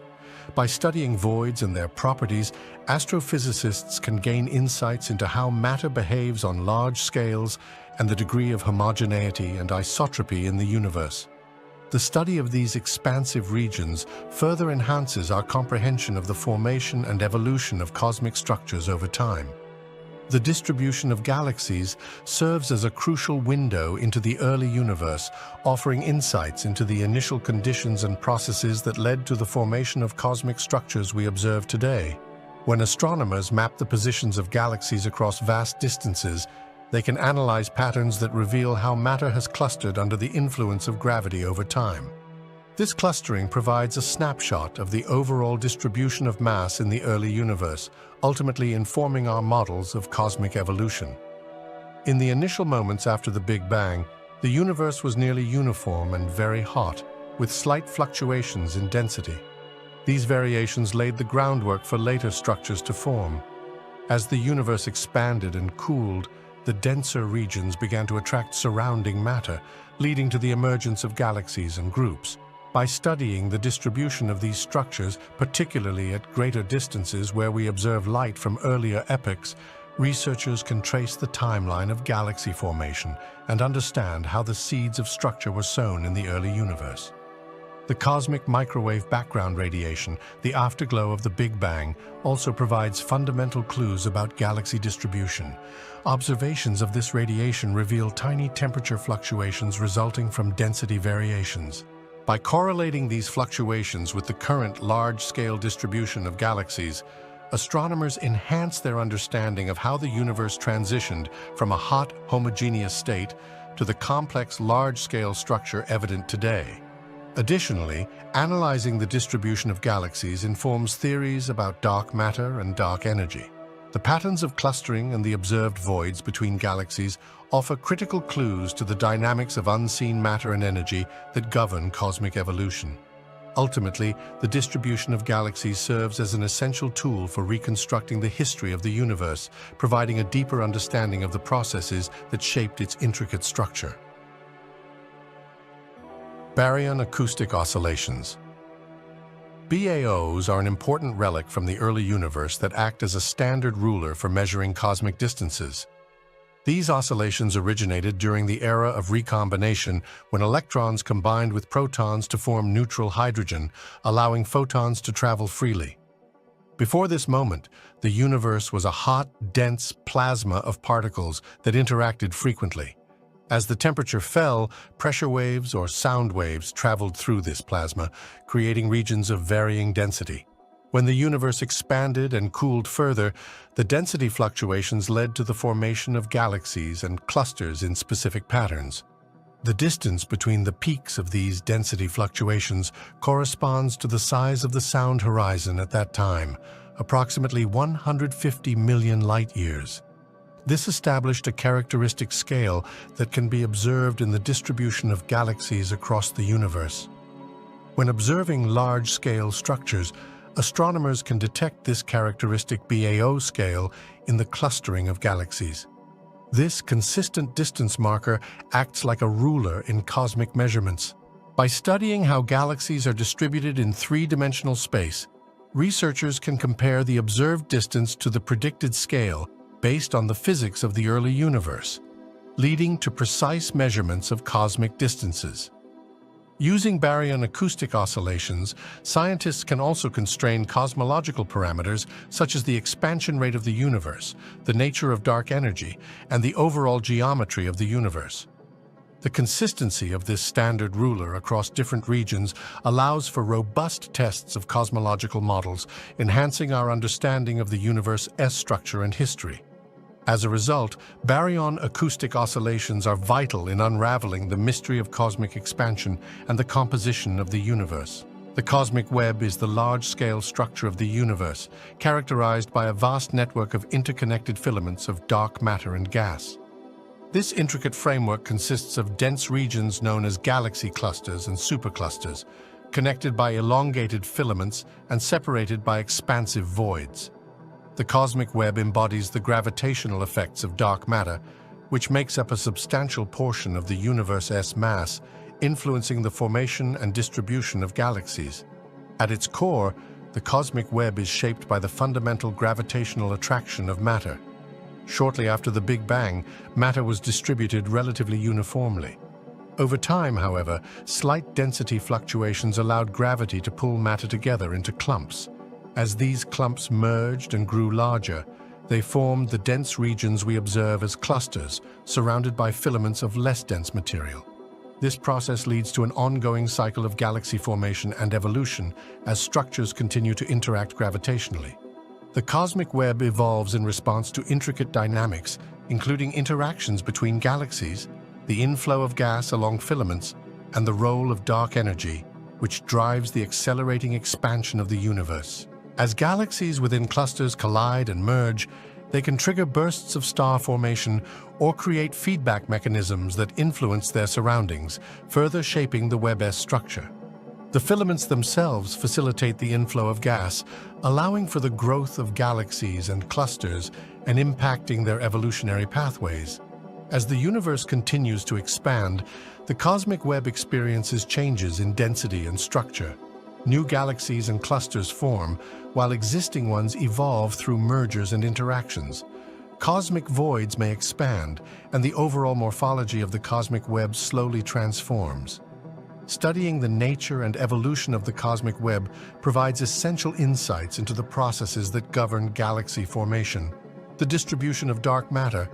By studying voids and their properties, astrophysicists can gain insights into how matter behaves on large scales and the degree of homogeneity and isotropy in the universe. The study of these expansive regions further enhances our comprehension of the formation and evolution of cosmic structures over time. The distribution of galaxies serves as a crucial window into the early universe, offering insights into the initial conditions and processes that led to the formation of cosmic structures we observe today. When astronomers map the positions of galaxies across vast distances, they can analyze patterns that reveal how matter has clustered under the influence of gravity over time. This clustering provides a snapshot of the overall distribution of mass in the early universe, ultimately informing our models of cosmic evolution. In the initial moments after the Big Bang, the universe was nearly uniform and very hot, with slight fluctuations in density. These variations laid the groundwork for later structures to form. As the universe expanded and cooled, the denser regions began to attract surrounding matter, leading to the emergence of galaxies and groups. By studying the distribution of these structures, particularly at greater distances where we observe light from earlier epochs, researchers can trace the timeline of galaxy formation and understand how the seeds of structure were sown in the early universe. The cosmic microwave background radiation, the afterglow of the Big Bang, also provides fundamental clues about galaxy distribution. Observations of this radiation reveal tiny temperature fluctuations resulting from density variations. By correlating these fluctuations with the current large-scale distribution of galaxies, astronomers enhance their understanding of how the universe transitioned from a hot, homogeneous state to the complex, large-scale structure evident today. Additionally, analyzing the distribution of galaxies informs theories about dark matter and dark energy. The patterns of clustering and the observed voids between galaxies offer critical clues to the dynamics of unseen matter and energy that govern cosmic evolution. Ultimately, the distribution of galaxies serves as an essential tool for reconstructing the history of the universe, providing a deeper understanding of the processes that shaped its intricate structure. Baryon acoustic oscillations. BAOs are an important relic from the early universe that act as a standard ruler for measuring cosmic distances. These oscillations originated during the era of recombination, when electrons combined with protons to form neutral hydrogen, allowing photons to travel freely. Before this moment, the universe was a hot, dense plasma of particles that interacted frequently. As the temperature fell, pressure waves or sound waves traveled through this plasma, creating regions of varying density. When the universe expanded and cooled further, the density fluctuations led to the formation of galaxies and clusters in specific patterns. The distance between the peaks of these density fluctuations corresponds to the size of the sound horizon at that time, approximately 150 million light-years. This established a characteristic scale that can be observed in the distribution of galaxies across the universe. When observing large-scale structures, astronomers can detect this characteristic BAO scale in the clustering of galaxies. This consistent distance marker acts like a ruler in cosmic measurements. By studying how galaxies are distributed in three-dimensional space, researchers can compare the observed distance to the predicted scale based on the physics of the early universe, leading to precise measurements of cosmic distances. Using baryon acoustic oscillations, scientists can also constrain cosmological parameters such as the expansion rate of the universe, the nature of dark energy, and the overall geometry of the universe. The consistency of this standard ruler across different regions allows for robust tests of cosmological models, enhancing our understanding of the universe's structure and history. As a result, baryon acoustic oscillations are vital in unraveling the mystery of cosmic expansion and the composition of the universe. The cosmic web is the large-scale structure of the universe, characterized by a vast network of interconnected filaments of dark matter and gas. This intricate framework consists of dense regions known as galaxy clusters and superclusters, connected by elongated filaments and separated by expansive voids. The cosmic web embodies the gravitational effects of dark matter, which makes up a substantial portion of the universe's mass, influencing the formation and distribution of galaxies. At its core, the cosmic web is shaped by the fundamental gravitational attraction of matter. Shortly after the Big Bang, matter was distributed relatively uniformly. Over time, however, slight density fluctuations allowed gravity to pull matter together into clumps. As these clumps merged and grew larger, they formed the dense regions we observe as clusters, surrounded by filaments of less dense material. This process leads to an ongoing cycle of galaxy formation and evolution as structures continue to interact gravitationally. The cosmic web evolves in response to intricate dynamics, including interactions between galaxies, the inflow of gas along filaments, and the role of dark energy, which drives the accelerating expansion of the universe. As galaxies within clusters collide and merge, they can trigger bursts of star formation or create feedback mechanisms that influence their surroundings, further shaping the web's structure. The filaments themselves facilitate the inflow of gas, allowing for the growth of galaxies and clusters and impacting their evolutionary pathways. As the universe continues to expand, the cosmic web experiences changes in density and structure. New galaxies and clusters form, while existing ones evolve through mergers and interactions. Cosmic voids may expand, and the overall morphology of the cosmic web slowly transforms. Studying the nature and evolution of the cosmic web provides essential insights into the processes that govern galaxy formation, the distribution of dark matter,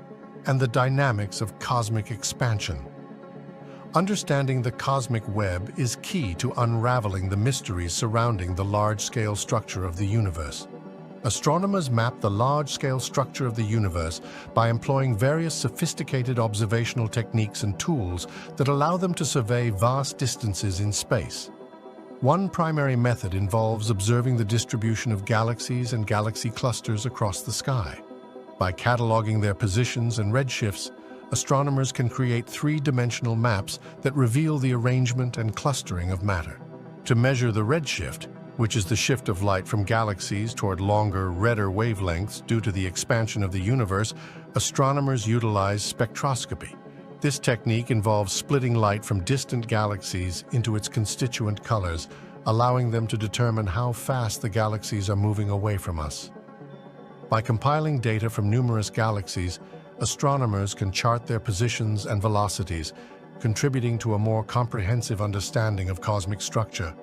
and the dynamics of cosmic expansion. Understanding the cosmic web is key to unraveling the mysteries surrounding the large-scale structure of the universe. Astronomers map the large-scale structure of the universe by employing various sophisticated observational techniques and tools that allow them to survey vast distances in space. One primary method involves observing the distribution of galaxies and galaxy clusters across the sky. By cataloging their positions and redshifts, astronomers can create three-dimensional maps that reveal the arrangement and clustering of matter. To measure the redshift, which is the shift of light from galaxies toward longer, redder wavelengths due to the expansion of the universe, astronomers utilize spectroscopy. This technique involves splitting light from distant galaxies into its constituent colors, allowing them to determine how fast the galaxies are moving away from us. By compiling data from numerous galaxies, astronomers can chart their positions and velocities, contributing to a more comprehensive understanding of cosmic structure.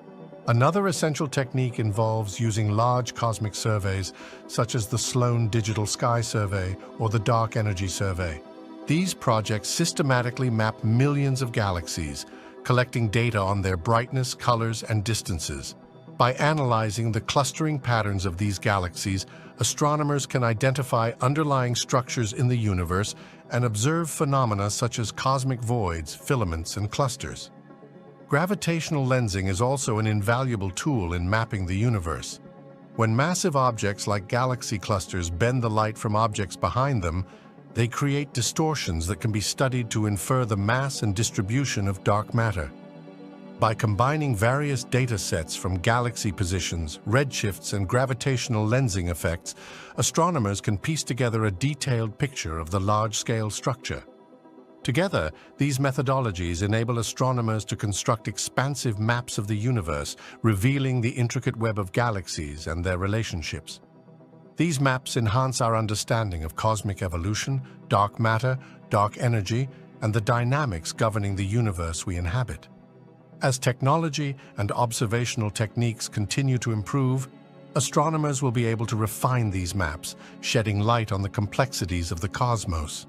Another essential technique involves using large cosmic surveys, such as the Sloan Digital Sky Survey or the Dark Energy Survey. These projects systematically map millions of galaxies, collecting data on their brightness, colors, and distances. By analyzing the clustering patterns of these galaxies, astronomers can identify underlying structures in the universe and observe phenomena such as cosmic voids, filaments, and clusters. Gravitational lensing is also an invaluable tool in mapping the universe. When massive objects like galaxy clusters bend the light from objects behind them, they create distortions that can be studied to infer the mass and distribution of dark matter. By combining various data sets from galaxy positions, redshifts, and gravitational lensing effects, astronomers can piece together a detailed picture of the large-scale structure. Together, these methodologies enable astronomers to construct expansive maps of the universe, revealing the intricate web of galaxies and their relationships. These maps enhance our understanding of cosmic evolution, dark matter, dark energy, and the dynamics governing the universe we inhabit. As technology and observational techniques continue to improve, astronomers will be able to refine these maps, shedding light on the complexities of the cosmos.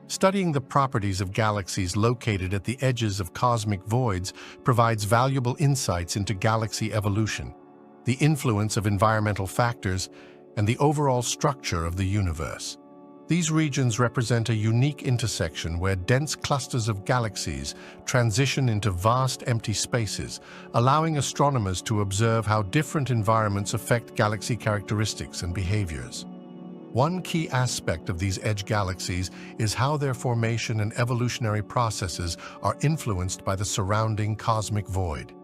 Studying the properties of galaxies located at the edges of cosmic voids provides valuable insights into galaxy evolution, the influence of environmental factors, and the overall structure of the universe. These regions represent a unique intersection where dense clusters of galaxies transition into vast empty spaces, allowing astronomers to observe how different environments affect galaxy characteristics and behaviors. One key aspect of these edge galaxies is how their formation and evolutionary processes are influenced by the surrounding cosmic void.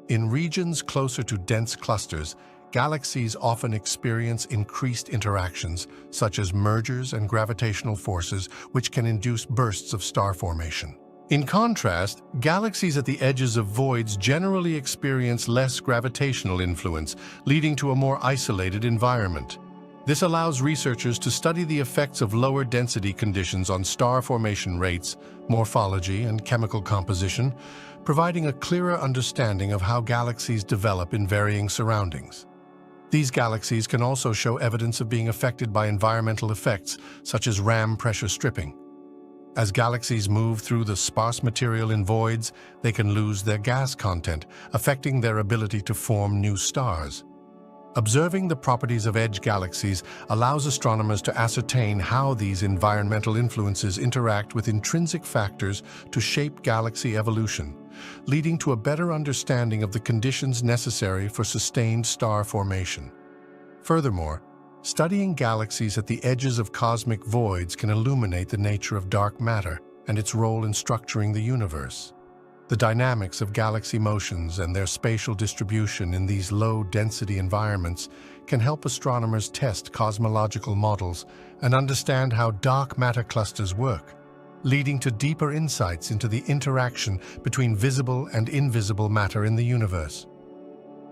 In regions closer to dense clusters, galaxies often experience increased interactions, such as mergers and gravitational forces, which can induce bursts of star formation. In contrast, galaxies at the edges of voids generally experience less gravitational influence, leading to a more isolated environment. This allows researchers to study the effects of lower density conditions on star formation rates, morphology, and chemical composition, providing a clearer understanding of how galaxies develop in varying surroundings. These galaxies can also show evidence of being affected by environmental effects, such as ram pressure stripping. As galaxies move through the sparse material in voids, they can lose their gas content, affecting their ability to form new stars. Observing the properties of edge galaxies allows astronomers to ascertain how these environmental influences interact with intrinsic factors to shape galaxy evolution, leading to a better understanding of the conditions necessary for sustained star formation. Furthermore, studying galaxies at the edges of cosmic voids can illuminate the nature of dark matter and its role in structuring the universe. The dynamics of galaxy motions and their spatial distribution in these low-density environments can help astronomers test cosmological models and understand how dark matter clusters work, leading to deeper insights into the interaction between visible and invisible matter in the universe.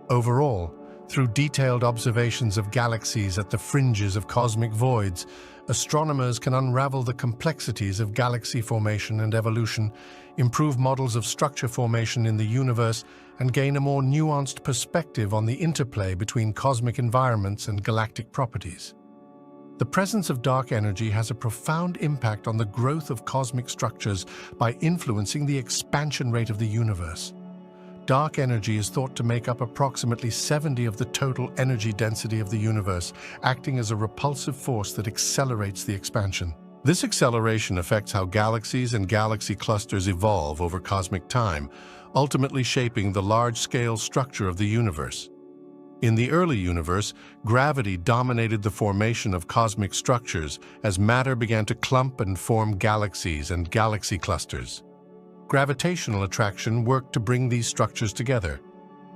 Overall, through detailed observations of galaxies at the fringes of cosmic voids, astronomers can unravel the complexities of galaxy formation and evolution, improve models of structure formation in the universe, and gain a more nuanced perspective on the interplay between cosmic environments and galactic properties. The presence of dark energy has a profound impact on the growth of cosmic structures by influencing the expansion rate of the universe. Dark energy is thought to make up approximately 70% of the total energy density of the universe, acting as a repulsive force that accelerates the expansion. This acceleration affects how galaxies and galaxy clusters evolve over cosmic time, ultimately shaping the large-scale structure of the universe. In the early universe, gravity dominated the formation of cosmic structures as matter began to clump and form galaxies and galaxy clusters. Gravitational attraction worked to bring these structures together.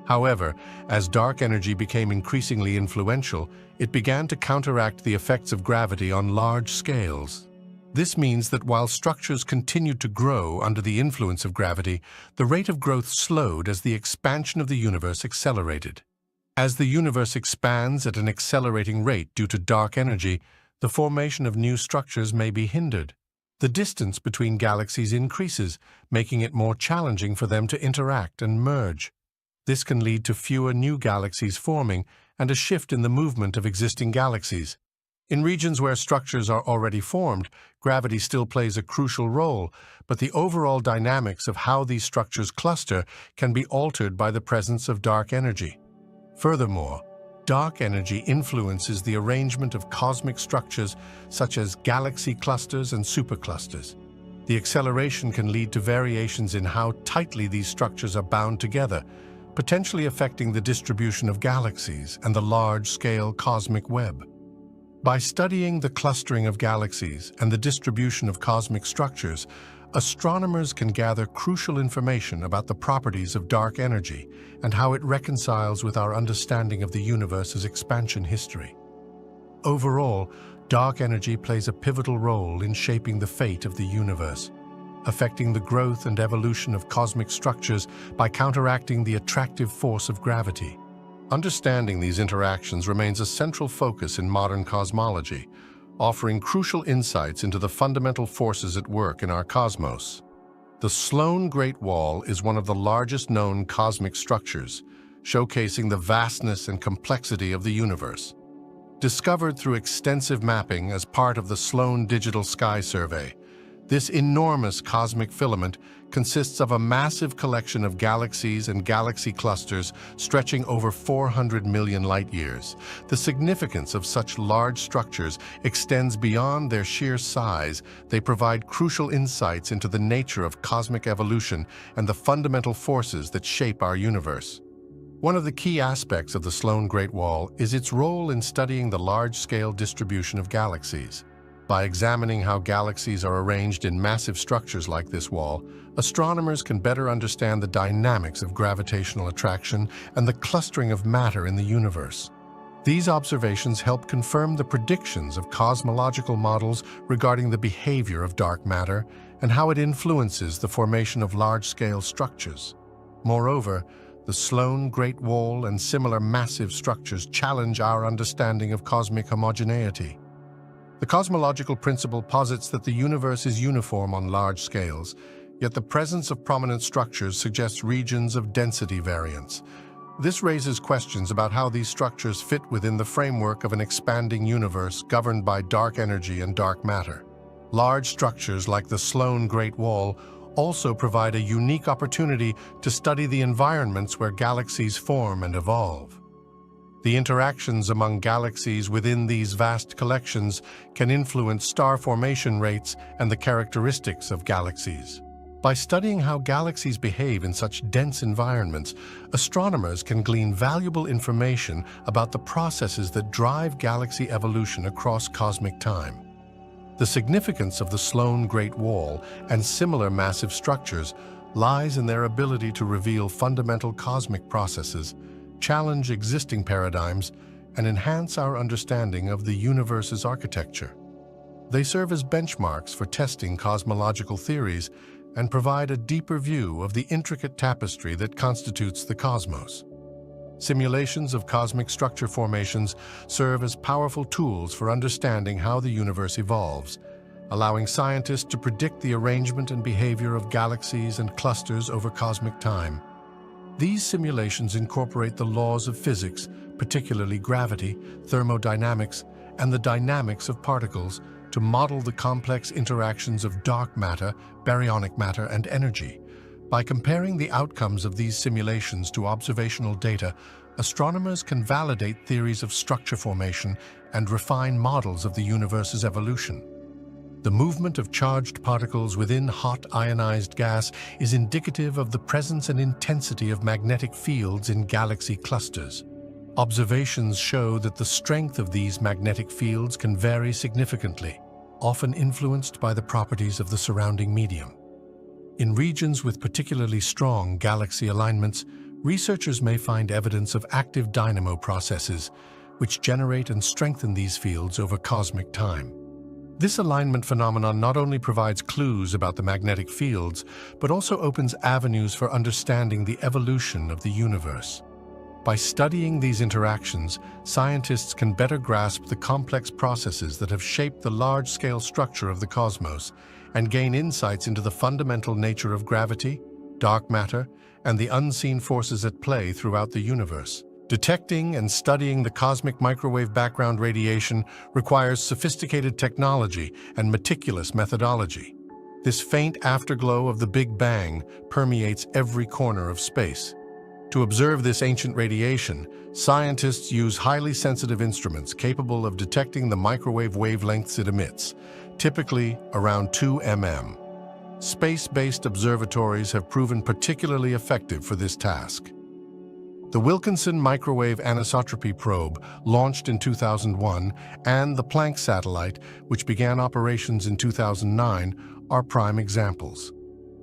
However, as dark energy became increasingly influential, it began to counteract the effects of gravity on large scales. This means that while structures continued to grow under the influence of gravity, the rate of growth slowed as the expansion of the universe accelerated. As the universe expands at an accelerating rate due to dark energy, the formation of new structures may be hindered. The distance between galaxies increases, making it more challenging for them to interact and merge. This can lead to fewer new galaxies forming and a shift in the movement of existing galaxies. In regions where structures are already formed, gravity still plays a crucial role, but the overall dynamics of how these structures cluster can be altered by the presence of dark energy. Furthermore, dark energy influences the arrangement of cosmic structures such as galaxy clusters and superclusters. The acceleration can lead to variations in how tightly these structures are bound together, potentially affecting the distribution of galaxies and the large-scale cosmic web. By studying the clustering of galaxies and the distribution of cosmic structures, astronomers can gather crucial information about the properties of dark energy and how it reconciles with our understanding of the universe's expansion history. Overall, dark energy plays a pivotal role in shaping the fate of the universe, affecting the growth and evolution of cosmic structures by counteracting the attractive force of gravity. Understanding these interactions remains a central focus in modern cosmology, offering crucial insights into the fundamental forces at work in our cosmos. The Sloan Great Wall is one of the largest known cosmic structures, showcasing the vastness and complexity of the universe. Discovered through extensive mapping as part of the Sloan Digital Sky Survey, this enormous cosmic filament consists of a massive collection of galaxies and galaxy clusters stretching over 400 million light-years. The significance of such large structures extends beyond their sheer size. They provide crucial insights into the nature of cosmic evolution and the fundamental forces that shape our universe. One of the key aspects of the Sloan Great Wall is its role in studying the large-scale distribution of galaxies. By examining how galaxies are arranged in massive structures like this wall, astronomers can better understand the dynamics of gravitational attraction and the clustering of matter in the universe. These observations help confirm the predictions of cosmological models regarding the behavior of dark matter and how it influences the formation of large-scale structures. Moreover, the Sloan Great Wall and similar massive structures challenge our understanding of cosmic homogeneity. The cosmological principle posits that the universe is uniform on large scales, yet the presence of prominent structures suggests regions of density variance. This raises questions about how these structures fit within the framework of an expanding universe governed by dark energy and dark matter. Large structures like the Sloan Great Wall also provide a unique opportunity to study the environments where galaxies form and evolve. The interactions among galaxies within these vast collections can influence star formation rates and the characteristics of galaxies. By studying how galaxies behave in such dense environments, astronomers can glean valuable information about the processes that drive galaxy evolution across cosmic time. The significance of the Sloan Great Wall and similar massive structures lies in their ability to reveal fundamental cosmic processes, challenge existing paradigms, and enhance our understanding of the universe's architecture. They serve as benchmarks for testing cosmological theories and provide a deeper view of the intricate tapestry that constitutes the cosmos. Simulations of cosmic structure formations serve as powerful tools for understanding how the universe evolves, allowing scientists to predict the arrangement and behavior of galaxies and clusters over cosmic time. These simulations incorporate the laws of physics, particularly gravity, thermodynamics, and the dynamics of particles, to model the complex interactions of dark matter, baryonic matter, and energy. By comparing the outcomes of these simulations to observational data, astronomers can validate theories of structure formation and refine models of the universe's evolution. The movement of charged particles within hot ionized gas is indicative of the presence and intensity of magnetic fields in galaxy clusters. Observations show that the strength of these magnetic fields can vary significantly, often influenced by the properties of the surrounding medium. In regions with particularly strong galaxy alignments, researchers may find evidence of active dynamo processes, which generate and strengthen these fields over cosmic time. This alignment phenomenon not only provides clues about the magnetic fields, but also opens avenues for understanding the evolution of the universe. By studying these interactions, scientists can better grasp the complex processes that have shaped the large-scale structure of the cosmos and gain insights into the fundamental nature of gravity, dark matter, and the unseen forces at play throughout the universe. Detecting and studying the cosmic microwave background radiation requires sophisticated technology and meticulous methodology. This faint afterglow of the Big Bang permeates every corner of space. To observe this ancient radiation, scientists use highly sensitive instruments capable of detecting the microwave wavelengths it emits, typically around 2 mm. Space-based observatories have proven particularly effective for this task. The Wilkinson Microwave Anisotropy Probe, launched in 2001, and the Planck satellite, which began operations in 2009, are prime examples.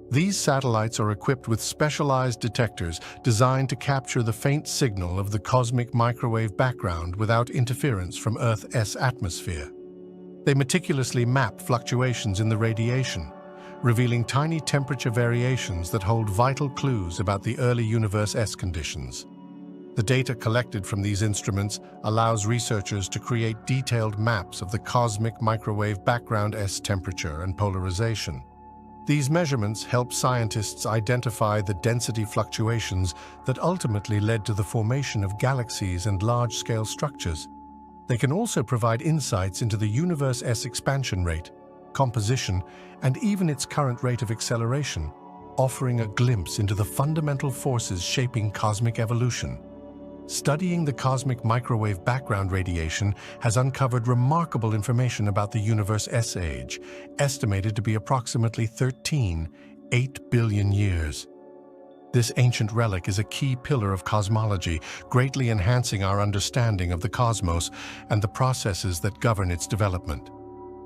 These satellites are equipped with specialized detectors designed to capture the faint signal of the cosmic microwave background without interference from Earth's atmosphere. They meticulously map fluctuations in the radiation, revealing tiny temperature variations that hold vital clues about the early universe's conditions. The data collected from these instruments allows researchers to create detailed maps of the cosmic microwave background's temperature and polarization. These measurements help scientists identify the density fluctuations that ultimately led to the formation of galaxies and large-scale structures. They can also provide insights into the universe's expansion rate, composition, and even its current rate of acceleration, offering a glimpse into the fundamental forces shaping cosmic evolution. Studying the cosmic microwave background radiation has uncovered remarkable information about the universe's age, estimated to be approximately 13.8 billion years. This ancient relic is a key pillar of cosmology, greatly enhancing our understanding of the cosmos and the processes that govern its development.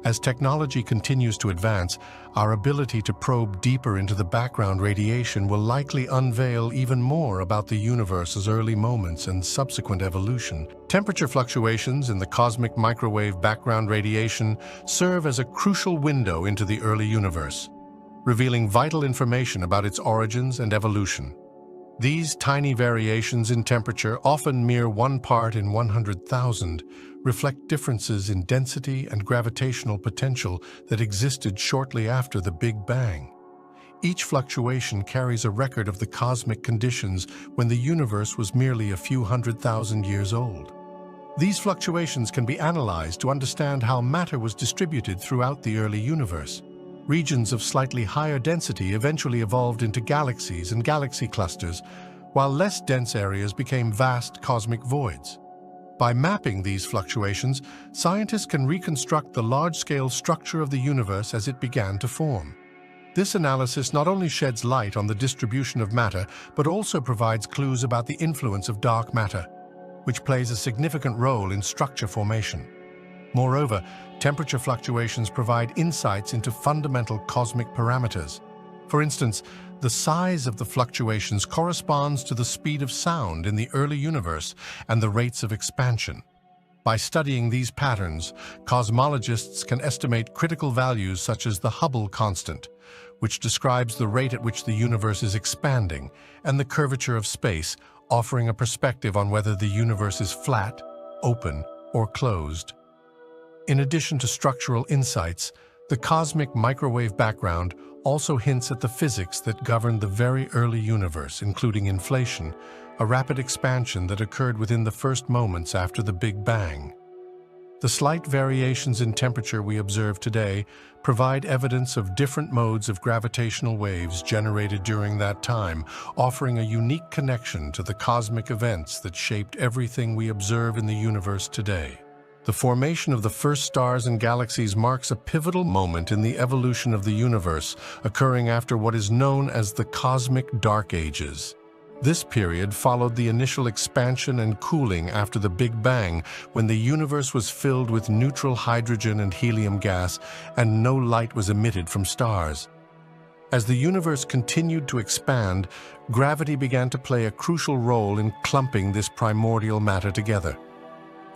As technology continues to advance, our ability to probe deeper into the background radiation will likely unveil even more about the universe's early moments and subsequent evolution. Temperature fluctuations in the cosmic microwave background radiation serve as a crucial window into the early universe, revealing vital information about its origins and evolution. These tiny variations in temperature, often mere 1 part in 100,000, reflect differences in density and gravitational potential that existed shortly after the Big Bang. Each fluctuation carries a record of the cosmic conditions when the universe was merely a few 100,000 years old. These fluctuations can be analyzed to understand how matter was distributed throughout the early universe. Regions of slightly higher density eventually evolved into galaxies and galaxy clusters, while less dense areas became vast cosmic voids. By mapping these fluctuations, scientists can reconstruct the large-scale structure of the universe as it began to form. This analysis not only sheds light on the distribution of matter, but also provides clues about the influence of dark matter, which plays a significant role in structure formation. Moreover, temperature fluctuations provide insights into fundamental cosmic parameters. For instance, the size of the fluctuations corresponds to the speed of sound in the early universe and the rates of expansion. By studying these patterns, cosmologists can estimate critical values such as the Hubble constant, which describes the rate at which the universe is expanding, and the curvature of space, offering a perspective on whether the universe is flat, open, or closed. In addition to structural insights, the cosmic microwave background also hints at the physics that governed the very early universe, including inflation, a rapid expansion that occurred within the first moments after the Big Bang. The slight variations in temperature we observe today provide evidence of different modes of gravitational waves generated during that time, offering a unique connection to the cosmic events that shaped everything we observe in the universe today. The formation of the first stars and galaxies marks a pivotal moment in the evolution of the universe, occurring after what is known as the Cosmic Dark Ages. This period followed the initial expansion and cooling after the Big Bang, when the universe was filled with neutral hydrogen and helium gas, and no light was emitted from stars. As the universe continued to expand, gravity began to play a crucial role in clumping this primordial matter together.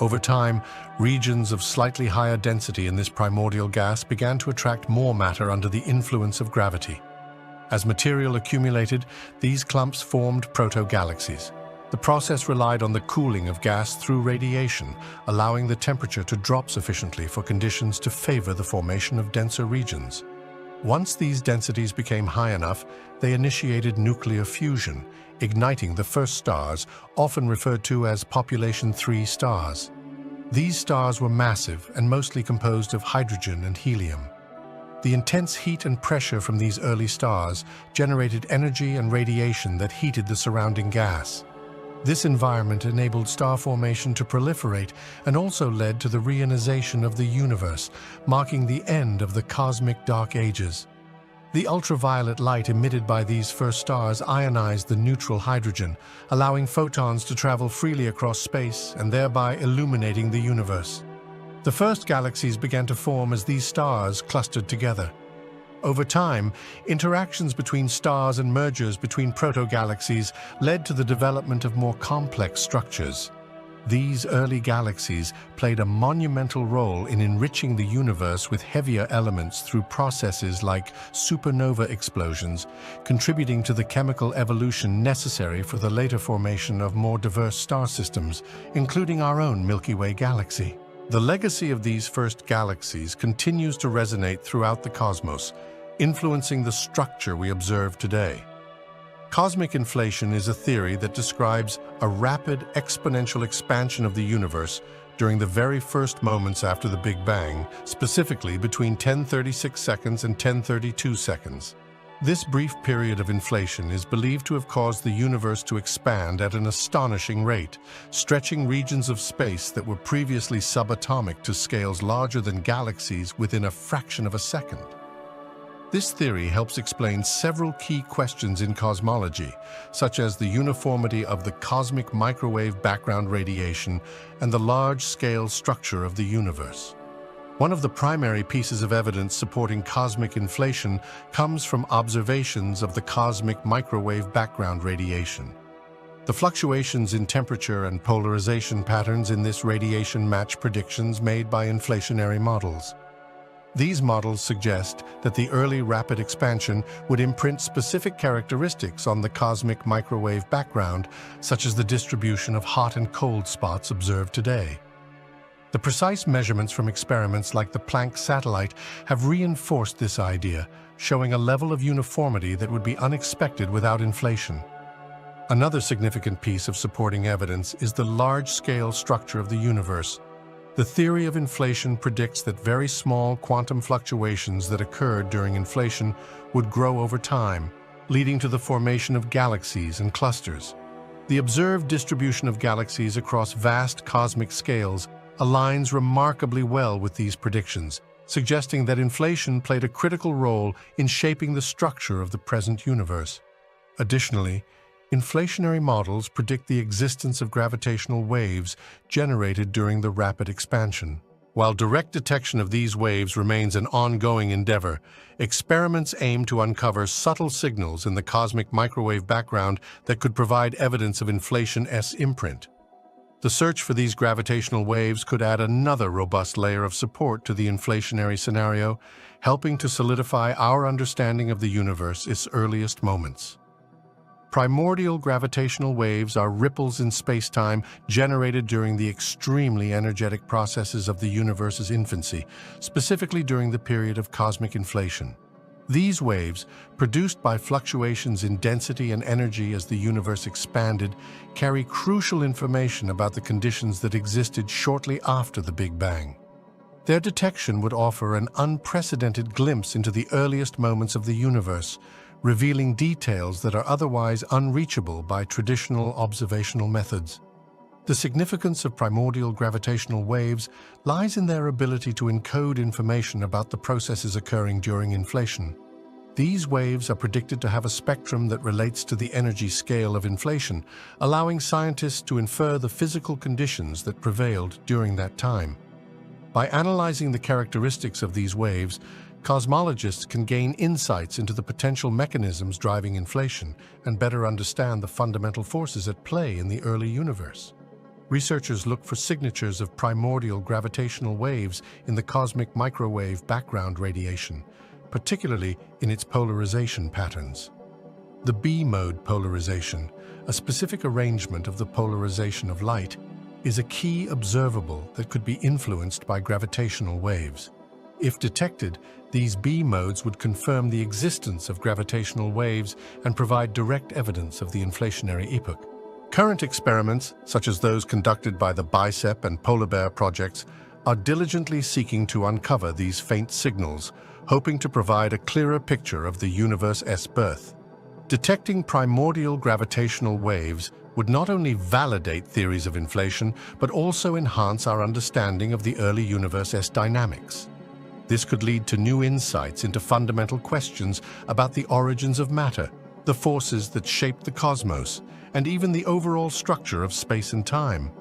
Over time, regions of slightly higher density in this primordial gas began to attract more matter under the influence of gravity. As material accumulated, these clumps formed proto-galaxies. The process relied on the cooling of gas through radiation, allowing the temperature to drop sufficiently for conditions to favor the formation of denser regions. Once these densities became high enough, they initiated nuclear fusion, igniting the first stars, often referred to as population 3 stars. These stars were massive and mostly composed of hydrogen and helium. The intense heat and pressure from these early stars generated energy and radiation that heated the surrounding gas. This environment enabled star formation to proliferate and also led to the reionization of the universe, marking the end of the cosmic dark ages. The ultraviolet light emitted by these first stars ionized the neutral hydrogen, allowing photons to travel freely across space and thereby illuminating the universe. The first galaxies began to form as these stars clustered together. Over time, interactions between stars and mergers between proto-galaxies led to the development of more complex structures. These early galaxies played a monumental role in enriching the universe with heavier elements through processes like supernova explosions, contributing to the chemical evolution necessary for the later formation of more diverse star systems, including our own Milky Way galaxy. The legacy of these first galaxies continues to resonate throughout the cosmos, influencing the structure we observe today. Cosmic inflation is a theory that describes a rapid exponential expansion of the universe during the very first moments after the Big Bang, specifically between 1036 seconds and 1032 seconds. This brief period of inflation is believed to have caused the universe to expand at an astonishing rate, stretching regions of space that were previously subatomic to scales larger than galaxies within a fraction of a second. This theory helps explain several key questions in cosmology, such as the uniformity of the cosmic microwave background radiation and the large-scale structure of the universe. One of the primary pieces of evidence supporting cosmic inflation comes from observations of the cosmic microwave background radiation. The fluctuations in temperature and polarization patterns in this radiation match predictions made by inflationary models. These models suggest that the early rapid expansion would imprint specific characteristics on the cosmic microwave background, such as the distribution of hot and cold spots observed today. The precise measurements from experiments like the Planck satellite have reinforced this idea, showing a level of uniformity that would be unexpected without inflation. Another significant piece of supporting evidence is the large-scale structure of the universe. The theory of inflation predicts that very small quantum fluctuations that occurred during inflation would grow over time, leading to the formation of galaxies and clusters. The observed distribution of galaxies across vast cosmic scales aligns remarkably well with these predictions, suggesting that inflation played a critical role in shaping the structure of the present universe. Additionally, inflationary models predict the existence of gravitational waves generated during the rapid expansion. While direct detection of these waves remains an ongoing endeavor, experiments aim to uncover subtle signals in the cosmic microwave background that could provide evidence of inflation's imprint. The search for these gravitational waves could add another robust layer of support to the inflationary scenario, helping to solidify our understanding of the universe's earliest moments. Primordial gravitational waves are ripples in space-time generated during the extremely energetic processes of the universe's infancy, specifically during the period of cosmic inflation. These waves, produced by fluctuations in density and energy as the universe expanded, carry crucial information about the conditions that existed shortly after the Big Bang. Their detection would offer an unprecedented glimpse into the earliest moments of the universe, revealing details that are otherwise unreachable by traditional observational methods. The significance of primordial gravitational waves lies in their ability to encode information about the processes occurring during inflation. These waves are predicted to have a spectrum that relates to the energy scale of inflation, allowing scientists to infer the physical conditions that prevailed during that time. By analyzing the characteristics of these waves, cosmologists can gain insights into the potential mechanisms driving inflation and better understand the fundamental forces at play in the early universe. Researchers look for signatures of primordial gravitational waves in the cosmic microwave background radiation, particularly in its polarization patterns. The B-mode polarization, a specific arrangement of the polarization of light, is a key observable that could be influenced by gravitational waves. If detected, these B-modes would confirm the existence of gravitational waves and provide direct evidence of the inflationary epoch. Current experiments, such as those conducted by the BICEP and Polar Bear projects, are diligently seeking to uncover these faint signals, hoping to provide a clearer picture of the universe's birth. Detecting primordial gravitational waves would not only validate theories of inflation, but also enhance our understanding of the early universe's dynamics. This could lead to new insights into fundamental questions about the origins of matter, the forces that shape the cosmos, and even the overall structure of space and time.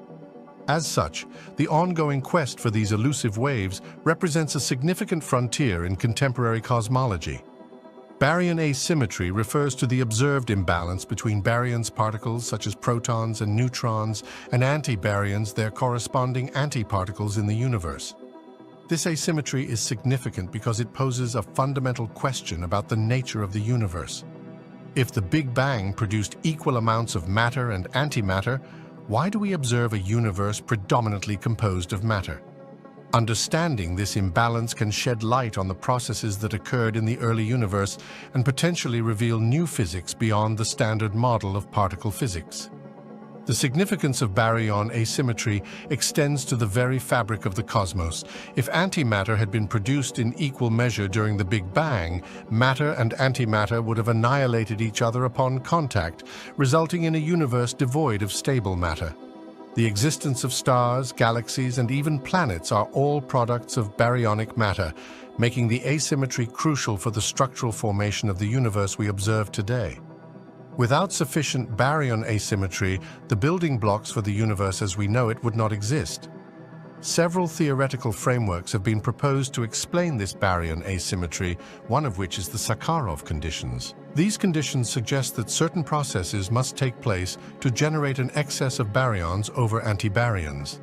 As such, the ongoing quest for these elusive waves represents a significant frontier in contemporary cosmology. Baryon asymmetry refers to the observed imbalance between baryons particles such as protons and neutrons and antibaryons, their corresponding antiparticles in the universe. This asymmetry is significant because it poses a fundamental question about the nature of the universe. If the Big Bang produced equal amounts of matter and antimatter, why do we observe a universe predominantly composed of matter? Understanding this imbalance can shed light on the processes that occurred in the early universe and potentially reveal new physics beyond the standard model of particle physics. The significance of baryon asymmetry extends to the very fabric of the cosmos. If antimatter had been produced in equal measure during the Big Bang, matter and antimatter would have annihilated each other upon contact, resulting in a universe devoid of stable matter. The existence of stars, galaxies, and even planets are all products of baryonic matter, making the asymmetry crucial for the structural formation of the universe we observe today. Without sufficient baryon asymmetry, the building blocks for the universe as we know it would not exist. Several theoretical frameworks have been proposed to explain this baryon asymmetry, one of which is the Sakharov conditions. These conditions suggest that certain processes must take place to generate an excess of baryons over antibaryons.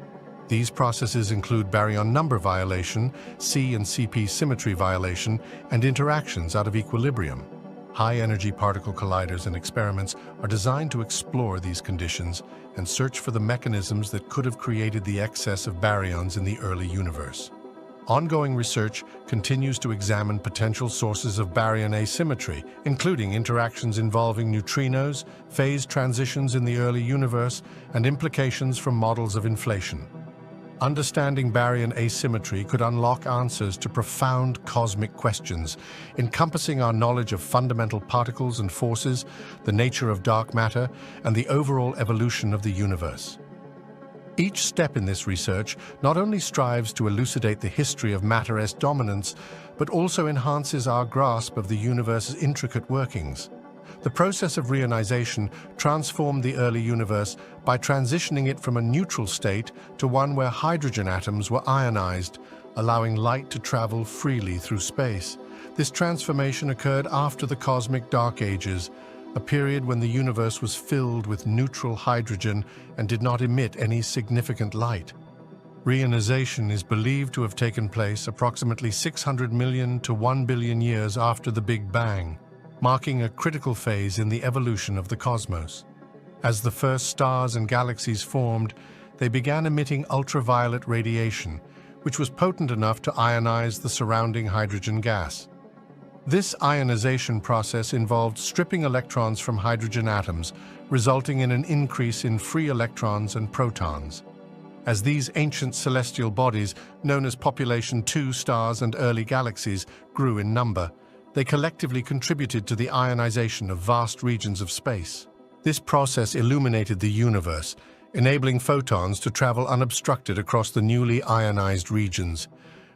These processes include baryon number violation, C and CP symmetry violation, and interactions out of equilibrium. High-energy particle colliders and experiments are designed to explore these conditions and search for the mechanisms that could have created the excess of baryons in the early universe. Ongoing research continues to examine potential sources of baryon asymmetry, including interactions involving neutrinos, phase transitions in the early universe, and implications from models of inflation. Understanding baryon asymmetry could unlock answers to profound cosmic questions, encompassing our knowledge of fundamental particles and forces, the nature of dark matter, and the overall evolution of the universe. Each step in this research not only strives to elucidate the history of matter's dominance, but also enhances our grasp of the universe's intricate workings. The process of reionization transformed the early universe by transitioning it from a neutral state to one where hydrogen atoms were ionized, allowing light to travel freely through space. This transformation occurred after the cosmic dark ages, a period when the universe was filled with neutral hydrogen and did not emit any significant light. Reionization is believed to have taken place approximately 600 million to 1 billion years after the Big Bang, marking a critical phase in the evolution of the cosmos. As the first stars and galaxies formed, they began emitting ultraviolet radiation, which was potent enough to ionize the surrounding hydrogen gas. This ionization process involved stripping electrons from hydrogen atoms, resulting in an increase in free electrons and protons. As these ancient celestial bodies, known as Population 2 stars and early galaxies, grew in number, they collectively contributed to the ionization of vast regions of space. This process illuminated the universe, enabling photons to travel unobstructed across the newly ionized regions.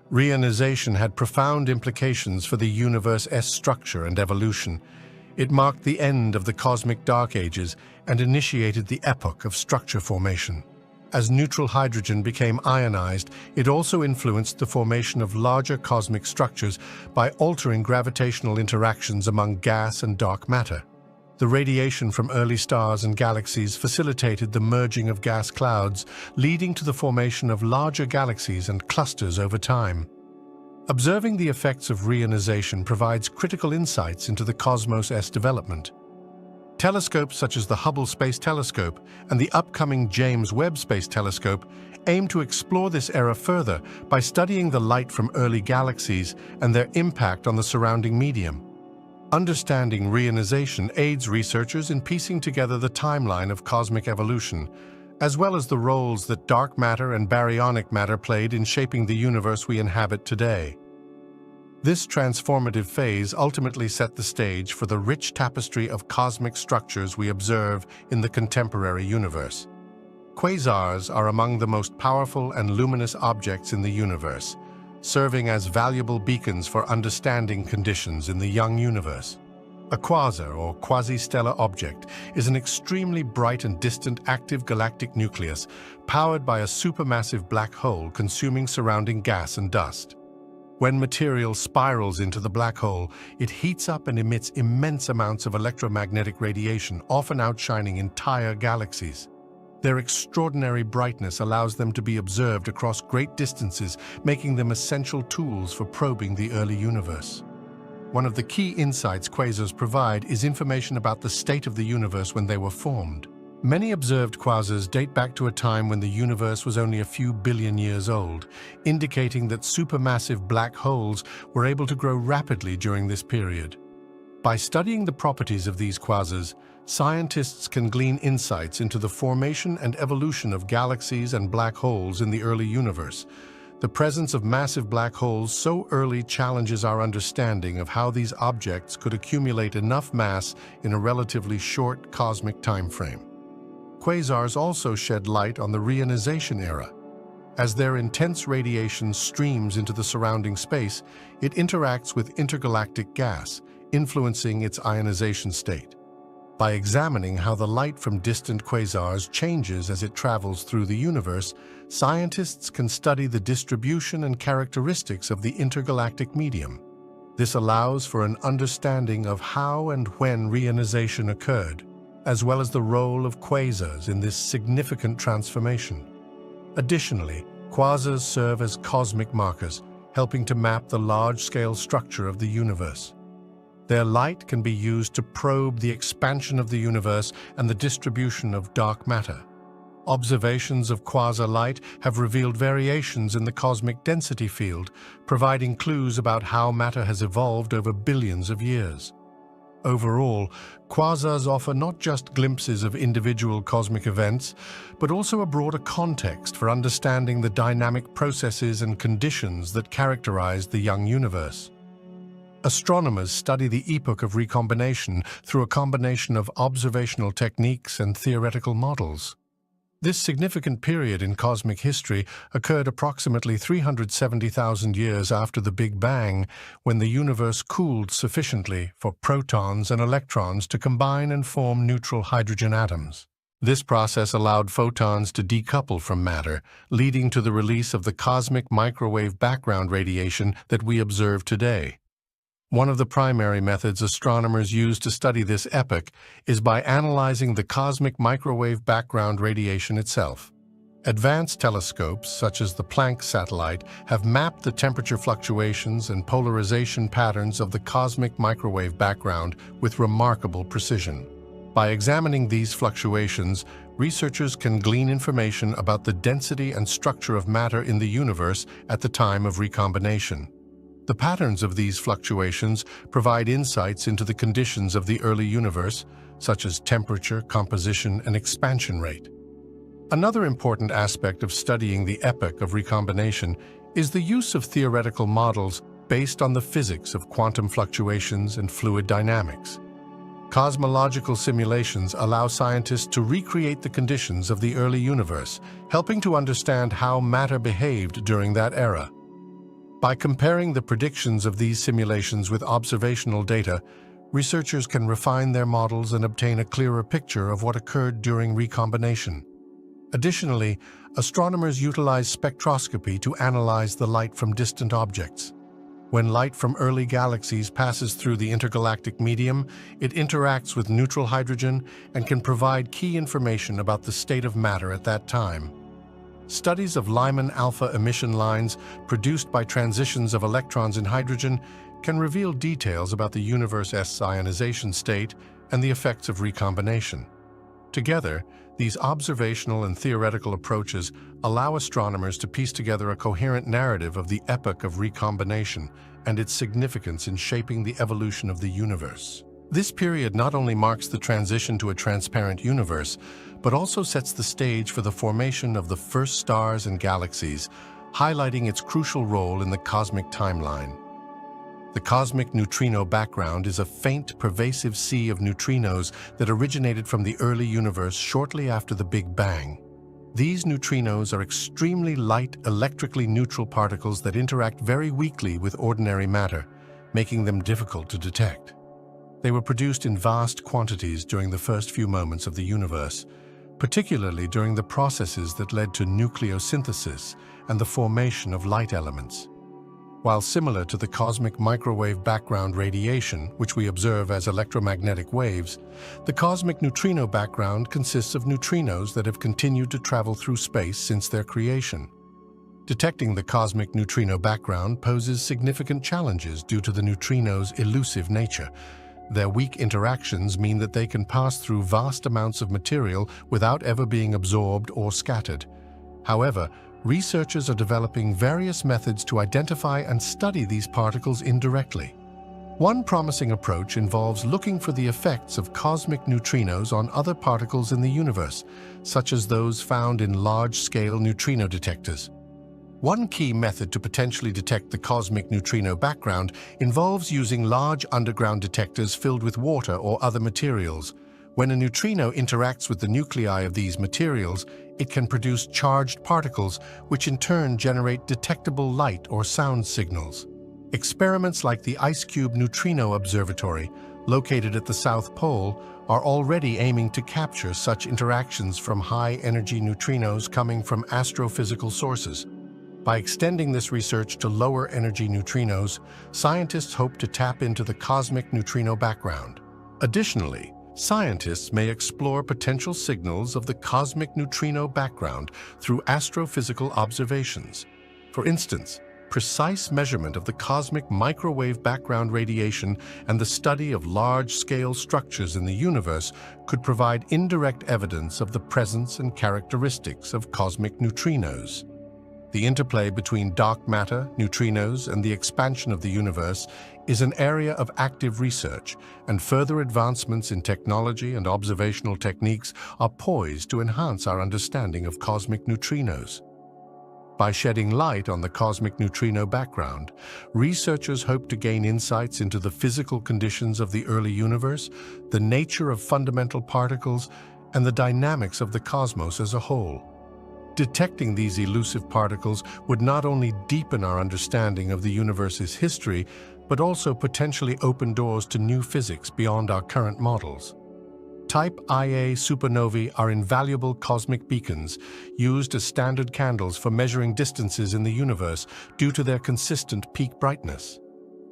Reionization had profound implications for the universe's structure and evolution. It marked the end of the cosmic dark ages and initiated the epoch of structure formation. As neutral hydrogen became ionized, it also influenced the formation of larger cosmic structures by altering gravitational interactions among gas and dark matter. The radiation from early stars and galaxies facilitated the merging of gas clouds, leading to the formation of larger galaxies and clusters over time. Observing the effects of reionization provides critical insights into the cosmos' development. Telescopes such as the Hubble Space Telescope and the upcoming James Webb Space Telescope aim to explore this era further by studying the light from early galaxies and their impact on the surrounding medium. Understanding reionization aids researchers in piecing together the timeline of cosmic evolution, as well as the roles that dark matter and baryonic matter played in shaping the universe we inhabit today. This transformative phase ultimately set the stage for the rich tapestry of cosmic structures we observe in the contemporary universe. Quasars are among the most powerful and luminous objects in the universe, serving as valuable beacons for understanding conditions in the young universe. A quasar, or quasi-stellar object, is an extremely bright and distant active galactic nucleus powered by a supermassive black hole consuming surrounding gas and dust. When material spirals into the black hole, it heats up and emits immense amounts of electromagnetic radiation, often outshining entire galaxies. Their extraordinary brightness allows them to be observed across great distances, making them essential tools for probing the early universe. One of the key insights quasars provide is information about the state of the universe when they were formed. Many observed quasars date back to a time when the universe was only a few billion years old, indicating that supermassive black holes were able to grow rapidly during this period. By studying the properties of these quasars, scientists can glean insights into the formation and evolution of galaxies and black holes in the early universe. The presence of massive black holes so early challenges our understanding of how these objects could accumulate enough mass in a relatively short cosmic time frame. Quasars also shed light on the reionization era. As their intense radiation streams into the surrounding space, it interacts with intergalactic gas, influencing its ionization state. By examining how the light from distant quasars changes as it travels through the universe, scientists can study the distribution and characteristics of the intergalactic medium. This allows for an understanding of how and when reionization occurred, as well as the role of quasars in this significant transformation. Additionally, quasars serve as cosmic markers, helping to map the large-scale structure of the universe. Their light can be used to probe the expansion of the universe and the distribution of dark matter. Observations of quasar light have revealed variations in the cosmic density field, providing clues about how matter has evolved over billions of years. Overall, quasars offer not just glimpses of individual cosmic events, but also a broader context for understanding the dynamic processes and conditions that characterize the young universe. Astronomers study the epoch of recombination through a combination of observational techniques and theoretical models. This significant period in cosmic history occurred approximately 370,000 years after the Big Bang, when the universe cooled sufficiently for protons and electrons to combine and form neutral hydrogen atoms. This process allowed photons to decouple from matter, leading to the release of the cosmic microwave background radiation that we observe today. One of the primary methods astronomers use to study this epoch is by analyzing the cosmic microwave background radiation itself. Advanced telescopes, such as the Planck satellite, have mapped the temperature fluctuations and polarization patterns of the cosmic microwave background with remarkable precision. By examining these fluctuations, researchers can glean information about the density and structure of matter in the universe at the time of recombination. The patterns of these fluctuations provide insights into the conditions of the early universe, such as temperature, composition, and expansion rate. Another important aspect of studying the epoch of recombination is the use of theoretical models based on the physics of quantum fluctuations and fluid dynamics. Cosmological simulations allow scientists to recreate the conditions of the early universe, helping to understand how matter behaved during that era. By comparing the predictions of these simulations with observational data, researchers can refine their models and obtain a clearer picture of what occurred during recombination. Additionally, astronomers utilize spectroscopy to analyze the light from distant objects. When light from early galaxies passes through the intergalactic medium, it interacts with neutral hydrogen and can provide key information about the state of matter at that time. Studies of Lyman alpha emission lines produced by transitions of electrons in hydrogen can reveal details about the universe's ionization state and the effects of recombination. Together, these observational and theoretical approaches allow astronomers to piece together a coherent narrative of the epoch of recombination and its significance in shaping the evolution of the universe. This period not only marks the transition to a transparent universe, but also sets the stage for the formation of the first stars and galaxies, highlighting its crucial role in the cosmic timeline. The cosmic neutrino background is a faint, pervasive sea of neutrinos that originated from the early universe shortly after the Big Bang. These neutrinos are extremely light, electrically neutral particles that interact very weakly with ordinary matter, making them difficult to detect. They were produced in vast quantities during the first few moments of the universe, particularly during the processes that led to nucleosynthesis and the formation of light elements. While similar to the cosmic microwave background radiation, which we observe as electromagnetic waves, the cosmic neutrino background consists of neutrinos that have continued to travel through space since their creation. Detecting the cosmic neutrino background poses significant challenges due to the neutrino's elusive nature. Their weak interactions mean that they can pass through vast amounts of material without ever being absorbed or scattered. However, researchers are developing various methods to identify and study these particles indirectly. One promising approach involves looking for the effects of cosmic neutrinos on other particles in the universe, such as those found in large-scale neutrino detectors. One key method to potentially detect the cosmic neutrino background involves using large underground detectors filled with water or other materials. When a neutrino interacts with the nuclei of these materials, it can produce charged particles, which in turn generate detectable light or sound signals. Experiments like the IceCube Neutrino Observatory, located at the South Pole, are already aiming to capture such interactions from high-energy neutrinos coming from astrophysical sources. By extending this research to lower-energy neutrinos, scientists hope to tap into the cosmic neutrino background. Additionally, scientists may explore potential signals of the cosmic neutrino background through astrophysical observations. For instance, precise measurement of the cosmic microwave background radiation and the study of large-scale structures in the universe could provide indirect evidence of the presence and characteristics of cosmic neutrinos. The interplay between dark matter, neutrinos, and the expansion of the universe is an area of active research, and further advancements in technology and observational techniques are poised to enhance our understanding of cosmic neutrinos. By shedding light on the cosmic neutrino background, researchers hope to gain insights into the physical conditions of the early universe, the nature of fundamental particles, and the dynamics of the cosmos as a whole. Detecting these elusive particles would not only deepen our understanding of the universe's history, but also potentially open doors to new physics beyond our current models. Type Ia supernovae are invaluable cosmic beacons used as standard candles for measuring distances in the universe due to their consistent peak brightness.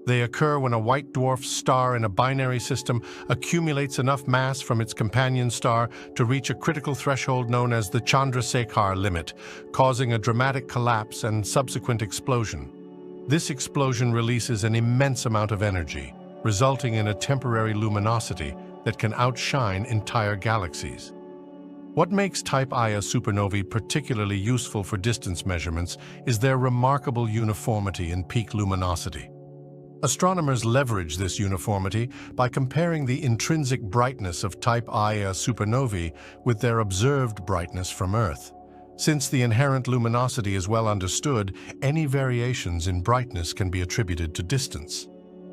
They occur when a white dwarf star in a binary system accumulates enough mass from its companion star to reach a critical threshold known as the Chandrasekhar limit, causing a dramatic collapse and subsequent explosion. This explosion releases an immense amount of energy, resulting in a temporary luminosity that can outshine entire galaxies. What makes Type Ia supernovae particularly useful for distance measurements is their remarkable uniformity in peak luminosity. Astronomers leverage this uniformity by comparing the intrinsic brightness of Type Ia supernovae with their observed brightness from Earth. Since the inherent luminosity is well understood, any variations in brightness can be attributed to distance.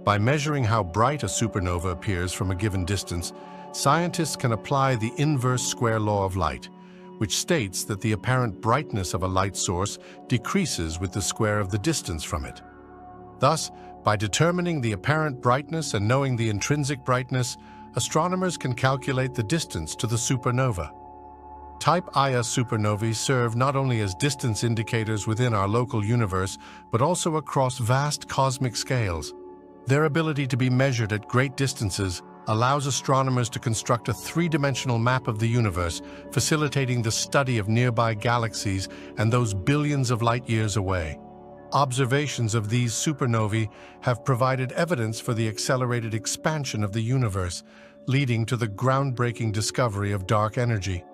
By measuring how bright a supernova appears from a given distance, scientists can apply the inverse square law of light, which states that the apparent brightness of a light source decreases with the square of the distance from it. Thus, by determining the apparent brightness and knowing the intrinsic brightness, astronomers can calculate the distance to the supernova. Type Ia supernovae serve not only as distance indicators within our local universe, but also across vast cosmic scales. Their ability to be measured at great distances allows astronomers to construct a three-dimensional map of the universe, facilitating the study of nearby galaxies and those billions of light-years away. Observations of these supernovae have provided evidence for the accelerated expansion of the universe, leading to the groundbreaking discovery of dark energy.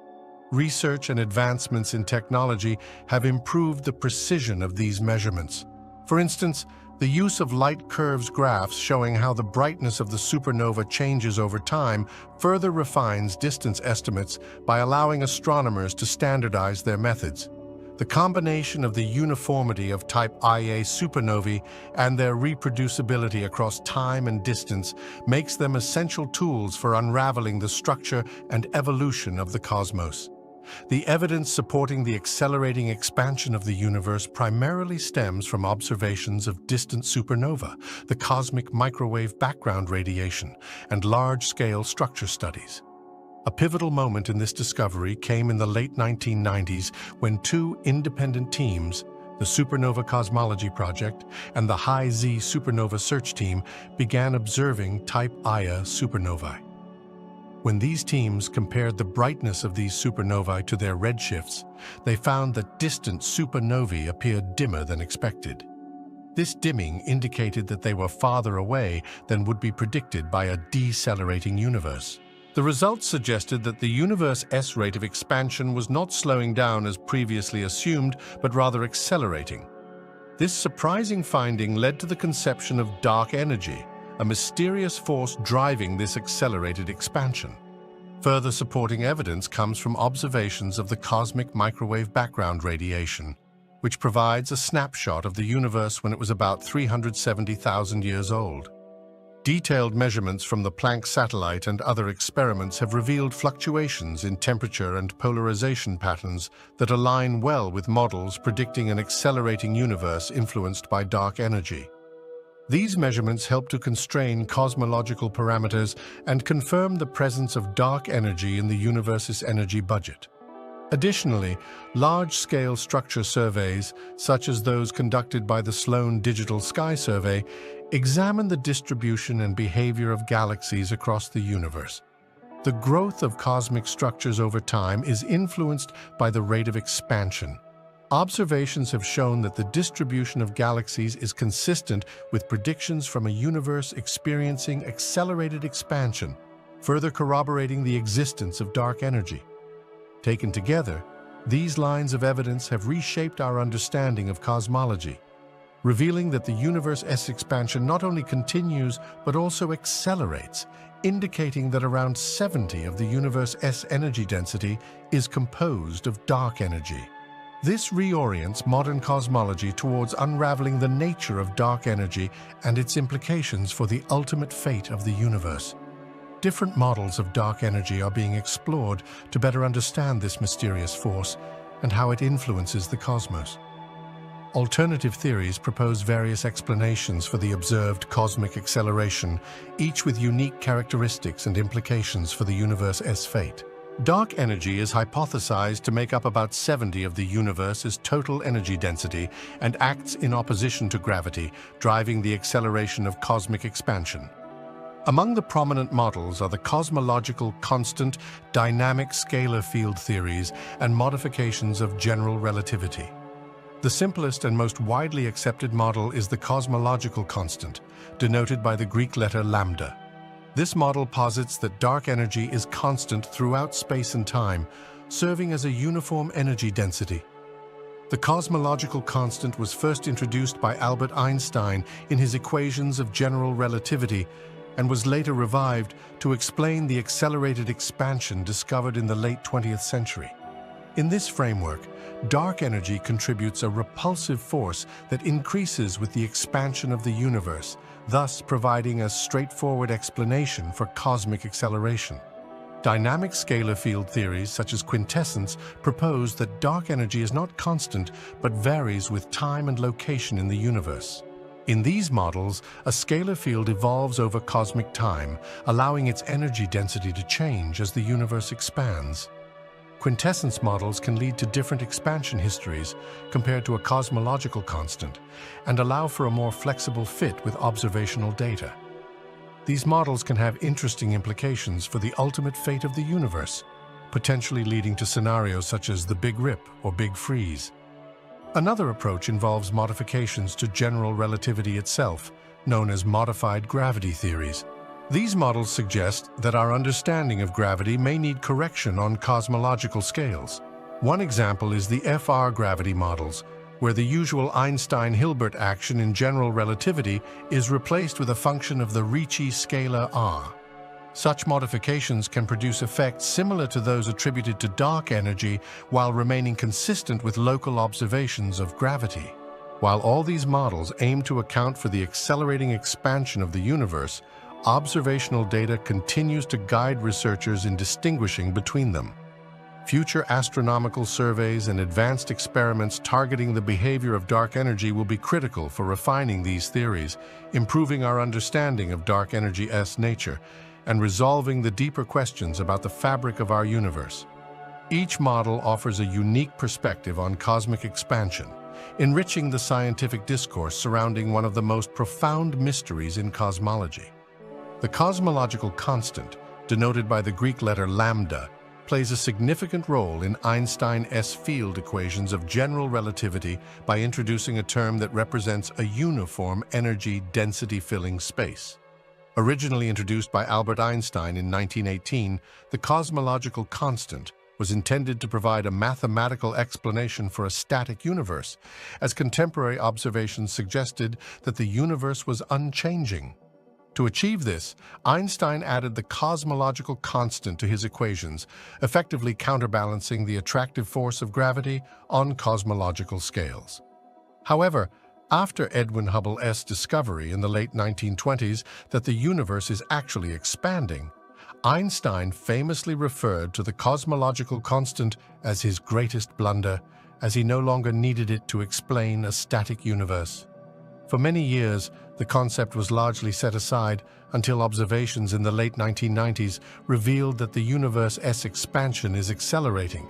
Research and advancements in technology have improved the precision of these measurements. For instance, the use of light curves graphs showing how the brightness of the supernova changes over time further refines distance estimates by allowing astronomers to standardize their methods. The combination of the uniformity of Type Ia supernovae and their reproducibility across time and distance makes them essential tools for unraveling the structure and evolution of the cosmos. The evidence supporting the accelerating expansion of the universe primarily stems from observations of distant supernova, the cosmic microwave background radiation, and large-scale structure studies. A pivotal moment in this discovery came in the late 1990s when two independent teams, the Supernova Cosmology Project and the High-Z Supernova Search Team, began observing Type Ia supernovae. When these teams compared the brightness of these supernovae to their redshifts, they found that distant supernovae appeared dimmer than expected. This dimming indicated that they were farther away than would be predicted by a decelerating universe. The results suggested that the universe's rate of expansion was not slowing down as previously assumed, but rather accelerating. This surprising finding led to the conception of dark energy, a mysterious force driving this accelerated expansion. Further supporting evidence comes from observations of the cosmic microwave background radiation, which provides a snapshot of the universe when it was about 370,000 years old. Detailed measurements from the Planck satellite and other experiments have revealed fluctuations in temperature and polarization patterns that align well with models predicting an accelerating universe influenced by dark energy. These measurements help to constrain cosmological parameters and confirm the presence of dark energy in the universe's energy budget. Additionally, large-scale structure surveys, such as those conducted by the Sloan Digital Sky Survey, examine the distribution and behavior of galaxies across the universe. The growth of cosmic structures over time is influenced by the rate of expansion. Observations have shown that the distribution of galaxies is consistent with predictions from a universe experiencing accelerated expansion, further corroborating the existence of dark energy. Taken together, these lines of evidence have reshaped our understanding of cosmology, revealing that the universe's expansion not only continues but also accelerates, indicating that around 70% of the universe's energy density is composed of dark energy. This reorients modern cosmology towards unraveling the nature of dark energy and its implications for the ultimate fate of the universe. Different models of dark energy are being explored to better understand this mysterious force and how it influences the cosmos. Alternative theories propose various explanations for the observed cosmic acceleration, each with unique characteristics and implications for the universe's fate. Dark energy is hypothesized to make up about 70% of the universe's total energy density and acts in opposition to gravity, driving the acceleration of cosmic expansion. Among the prominent models are the cosmological constant, dynamic scalar field theories, and modifications of general relativity. The simplest and most widely accepted model is the cosmological constant, denoted by the Greek letter lambda. This model posits that dark energy is constant throughout space and time, serving as a uniform energy density. The cosmological constant was first introduced by Albert Einstein in his equations of general relativity and was later revived to explain the accelerated expansion discovered in the late 20th century. In this framework, dark energy contributes a repulsive force that increases with the expansion of the universe, thus providing a straightforward explanation for cosmic acceleration. Dynamic scalar field theories, such as quintessence, propose that dark energy is not constant but varies with time and location in the universe. In these models, a scalar field evolves over cosmic time, allowing its energy density to change as the universe expands. Quintessence models can lead to different expansion histories compared to a cosmological constant and allow for a more flexible fit with observational data. These models can have interesting implications for the ultimate fate of the universe, potentially leading to scenarios such as the Big Rip or Big Freeze. Another approach involves modifications to general relativity itself, known as modified gravity theories. These models suggest that our understanding of gravity may need correction on cosmological scales. One example is the FR gravity models, where the usual Einstein-Hilbert action in general relativity is replaced with a function of the Ricci scalar r. Such modifications can produce effects similar to those attributed to dark energy while remaining consistent with local observations of gravity. While all these models aim to account for the accelerating expansion of the universe, observational data continues to guide researchers in distinguishing between them. Future astronomical surveys and advanced experiments targeting the behavior of dark energy will be critical for refining these theories, improving our understanding of dark energy's nature, and resolving the deeper questions about the fabric of our universe. Each model offers a unique perspective on cosmic expansion, enriching the scientific discourse surrounding one of the most profound mysteries in cosmology. The cosmological constant, denoted by the Greek letter lambda, plays a significant role in Einstein's field equations of general relativity by introducing a term that represents a uniform energy density-filling space. Originally introduced by Albert Einstein in 1918, the cosmological constant was intended to provide a mathematical explanation for a static universe, as contemporary observations suggested that the universe was unchanging. To achieve this, Einstein added the cosmological constant to his equations, effectively counterbalancing the attractive force of gravity on cosmological scales. However, after Edwin Hubble's discovery in the late 1920s that the universe is actually expanding, Einstein famously referred to the cosmological constant as his greatest blunder, as he no longer needed it to explain a static universe. For many years, the concept was largely set aside until observations in the late 1990s revealed that the universe's expansion is accelerating.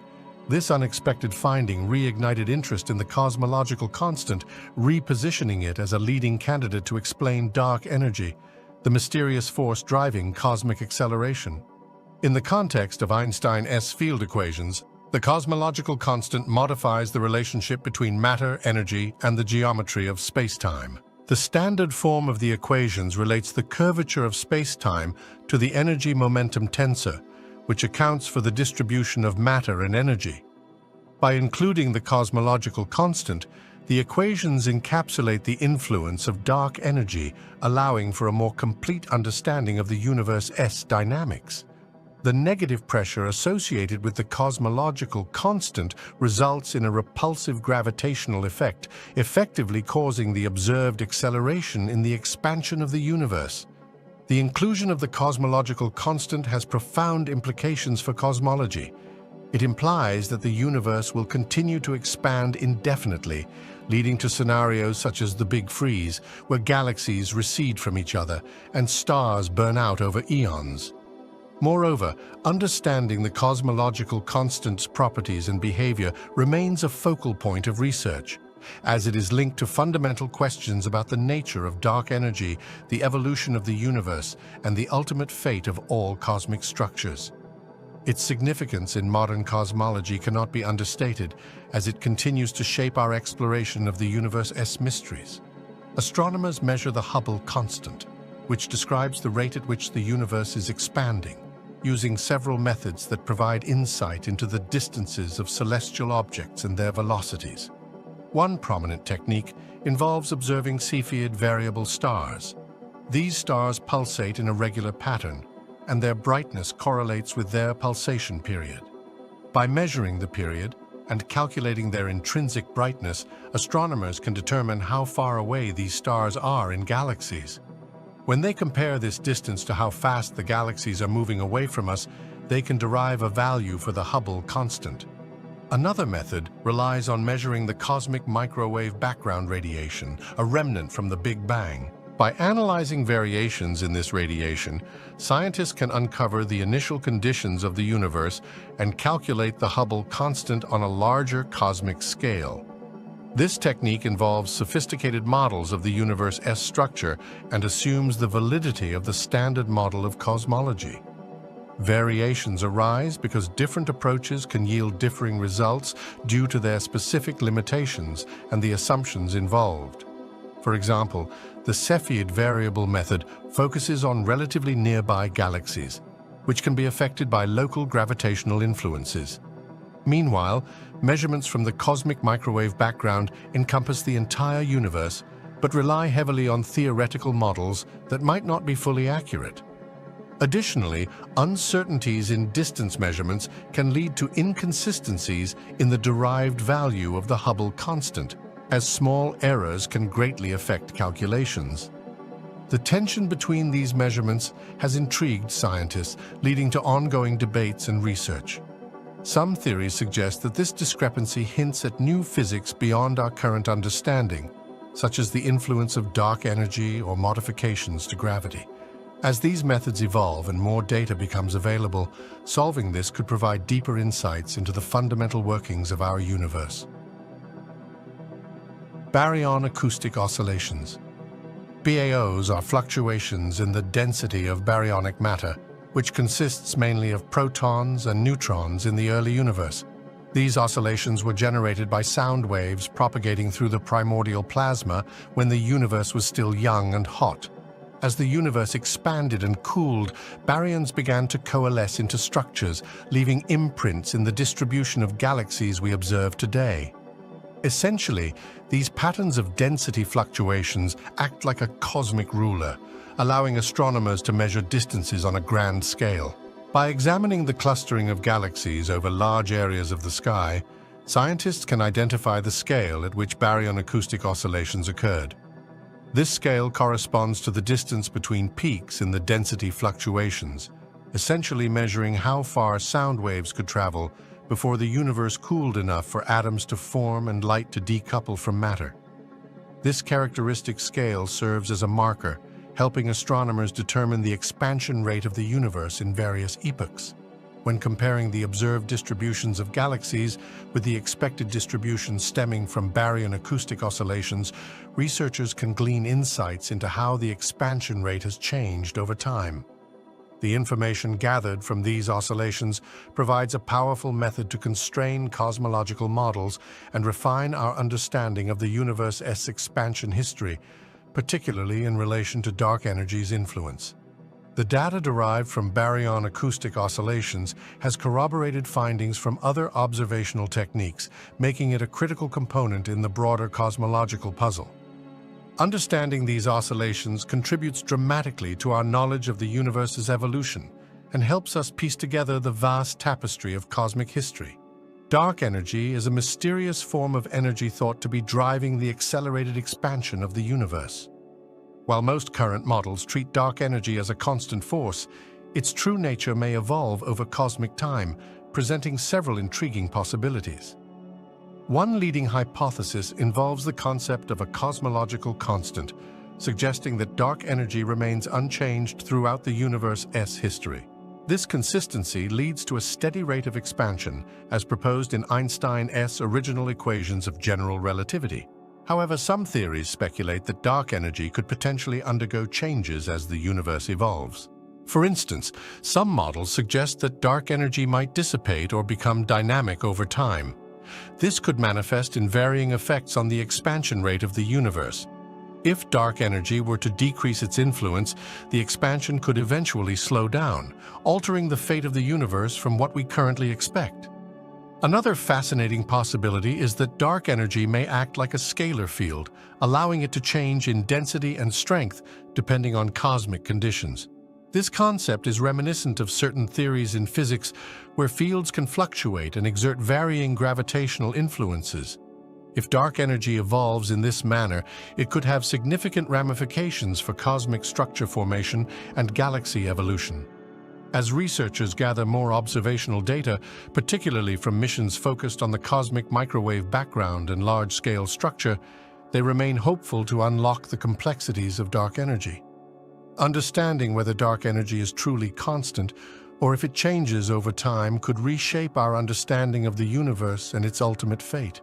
This unexpected finding reignited interest in the cosmological constant, repositioning it as a leading candidate to explain dark energy, the mysterious force driving cosmic acceleration. In the context of Einstein's field equations, the cosmological constant modifies the relationship between matter, energy, and the geometry of space-time. The standard form of the equations relates the curvature of space-time to the energy-momentum tensor, which accounts for the distribution of matter and energy. By including the cosmological constant, the equations encapsulate the influence of dark energy, allowing for a more complete understanding of the universe's dynamics. The negative pressure associated with the cosmological constant results in a repulsive gravitational effect, effectively causing the observed acceleration in the expansion of the universe. The inclusion of the cosmological constant has profound implications for cosmology. It implies that the universe will continue to expand indefinitely, leading to scenarios such as the Big Freeze, where galaxies recede from each other and stars burn out over eons. Moreover, understanding the cosmological constant's properties and behavior remains a focal point of research, as it is linked to fundamental questions about the nature of dark energy, the evolution of the universe, and the ultimate fate of all cosmic structures. Its significance in modern cosmology cannot be understated, as it continues to shape our exploration of the universe's mysteries. Astronomers measure the Hubble constant, which describes the rate at which the universe is expanding, using several methods that provide insight into the distances of celestial objects and their velocities. One prominent technique involves observing Cepheid variable stars. These stars pulsate in a regular pattern, and their brightness correlates with their pulsation period. By measuring the period and calculating their intrinsic brightness, astronomers can determine how far away these stars are in galaxies. When they compare this distance to how fast the galaxies are moving away from us, they can derive a value for the Hubble constant. Another method relies on measuring the cosmic microwave background radiation, a remnant from the Big Bang. By analyzing variations in this radiation, scientists can uncover the initial conditions of the universe and calculate the Hubble constant on a larger cosmic scale. This technique involves sophisticated models of the universe's structure and assumes the validity of the standard model of cosmology. Variations arise because different approaches can yield differing results due to their specific limitations and the assumptions involved. For example, the Cepheid variable method focuses on relatively nearby galaxies, which can be affected by local gravitational influences. Meanwhile, measurements from the cosmic microwave background encompass the entire universe, but rely heavily on theoretical models that might not be fully accurate. Additionally, uncertainties in distance measurements can lead to inconsistencies in the derived value of the Hubble constant, as small errors can greatly affect calculations. The tension between these measurements has intrigued scientists, leading to ongoing debates and research. Some theories suggest that this discrepancy hints at new physics beyond our current understanding, such as the influence of dark energy or modifications to gravity. As these methods evolve and more data becomes available, solving this could provide deeper insights into the fundamental workings of our universe. Baryon acoustic oscillations. BAOs are fluctuations in the density of baryonic matter, which consists mainly of protons and neutrons in the early universe. These oscillations were generated by sound waves propagating through the primordial plasma when the universe was still young and hot. As the universe expanded and cooled, baryons began to coalesce into structures, leaving imprints in the distribution of galaxies we observe today. Essentially, these patterns of density fluctuations act like a cosmic ruler, allowing astronomers to measure distances on a grand scale. By examining the clustering of galaxies over large areas of the sky, scientists can identify the scale at which baryon acoustic oscillations occurred. This scale corresponds to the distance between peaks in the density fluctuations, essentially measuring how far sound waves could travel before the universe cooled enough for atoms to form and light to decouple from matter. This characteristic scale serves as a marker, helping astronomers determine the expansion rate of the universe in various epochs. When comparing the observed distributions of galaxies with the expected distribution stemming from baryon acoustic oscillations, researchers can glean insights into how the expansion rate has changed over time. The information gathered from these oscillations provides a powerful method to constrain cosmological models and refine our understanding of the universe's expansion history, particularly in relation to dark energy's influence. The data derived from baryon acoustic oscillations has corroborated findings from other observational techniques, making it a critical component in the broader cosmological puzzle. Understanding these oscillations contributes dramatically to our knowledge of the universe's evolution and helps us piece together the vast tapestry of cosmic history. Dark energy is a mysterious form of energy thought to be driving the accelerated expansion of the universe. While most current models treat dark energy as a constant force, its true nature may evolve over cosmic time, presenting several intriguing possibilities. One leading hypothesis involves the concept of a cosmological constant, suggesting that dark energy remains unchanged throughout the universe's history. This consistency leads to a steady rate of expansion, as proposed in Einstein's original equations of general relativity. However, some theories speculate that dark energy could potentially undergo changes as the universe evolves. For instance, some models suggest that dark energy might dissipate or become dynamic over time. This could manifest in varying effects on the expansion rate of the universe. If dark energy were to decrease its influence, the expansion could eventually slow down, altering the fate of the universe from what we currently expect. Another fascinating possibility is that dark energy may act like a scalar field, allowing it to change in density and strength depending on cosmic conditions. This concept is reminiscent of certain theories in physics where fields can fluctuate and exert varying gravitational influences. If dark energy evolves in this manner, it could have significant ramifications for cosmic structure formation and galaxy evolution. As researchers gather more observational data, particularly from missions focused on the cosmic microwave background and large-scale structure, they remain hopeful to unlock the complexities of dark energy. Understanding whether dark energy is truly constant or if it changes over time could reshape our understanding of the universe and its ultimate fate.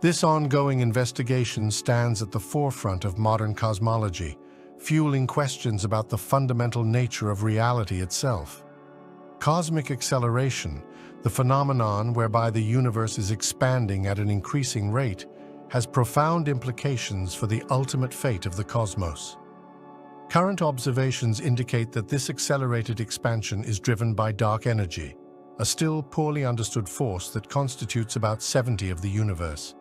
This ongoing investigation stands at the forefront of modern cosmology, fueling questions about the fundamental nature of reality itself. Cosmic acceleration, the phenomenon whereby the universe is expanding at an increasing rate, has profound implications for the ultimate fate of the cosmos. Current observations indicate that this accelerated expansion is driven by dark energy, a still poorly understood force that constitutes about 70% of the universe.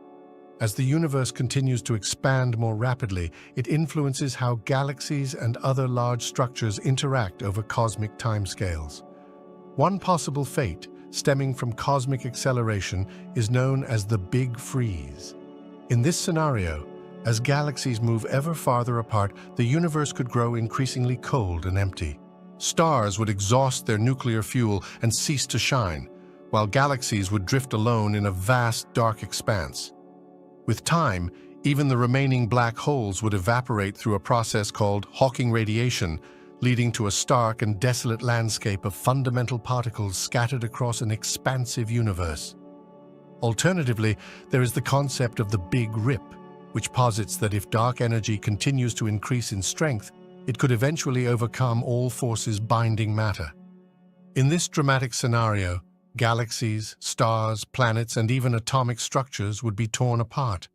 As the universe continues to expand more rapidly, it influences how galaxies and other large structures interact over cosmic timescales. One possible fate stemming from cosmic acceleration is known as the Big Freeze. In this scenario, as galaxies move ever farther apart, the universe could grow increasingly cold and empty. Stars would exhaust their nuclear fuel and cease to shine, while galaxies would drift alone in a vast, dark expanse. With time, even the remaining black holes would evaporate through a process called Hawking radiation, leading to a stark and desolate landscape of fundamental particles scattered across an expansive universe. Alternatively, there is the concept of the Big Rip, which posits that if dark energy continues to increase in strength, it could eventually overcome all forces binding matter. In this dramatic scenario, galaxies, stars, planets, and even atomic structures would be torn apart.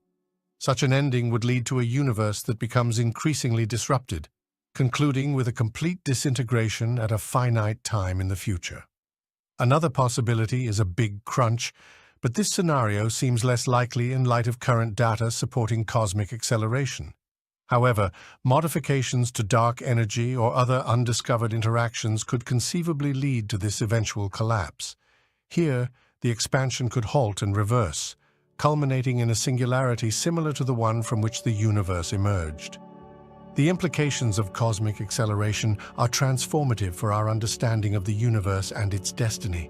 Such an ending would lead to a universe that becomes increasingly disrupted, concluding with a complete disintegration at a finite time in the future. Another possibility is a big crunch, but this scenario seems less likely in light of current data supporting cosmic acceleration. However, modifications to dark energy or other undiscovered interactions could conceivably lead to this eventual collapse. Here, the expansion could halt and reverse, culminating in a singularity similar to the one from which the universe emerged. The implications of cosmic acceleration are transformative for our understanding of the universe and its destiny.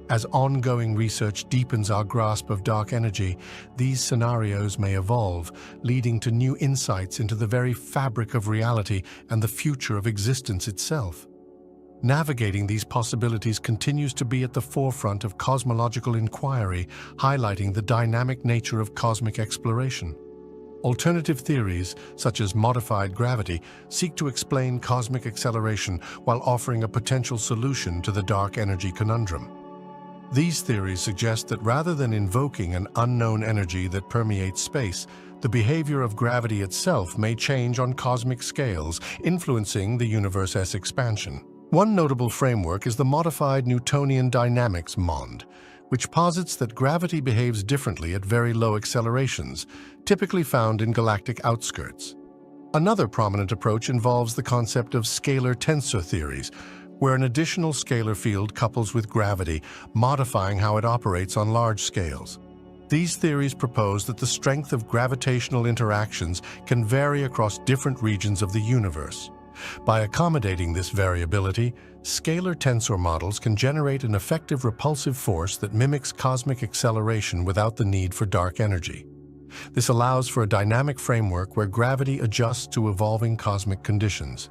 As ongoing research deepens our grasp of dark energy, these scenarios may evolve, leading to new insights into the very fabric of reality and the future of existence itself. Navigating these possibilities continues to be at the forefront of cosmological inquiry, highlighting the dynamic nature of cosmic exploration. Alternative theories, such as modified gravity, seek to explain cosmic acceleration while offering a potential solution to the dark energy conundrum. These theories suggest that rather than invoking an unknown energy that permeates space, the behavior of gravity itself may change on cosmic scales, influencing the universe's expansion. One notable framework is the modified Newtonian dynamics MOND, which posits that gravity behaves differently at very low accelerations, typically found in galactic outskirts. Another prominent approach involves the concept of scalar tensor theories, where an additional scalar field couples with gravity, modifying how it operates on large scales. These theories propose that the strength of gravitational interactions can vary across different regions of the universe. By accommodating this variability, scalar tensor models can generate an effective repulsive force that mimics cosmic acceleration without the need for dark energy. This allows for a dynamic framework where gravity adjusts to evolving cosmic conditions.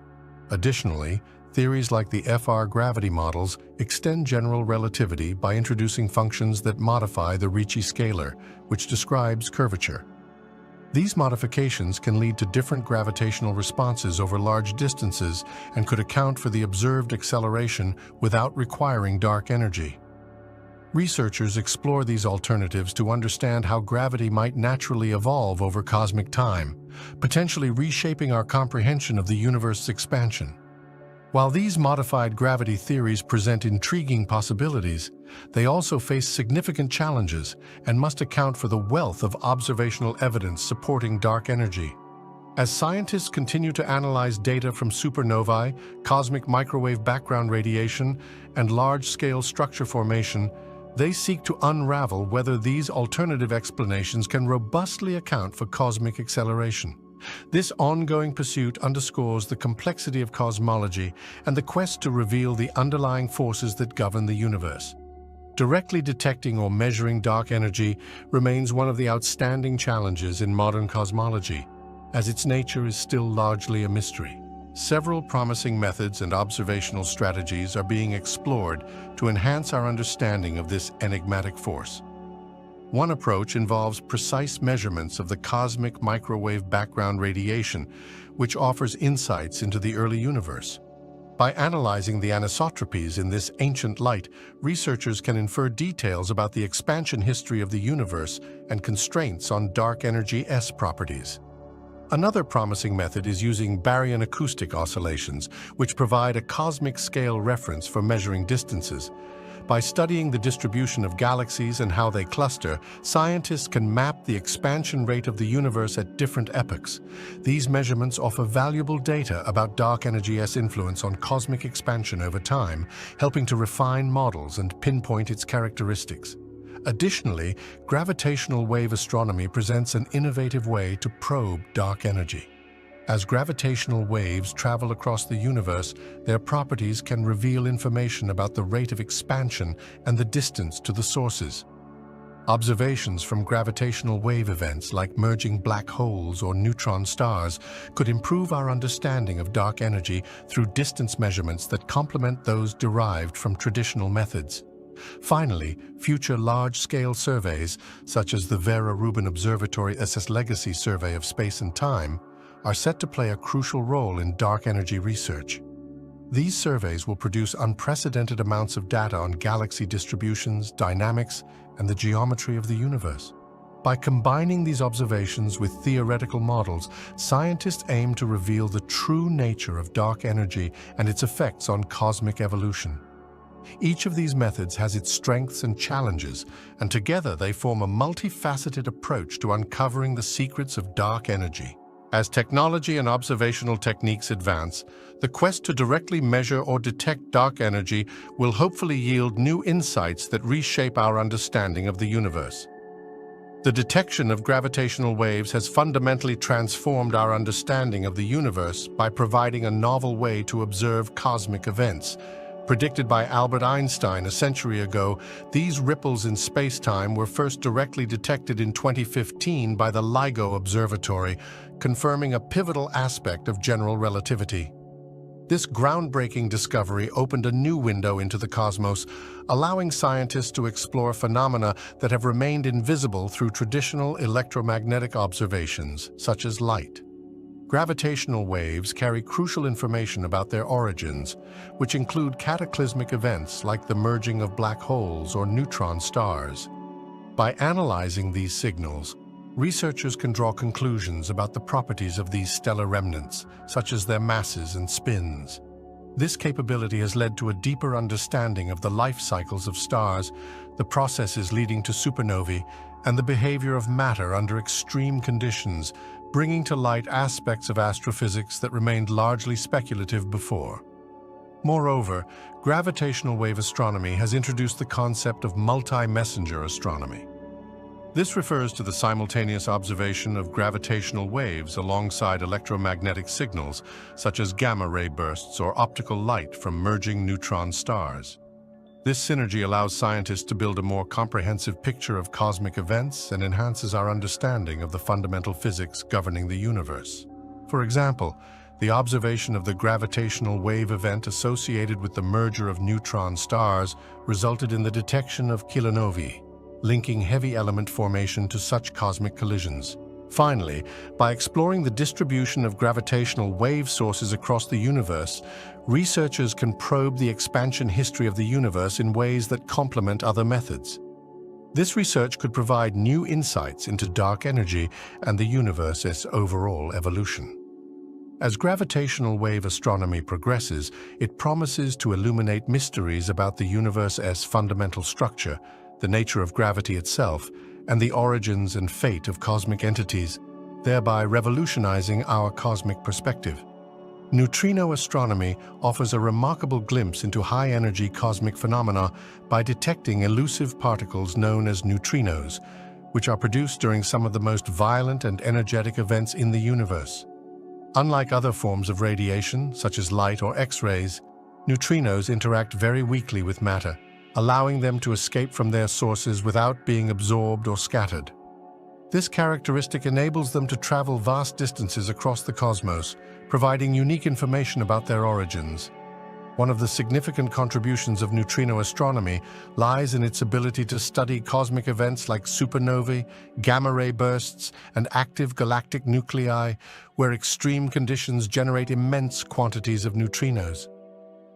Additionally, theories like the FR gravity models extend general relativity by introducing functions that modify the Ricci scalar, which describes curvature. These modifications can lead to different gravitational responses over large distances and could account for the observed acceleration without requiring dark energy. Researchers explore these alternatives to understand how gravity might naturally evolve over cosmic time, potentially reshaping our comprehension of the universe's expansion. While these modified gravity theories present intriguing possibilities, they also face significant challenges and must account for the wealth of observational evidence supporting dark energy. As scientists continue to analyze data from supernovae, cosmic microwave background radiation, and large-scale structure formation, they seek to unravel whether these alternative explanations can robustly account for cosmic acceleration. This ongoing pursuit underscores the complexity of cosmology and the quest to reveal the underlying forces that govern the universe. Directly detecting or measuring dark energy remains one of the outstanding challenges in modern cosmology, as its nature is still largely a mystery. Several promising methods and observational strategies are being explored to enhance our understanding of this enigmatic force. One approach involves precise measurements of the cosmic microwave background radiation, which offers insights into the early universe. By analyzing the anisotropies in this ancient light, researchers can infer details about the expansion history of the universe and constraints on dark energy's properties. Another promising method is using baryon acoustic oscillations, which provide a cosmic scale reference for measuring distances. By studying the distribution of galaxies and how they cluster, scientists can map the expansion rate of the universe at different epochs. These measurements offer valuable data about dark energy's influence on cosmic expansion over time, helping to refine models and pinpoint its characteristics. Additionally, gravitational wave astronomy presents an innovative way to probe dark energy. As gravitational waves travel across the universe, their properties can reveal information about the rate of expansion and the distance to the sources. Observations from gravitational wave events like merging black holes or neutron stars could improve our understanding of dark energy through distance measurements that complement those derived from traditional methods. Finally, future large-scale surveys, such as the Vera Rubin Observatory SS Legacy Survey of Space and Time, are set to play a crucial role in dark energy research. These surveys will produce unprecedented amounts of data on galaxy distributions, dynamics, and the geometry of the universe. By combining these observations with theoretical models, scientists aim to reveal the true nature of dark energy and its effects on cosmic evolution. Each of these methods has its strengths and challenges, and together they form a multifaceted approach to uncovering the secrets of dark energy. As technology and observational techniques advance, the quest to directly measure or detect dark energy will hopefully yield new insights that reshape our understanding of the universe. The detection of gravitational waves has fundamentally transformed our understanding of the universe by providing a novel way to observe cosmic events. Predicted by Albert Einstein a century ago, these ripples in space-time were first directly detected in 2015 by the LIGO Observatory, confirming a pivotal aspect of general relativity. This groundbreaking discovery opened a new window into the cosmos, allowing scientists to explore phenomena that have remained invisible through traditional electromagnetic observations, such as light. Gravitational waves carry crucial information about their origins, which include cataclysmic events like the merging of black holes or neutron stars. By analyzing these signals, researchers can draw conclusions about the properties of these stellar remnants, such as their masses and spins. This capability has led to a deeper understanding of the life cycles of stars, the processes leading to supernovae, and the behavior of matter under extreme conditions, bringing to light aspects of astrophysics that remained largely speculative before. Moreover, gravitational wave astronomy has introduced the concept of multi-messenger astronomy. This refers to the simultaneous observation of gravitational waves alongside electromagnetic signals, such as gamma-ray bursts or optical light from merging neutron stars. This synergy allows scientists to build a more comprehensive picture of cosmic events and enhances our understanding of the fundamental physics governing the universe. For example, the observation of the gravitational wave event associated with the merger of neutron stars resulted in the detection of kilonovae, linking heavy element formation to such cosmic collisions. Finally, by exploring the distribution of gravitational wave sources across the universe, researchers can probe the expansion history of the universe in ways that complement other methods. This research could provide new insights into dark energy and the universe's overall evolution. As gravitational wave astronomy progresses, it promises to illuminate mysteries about the universe's fundamental structure, the nature of gravity itself, and the origins and fate of cosmic entities, thereby revolutionizing our cosmic perspective. Neutrino astronomy offers a remarkable glimpse into high-energy cosmic phenomena by detecting elusive particles known as neutrinos, which are produced during some of the most violent and energetic events in the universe. Unlike other forms of radiation, such as light or X-rays, neutrinos interact very weakly with matter, allowing them to escape from their sources without being absorbed or scattered. This characteristic enables them to travel vast distances across the cosmos, providing unique information about their origins. One of the significant contributions of neutrino astronomy lies in its ability to study cosmic events like supernovae, gamma-ray bursts, and active galactic nuclei, where extreme conditions generate immense quantities of neutrinos.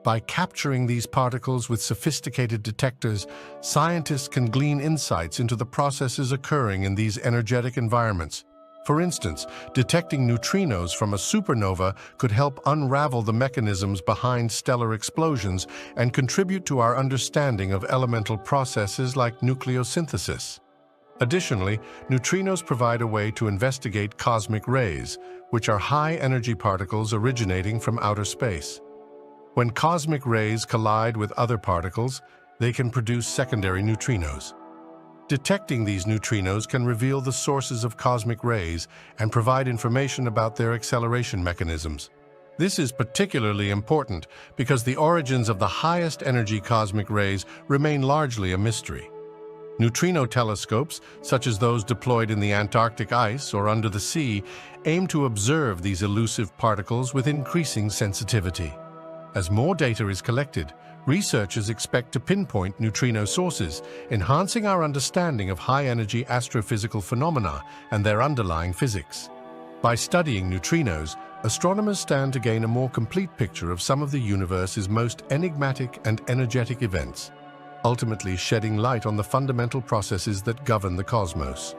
By capturing these particles with sophisticated detectors, scientists can glean insights into the processes occurring in these energetic environments. For instance, detecting neutrinos from a supernova could help unravel the mechanisms behind stellar explosions and contribute to our understanding of elemental processes like nucleosynthesis. Additionally, neutrinos provide a way to investigate cosmic rays, which are high-energy particles originating from outer space. When cosmic rays collide with other particles, they can produce secondary neutrinos. Detecting these neutrinos can reveal the sources of cosmic rays and provide information about their acceleration mechanisms. This is particularly important because the origins of the highest energy cosmic rays remain largely a mystery. Neutrino telescopes, such as those deployed in the Antarctic ice or under the sea, aim to observe these elusive particles with increasing sensitivity. As more data is collected, researchers expect to pinpoint neutrino sources, enhancing our understanding of high-energy astrophysical phenomena and their underlying physics. By studying neutrinos, astronomers stand to gain a more complete picture of some of the universe's most enigmatic and energetic events, ultimately shedding light on the fundamental processes that govern the cosmos.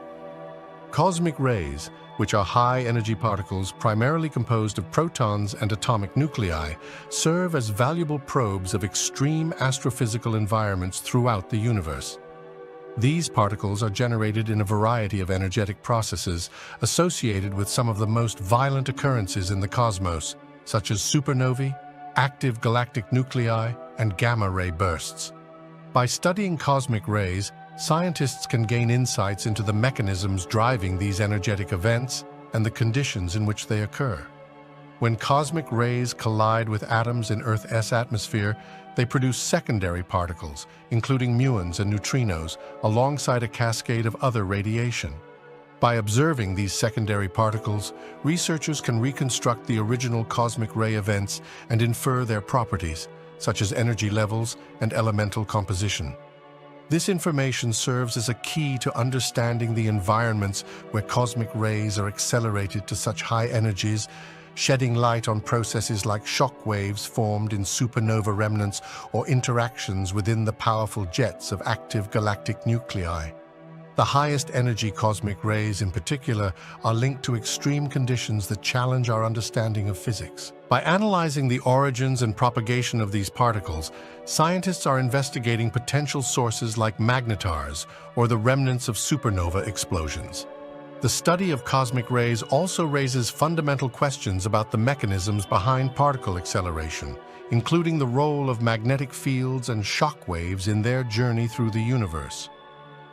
Cosmic rays, which are high-energy particles primarily composed of protons and atomic nuclei, serve as valuable probes of extreme astrophysical environments throughout the universe. These particles are generated in a variety of energetic processes associated with some of the most violent occurrences in the cosmos, such as supernovae, active galactic nuclei, and gamma-ray bursts. By studying cosmic rays, scientists can gain insights into the mechanisms driving these energetic events and the conditions in which they occur. When cosmic rays collide with atoms in Earth's atmosphere, they produce secondary particles, including muons and neutrinos, alongside a cascade of other radiation. By observing these secondary particles, researchers can reconstruct the original cosmic ray events and infer their properties, such as energy levels and elemental composition. This information serves as a key to understanding the environments where cosmic rays are accelerated to such high energies, shedding light on processes like shock waves formed in supernova remnants or interactions within the powerful jets of active galactic nuclei. The highest energy cosmic rays in particular are linked to extreme conditions that challenge our understanding of physics. By analyzing the origins and propagation of these particles, scientists are investigating potential sources like magnetars or the remnants of supernova explosions. The study of cosmic rays also raises fundamental questions about the mechanisms behind particle acceleration, including the role of magnetic fields and shock waves in their journey through the universe.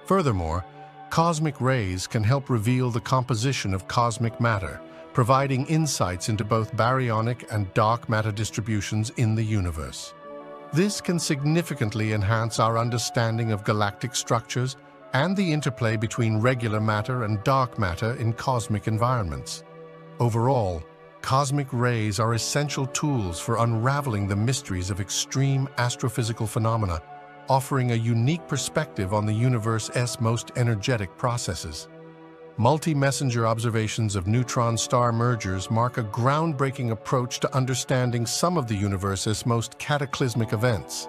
Furthermore, cosmic rays can help reveal the composition of cosmic matter, providing insights into both baryonic and dark matter distributions in the universe. This can significantly enhance our understanding of galactic structures and the interplay between regular matter and dark matter in cosmic environments. Overall, cosmic rays are essential tools for unraveling the mysteries of extreme astrophysical phenomena, offering a unique perspective on the universe's most energetic processes. Multi-messenger observations of neutron star mergers mark a groundbreaking approach to understanding some of the universe's most cataclysmic events.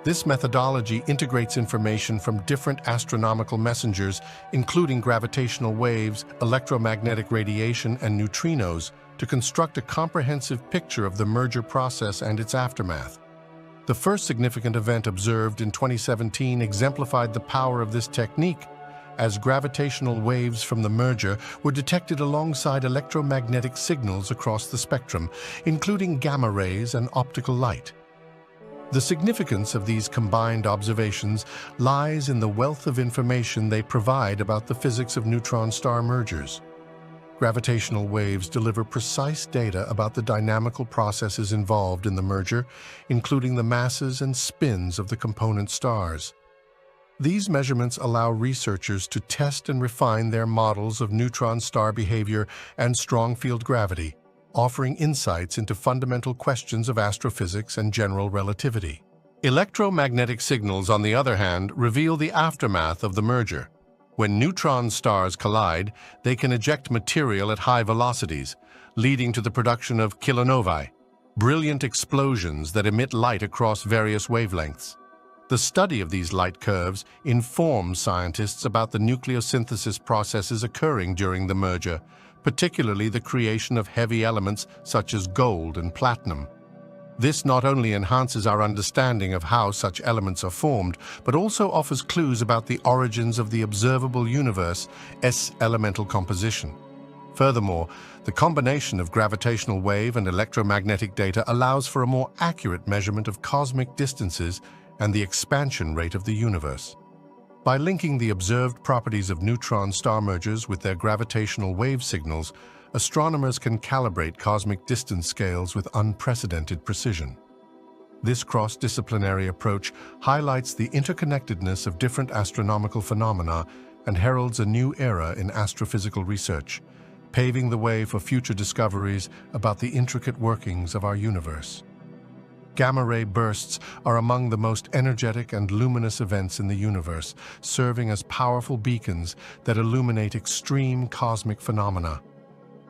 This methodology integrates information from different astronomical messengers, including gravitational waves, electromagnetic radiation, and neutrinos, to construct a comprehensive picture of the merger process and its aftermath. The first significant event observed in 2017 exemplified the power of this technique, as gravitational waves from the merger were detected alongside electromagnetic signals across the spectrum, including gamma rays and optical light. The significance of these combined observations lies in the wealth of information they provide about the physics of neutron star mergers. Gravitational waves deliver precise data about the dynamical processes involved in the merger, including the masses and spins of the component stars. These measurements allow researchers to test and refine their models of neutron star behavior and strong field gravity, offering insights into fundamental questions of astrophysics and general relativity. Electromagnetic signals, on the other hand, reveal the aftermath of the merger. When neutron stars collide, they can eject material at high velocities, leading to the production of kilonovae, brilliant explosions that emit light across various wavelengths. The study of these light curves informs scientists about the nucleosynthesis processes occurring during the merger, particularly the creation of heavy elements such as gold and platinum. This not only enhances our understanding of how such elements are formed, but also offers clues about the origins of the observable universe's elemental composition. Furthermore, the combination of gravitational wave and electromagnetic data allows for a more accurate measurement of cosmic distances and the expansion rate of the universe. By linking the observed properties of neutron star mergers with their gravitational wave signals, astronomers can calibrate cosmic distance scales with unprecedented precision. This cross-disciplinary approach highlights the interconnectedness of different astronomical phenomena and heralds a new era in astrophysical research, paving the way for future discoveries about the intricate workings of our universe. Gamma-ray bursts are among the most energetic and luminous events in the universe, serving as powerful beacons that illuminate extreme cosmic phenomena.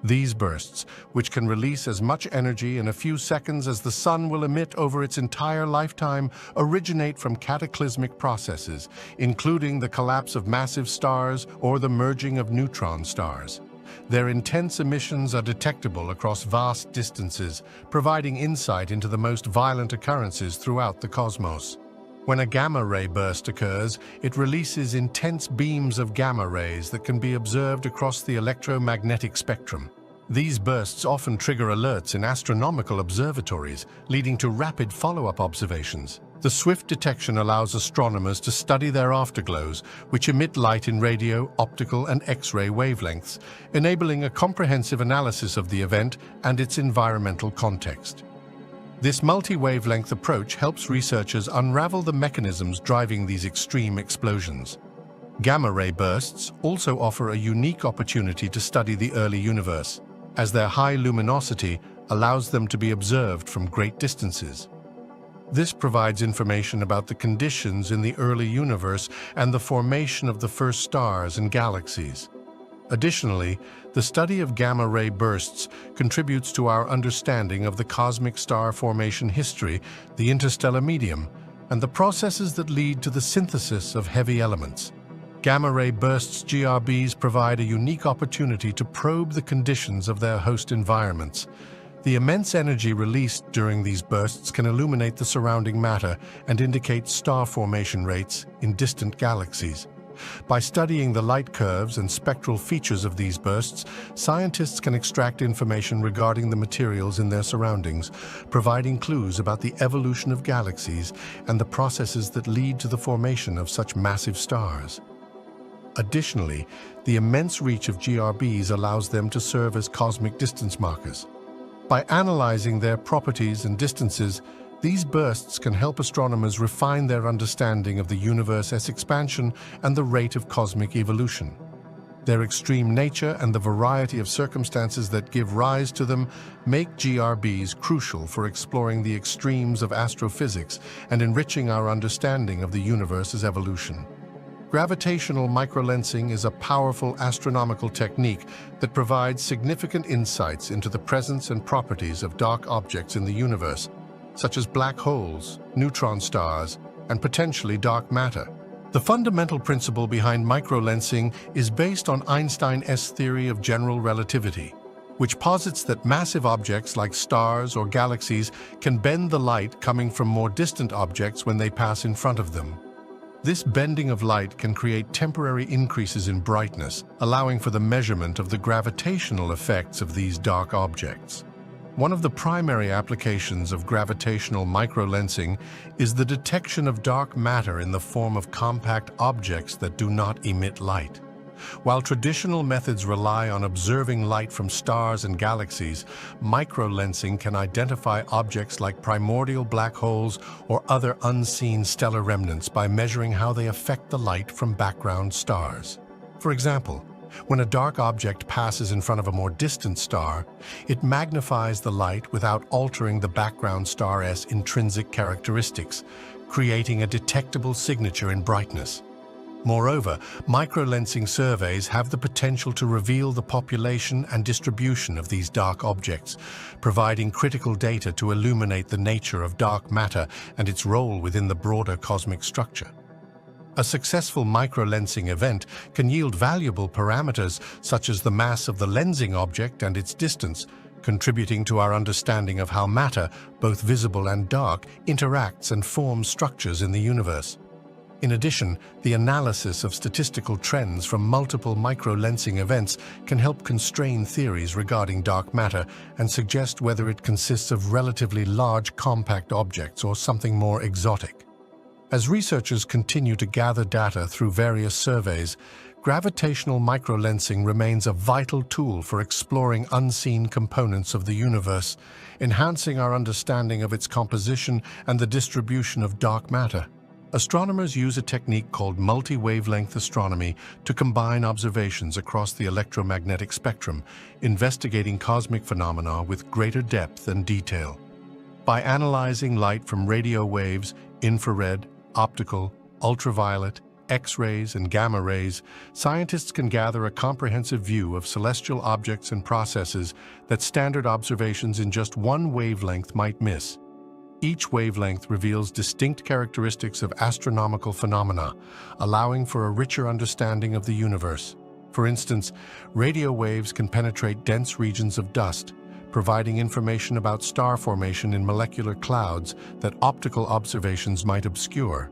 These bursts, which can release as much energy in a few seconds as the sun will emit over its entire lifetime, originate from cataclysmic processes, including the collapse of massive stars or the merging of neutron stars. Their intense emissions are detectable across vast distances, providing insight into the most violent occurrences throughout the cosmos. When a gamma-ray burst occurs, it releases intense beams of gamma rays that can be observed across the electromagnetic spectrum. These bursts often trigger alerts in astronomical observatories, leading to rapid follow-up observations. The swift detection allows astronomers to study their afterglows, which emit light in radio, optical, and X-ray wavelengths, enabling a comprehensive analysis of the event and its environmental context. This multi-wavelength approach helps researchers unravel the mechanisms driving these extreme explosions. Gamma-ray bursts also offer a unique opportunity to study the early universe, as their high luminosity allows them to be observed from great distances. This provides information about the conditions in the early universe and the formation of the first stars and galaxies. Additionally, the study of gamma-ray bursts contributes to our understanding of the cosmic star formation history, the interstellar medium, and the processes that lead to the synthesis of heavy elements. Gamma-ray bursts GRBs provide a unique opportunity to probe the conditions of their host environments. The immense energy released during these bursts can illuminate the surrounding matter and indicate star formation rates in distant galaxies. By studying the light curves and spectral features of these bursts, scientists can extract information regarding the materials in their surroundings, providing clues about the evolution of galaxies and the processes that lead to the formation of such massive stars. Additionally, the immense reach of GRBs allows them to serve as cosmic distance markers. By analyzing their properties and distances, these bursts can help astronomers refine their understanding of the universe's expansion and the rate of cosmic evolution. Their extreme nature and the variety of circumstances that give rise to them make GRBs crucial for exploring the extremes of astrophysics and enriching our understanding of the universe's evolution. Gravitational microlensing is a powerful astronomical technique that provides significant insights into the presence and properties of dark objects in the universe, such as black holes, neutron stars, and potentially dark matter. The fundamental principle behind microlensing is based on Einstein's theory of general relativity, which posits that massive objects like stars or galaxies can bend the light coming from more distant objects when they pass in front of them. This bending of light can create temporary increases in brightness, allowing for the measurement of the gravitational effects of these dark objects. One of the primary applications of gravitational microlensing is the detection of dark matter in the form of compact objects that do not emit light. While traditional methods rely on observing light from stars and galaxies, microlensing can identify objects like primordial black holes or other unseen stellar remnants by measuring how they affect the light from background stars. For example, when a dark object passes in front of a more distant star, it magnifies the light without altering the background star's intrinsic characteristics, creating a detectable signature in brightness. Moreover, microlensing surveys have the potential to reveal the population and distribution of these dark objects, providing critical data to illuminate the nature of dark matter and its role within the broader cosmic structure. A successful microlensing event can yield valuable parameters such as the mass of the lensing object and its distance, contributing to our understanding of how matter, both visible and dark, interacts and forms structures in the universe. In addition, the analysis of statistical trends from multiple microlensing events can help constrain theories regarding dark matter and suggest whether it consists of relatively large compact objects or something more exotic. As researchers continue to gather data through various surveys, gravitational microlensing remains a vital tool for exploring unseen components of the universe, enhancing our understanding of its composition and the distribution of dark matter. Astronomers use a technique called multi-wavelength astronomy to combine observations across the electromagnetic spectrum, investigating cosmic phenomena with greater depth and detail. By analyzing light from radio waves, infrared, optical, ultraviolet, X-rays, and gamma rays, scientists can gather a comprehensive view of celestial objects and processes that standard observations in just one wavelength might miss. Each wavelength reveals distinct characteristics of astronomical phenomena, allowing for a richer understanding of the universe. For instance, radio waves can penetrate dense regions of dust, providing information about star formation in molecular clouds that optical observations might obscure.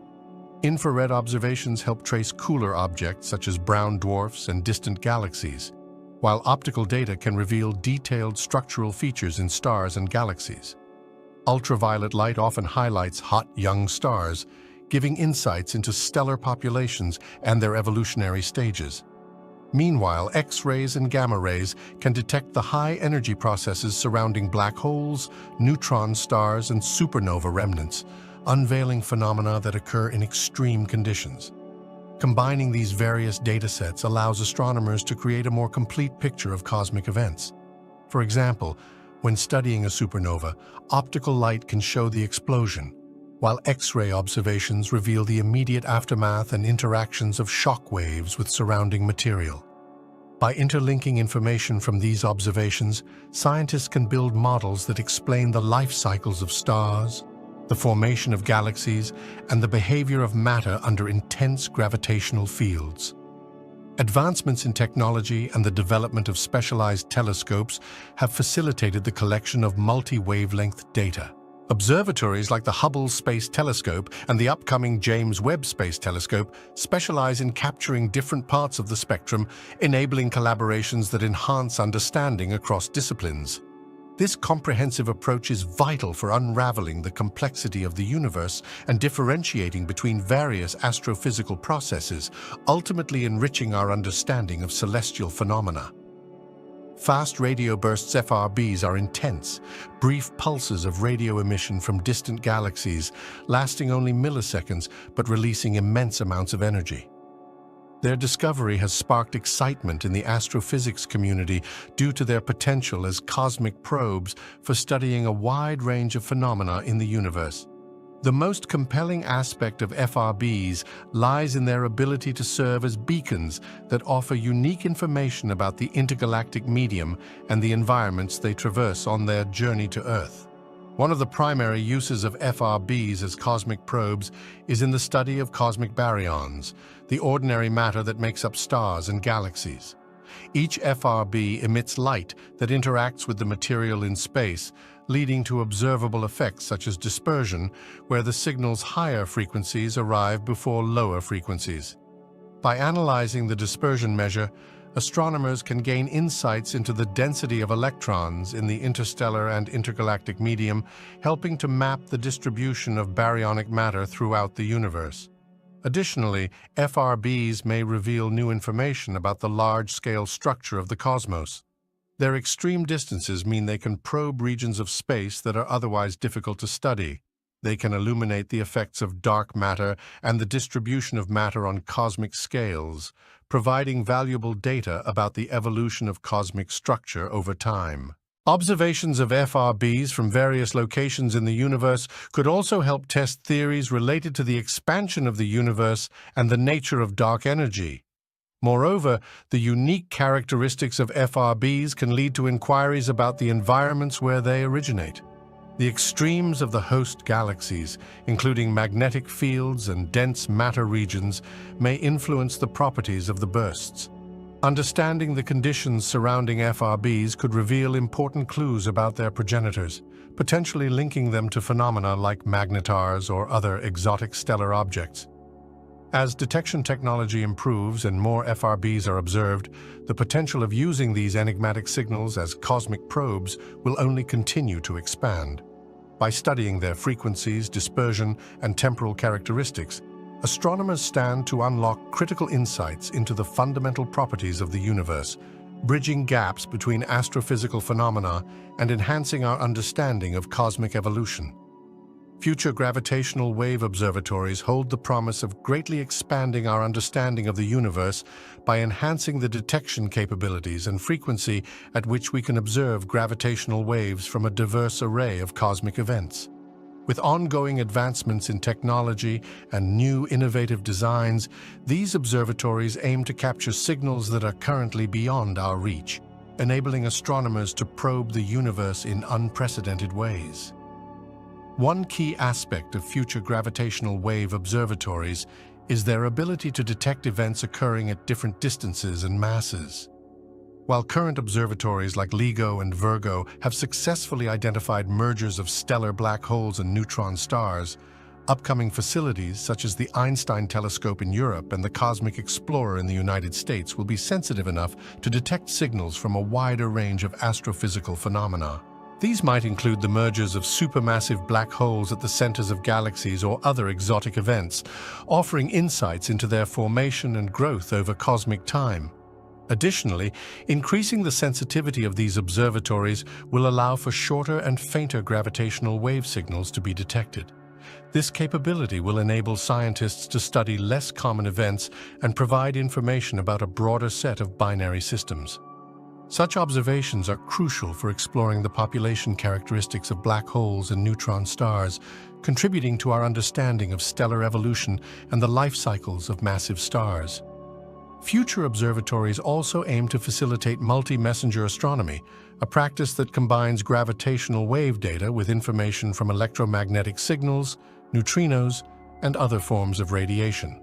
Infrared observations help trace cooler objects such as brown dwarfs and distant galaxies, while optical data can reveal detailed structural features in stars and galaxies. Ultraviolet light often highlights hot young stars, giving insights into stellar populations and their evolutionary stages. Meanwhile, X-rays and gamma rays can detect the high-energy processes surrounding black holes, neutron stars, and supernova remnants, unveiling phenomena that occur in extreme conditions. Combining these various datasets allows astronomers to create a more complete picture of cosmic events. For example, when studying a supernova, optical light can show the explosion, while X-ray observations reveal the immediate aftermath and interactions of shock waves with surrounding material. By interlinking information from these observations, scientists can build models that explain the life cycles of stars, the formation of galaxies, and the behavior of matter under intense gravitational fields. Advancements in technology and the development of specialized telescopes have facilitated the collection of multi-wavelength data. Observatories like the Hubble Space Telescope and the upcoming James Webb Space Telescope specialize in capturing different parts of the spectrum, enabling collaborations that enhance understanding across disciplines. This comprehensive approach is vital for unraveling the complexity of the universe and differentiating between various astrophysical processes, ultimately enriching our understanding of celestial phenomena. Fast radio bursts FRBs are intense, brief pulses of radio emission from distant galaxies, lasting only milliseconds but releasing immense amounts of energy. Their discovery has sparked excitement in the astrophysics community due to their potential as cosmic probes for studying a wide range of phenomena in the universe. The most compelling aspect of FRBs lies in their ability to serve as beacons that offer unique information about the intergalactic medium and the environments they traverse on their journey to Earth. One of the primary uses of FRBs as cosmic probes is in the study of cosmic baryons, the ordinary matter that makes up stars and galaxies. Each FRB emits light that interacts with the material in space, leading to observable effects such as dispersion, where the signal's higher frequencies arrive before lower frequencies. By analyzing the dispersion measure, astronomers can gain insights into the density of electrons in the interstellar and intergalactic medium, helping to map the distribution of baryonic matter throughout the universe. Additionally, FRBs may reveal new information about the large-scale structure of the cosmos. Their extreme distances mean they can probe regions of space that are otherwise difficult to study. They can illuminate the effects of dark matter and the distribution of matter on cosmic scales, providing valuable data about the evolution of cosmic structure over time. Observations of FRBs from various locations in the universe could also help test theories related to the expansion of the universe and the nature of dark energy. Moreover, the unique characteristics of FRBs can lead to inquiries about the environments where they originate. The extremes of the host galaxies, including magnetic fields and dense matter regions, may influence the properties of the bursts. Understanding the conditions surrounding FRBs could reveal important clues about their progenitors, potentially linking them to phenomena like magnetars or other exotic stellar objects. As detection technology improves and more FRBs are observed, the potential of using these enigmatic signals as cosmic probes will only continue to expand. By studying their frequencies, dispersion, and temporal characteristics, astronomers stand to unlock critical insights into the fundamental properties of the universe, bridging gaps between astrophysical phenomena and enhancing our understanding of cosmic evolution. Future gravitational wave observatories hold the promise of greatly expanding our understanding of the universe by enhancing the detection capabilities and frequency at which we can observe gravitational waves from a diverse array of cosmic events. With ongoing advancements in technology and new innovative designs, these observatories aim to capture signals that are currently beyond our reach, enabling astronomers to probe the universe in unprecedented ways. One key aspect of future gravitational wave observatories is their ability to detect events occurring at different distances and masses. While current observatories like LIGO and Virgo have successfully identified mergers of stellar black holes and neutron stars, upcoming facilities such as the Einstein Telescope in Europe and the Cosmic Explorer in the United States will be sensitive enough to detect signals from a wider range of astrophysical phenomena. These might include the mergers of supermassive black holes at the centers of galaxies or other exotic events, offering insights into their formation and growth over cosmic time. Additionally, increasing the sensitivity of these observatories will allow for shorter and fainter gravitational wave signals to be detected. This capability will enable scientists to study less common events and provide information about a broader set of binary systems. Such observations are crucial for exploring the population characteristics of black holes and neutron stars, contributing to our understanding of stellar evolution and the life cycles of massive stars. Future observatories also aim to facilitate multi-messenger astronomy, a practice that combines gravitational wave data with information from electromagnetic signals, neutrinos, and other forms of radiation.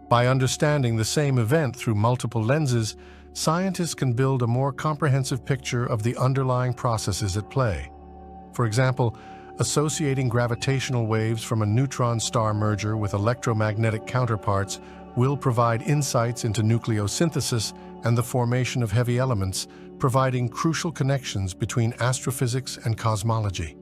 By understanding the same event through multiple lenses, scientists can build a more comprehensive picture of the underlying processes at play. For example, associating gravitational waves from a neutron star merger with electromagnetic counterparts will provide insights into nucleosynthesis and the formation of heavy elements, providing crucial connections between astrophysics and cosmology.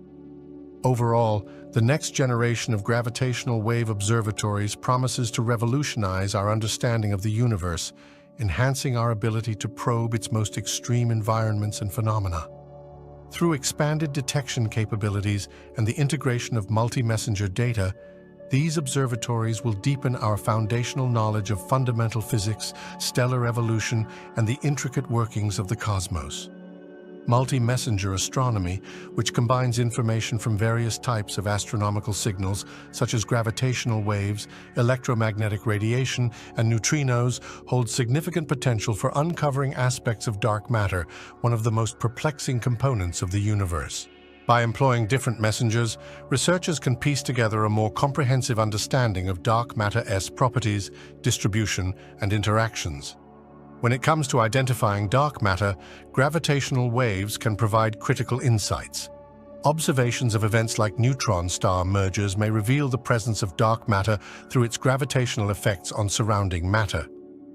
Overall, the next generation of gravitational wave observatories promises to revolutionize our understanding of the universe, enhancing our ability to probe its most extreme environments and phenomena. Through expanded detection capabilities and the integration of multi-messenger data, these observatories will deepen our foundational knowledge of fundamental physics, stellar evolution, and the intricate workings of the cosmos. Multi-messenger astronomy, which combines information from various types of astronomical signals, such as gravitational waves, electromagnetic radiation, and neutrinos, holds significant potential for uncovering aspects of dark matter, one of the most perplexing components of the universe. By employing different messengers, researchers can piece together a more comprehensive understanding of dark matter's properties, distribution, and interactions. When it comes to identifying dark matter, gravitational waves can provide critical insights. Observations of events like neutron star mergers may reveal the presence of dark matter through its gravitational effects on surrounding matter.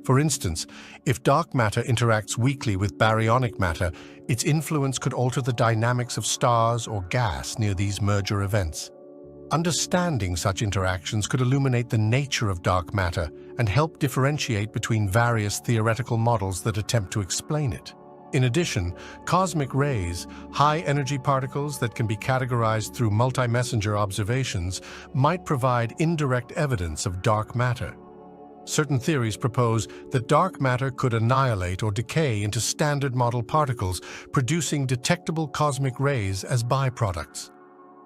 For instance, if dark matter interacts weakly with baryonic matter, its influence could alter the dynamics of stars or gas near these merger events. Understanding such interactions could illuminate the nature of dark matter and help differentiate between various theoretical models that attempt to explain it. In addition, cosmic rays, high-energy particles that can be categorized through multi-messenger observations, might provide indirect evidence of dark matter. Certain theories propose that dark matter could annihilate or decay into standard model particles, producing detectable cosmic rays as byproducts.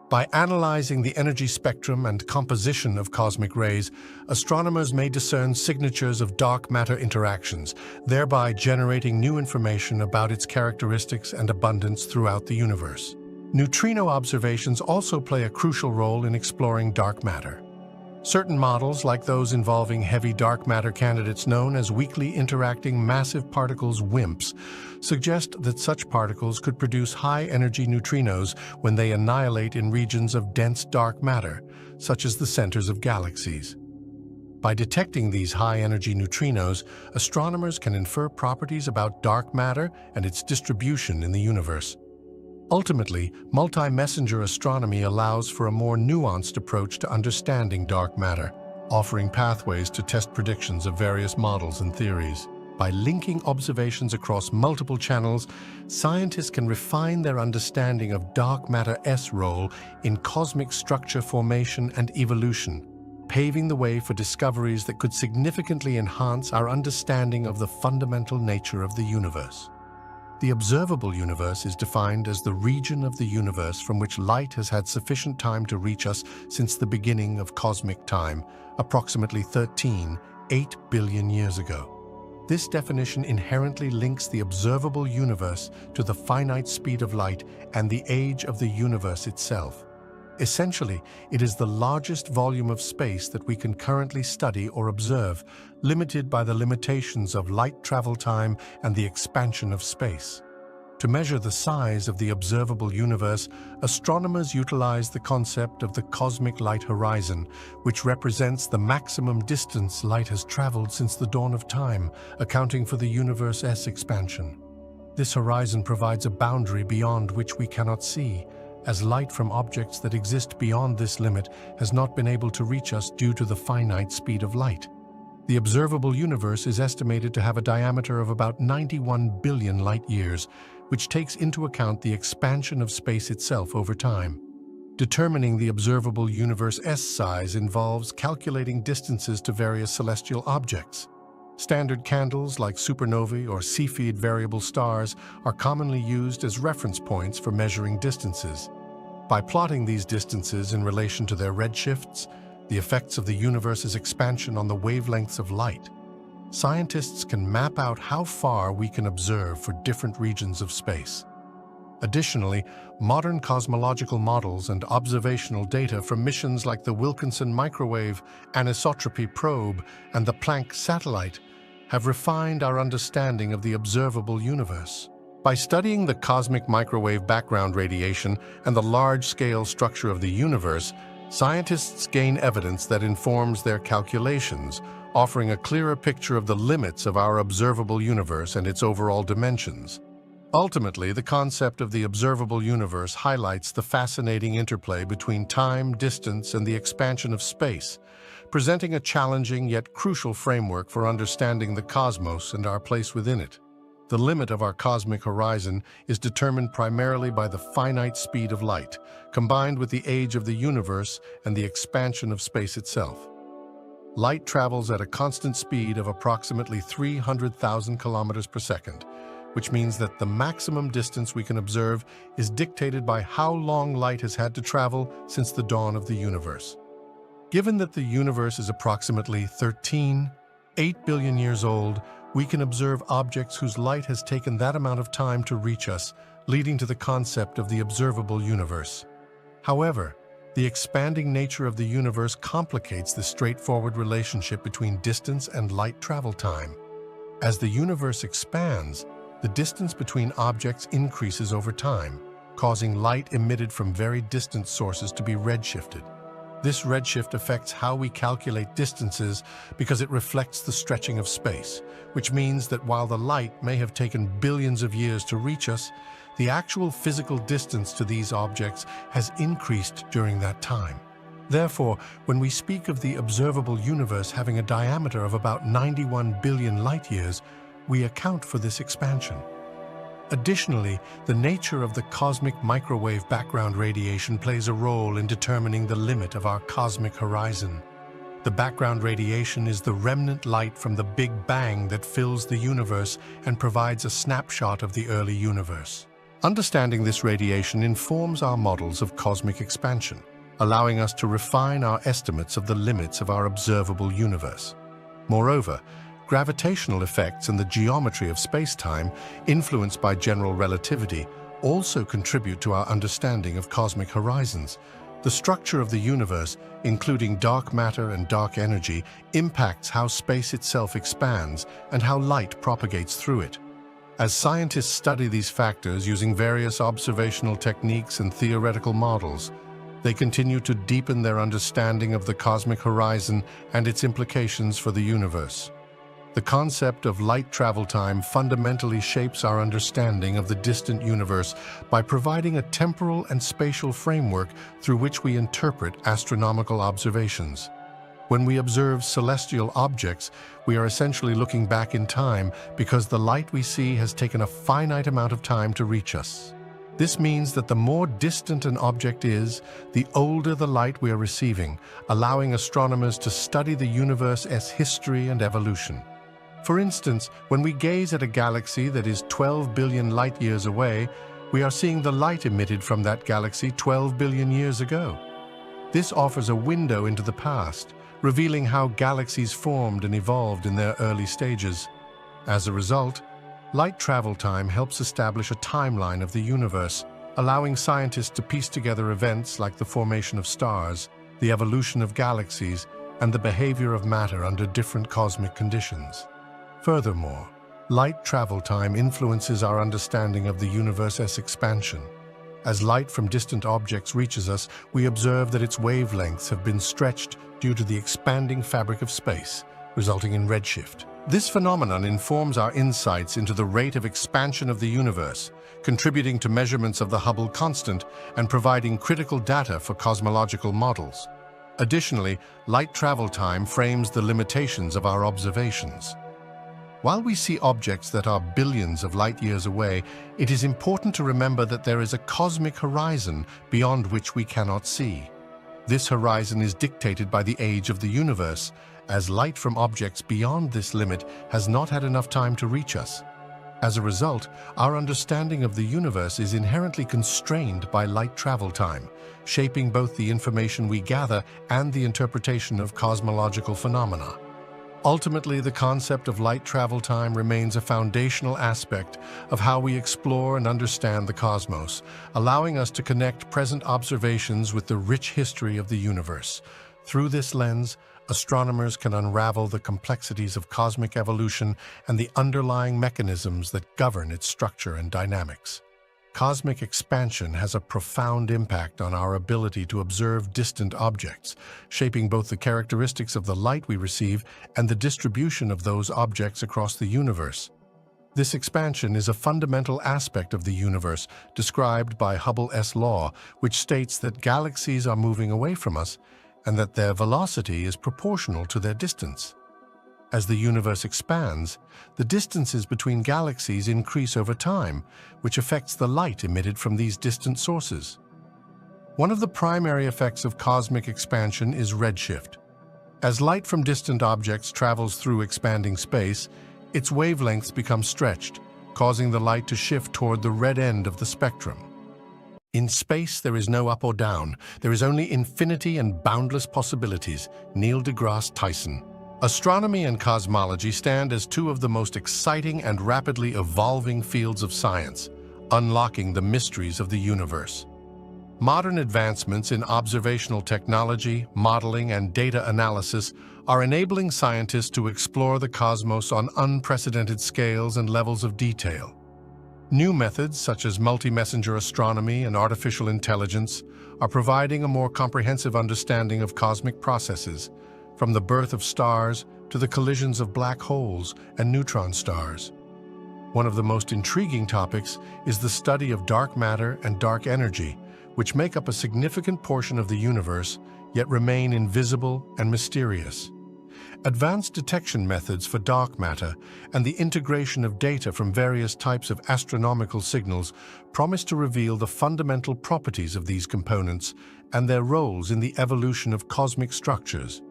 By analyzing the energy spectrum and composition of cosmic rays, astronomers may discern signatures of dark matter interactions, thereby generating new information about its characteristics and abundance throughout the universe. Neutrino observations also play a crucial role in exploring dark matter. Certain models, like those involving heavy dark matter candidates known as weakly interacting massive particles WIMPs, suggest that such particles could produce high-energy neutrinos when they annihilate in regions of dense dark matter, such as the centers of galaxies. By detecting these high-energy neutrinos, astronomers can infer properties about dark matter and its distribution in the universe. Ultimately, multi-messenger astronomy allows for a more nuanced approach to understanding dark matter, offering pathways to test predictions of various models and theories. By linking observations across multiple channels, scientists can refine their understanding of dark matter's role in cosmic structure formation and evolution, paving the way for discoveries that could significantly enhance our understanding of the fundamental nature of the universe. The observable universe is defined as the region of the universe from which light has had sufficient time to reach us since the beginning of cosmic time, approximately 8 billion years ago. This definition inherently links the observable universe to the finite speed of light and the age of the universe itself. Essentially, it is the largest volume of space that we can currently study or observe, limited by the limitations of light travel time and the expansion of space. To measure the size of the observable universe, astronomers utilize the concept of the cosmic light horizon, which represents the maximum distance light has traveled since the dawn of time, accounting for the universe's expansion. This horizon provides a boundary beyond which we cannot see, as light from objects that exist beyond this limit has not been able to reach us due to the finite speed of light. The observable universe is estimated to have a diameter of about 91 billion light-years, which takes into account the expansion of space itself over time. Determining the observable universe's size involves calculating distances to various celestial objects. Standard candles like supernovae or Cepheid variable stars are commonly used as reference points for measuring distances. By plotting these distances in relation to their redshifts, the effects of the universe's expansion on the wavelengths of light, scientists can map out how far we can observe for different regions of space. Additionally, modern cosmological models and observational data from missions like the Wilkinson Microwave Anisotropy Probe and the Planck Satellite have refined our understanding of the observable universe. By studying the cosmic microwave background radiation and the large-scale structure of the universe, scientists gain evidence that informs their calculations, offering a clearer picture of the limits of our observable universe and its overall dimensions. Ultimately, the concept of the observable universe highlights the fascinating interplay between time, distance, and the expansion of space, presenting a challenging yet crucial framework for understanding the cosmos and our place within it. The limit of our cosmic horizon is determined primarily by the finite speed of light, combined with the age of the universe and the expansion of space itself. Light travels at a constant speed of approximately 300,000 kilometers per second, which means that the maximum distance we can observe is dictated by how long light has had to travel since the dawn of the universe. Given that the universe is approximately 8 billion years old, we can observe objects whose light has taken that amount of time to reach us, leading to the concept of the observable universe. However, the expanding nature of the universe complicates the straightforward relationship between distance and light travel time. As the universe expands, the distance between objects increases over time, causing light emitted from very distant sources to be redshifted. This redshift affects how we calculate distances because it reflects the stretching of space, which means that while the light may have taken billions of years to reach us, the actual physical distance to these objects has increased during that time. Therefore, when we speak of the observable universe having a diameter of about 91 billion light-years, we account for this expansion. Additionally, the nature of the cosmic microwave background radiation plays a role in determining the limit of our cosmic horizon. The background radiation is the remnant light from the Big Bang that fills the universe and provides a snapshot of the early universe. Understanding this radiation informs our models of cosmic expansion, allowing us to refine our estimates of the limits of our observable universe. Moreover, gravitational effects and the geometry of space-time, influenced by general relativity, also contribute to our understanding of cosmic horizons. The structure of the universe, including dark matter and dark energy, impacts how space itself expands and how light propagates through it. As scientists study these factors using various observational techniques and theoretical models, they continue to deepen their understanding of the cosmic horizon and its implications for the universe. The concept of light travel time fundamentally shapes our understanding of the distant universe by providing a temporal and spatial framework through which we interpret astronomical observations. When we observe celestial objects, we are essentially looking back in time because the light we see has taken a finite amount of time to reach us. This means that the more distant an object is, the older the light we are receiving, allowing astronomers to study the universe's history and evolution. For instance, when we gaze at a galaxy that is 12 billion light-years away, we are seeing the light emitted from that galaxy 12 billion years ago. This offers a window into the past, revealing how galaxies formed and evolved in their early stages. As a result, light travel time helps establish a timeline of the universe, allowing scientists to piece together events like the formation of stars, the evolution of galaxies, and the behavior of matter under different cosmic conditions. Furthermore, light travel time influences our understanding of the universe's expansion. As light from distant objects reaches us, we observe that its wavelengths have been stretched due to the expanding fabric of space, resulting in redshift. This phenomenon informs our insights into the rate of expansion of the universe, contributing to measurements of the Hubble constant and providing critical data for cosmological models. Additionally, light travel time frames the limitations of our observations. While we see objects that are billions of light-years away, it is important to remember that there is a cosmic horizon beyond which we cannot see. This horizon is dictated by the age of the universe, as light from objects beyond this limit has not had enough time to reach us. As a result, our understanding of the universe is inherently constrained by light travel time, shaping both the information we gather and the interpretation of cosmological phenomena. Ultimately, the concept of light travel time remains a foundational aspect of how we explore and understand the cosmos, allowing us to connect present observations with the rich history of the universe. Through this lens, astronomers can unravel the complexities of cosmic evolution and the underlying mechanisms that govern its structure and dynamics. Cosmic expansion has a profound impact on our ability to observe distant objects, shaping both the characteristics of the light we receive and the distribution of those objects across the universe. This expansion is a fundamental aspect of the universe described by Hubble's law, which states that galaxies are moving away from us and that their velocity is proportional to their distance. As the universe expands, the distances between galaxies increase over time, which affects the light emitted from these distant sources. One of the primary effects of cosmic expansion is redshift. As light from distant objects travels through expanding space, its wavelengths become stretched, causing the light to shift toward the red end of the spectrum. In space, there is no up or down. There is only infinity and boundless possibilities. Neil deGrasse Tyson. Astronomy and cosmology stand as two of the most exciting and rapidly evolving fields of science, unlocking the mysteries of the universe. Modern advancements in observational technology, modeling, and data analysis are enabling scientists to explore the cosmos on unprecedented scales and levels of detail. New methods such as multi-messenger astronomy and artificial intelligence are providing a more comprehensive understanding of cosmic processes, from the birth of stars to the collisions of black holes and neutron stars. One of the most intriguing topics is the study of dark matter and dark energy, which make up a significant portion of the universe, yet remain invisible and mysterious. Advanced detection methods for dark matter and the integration of data from various types of astronomical signals promise to reveal the fundamental properties of these components and their roles in the evolution of cosmic structures.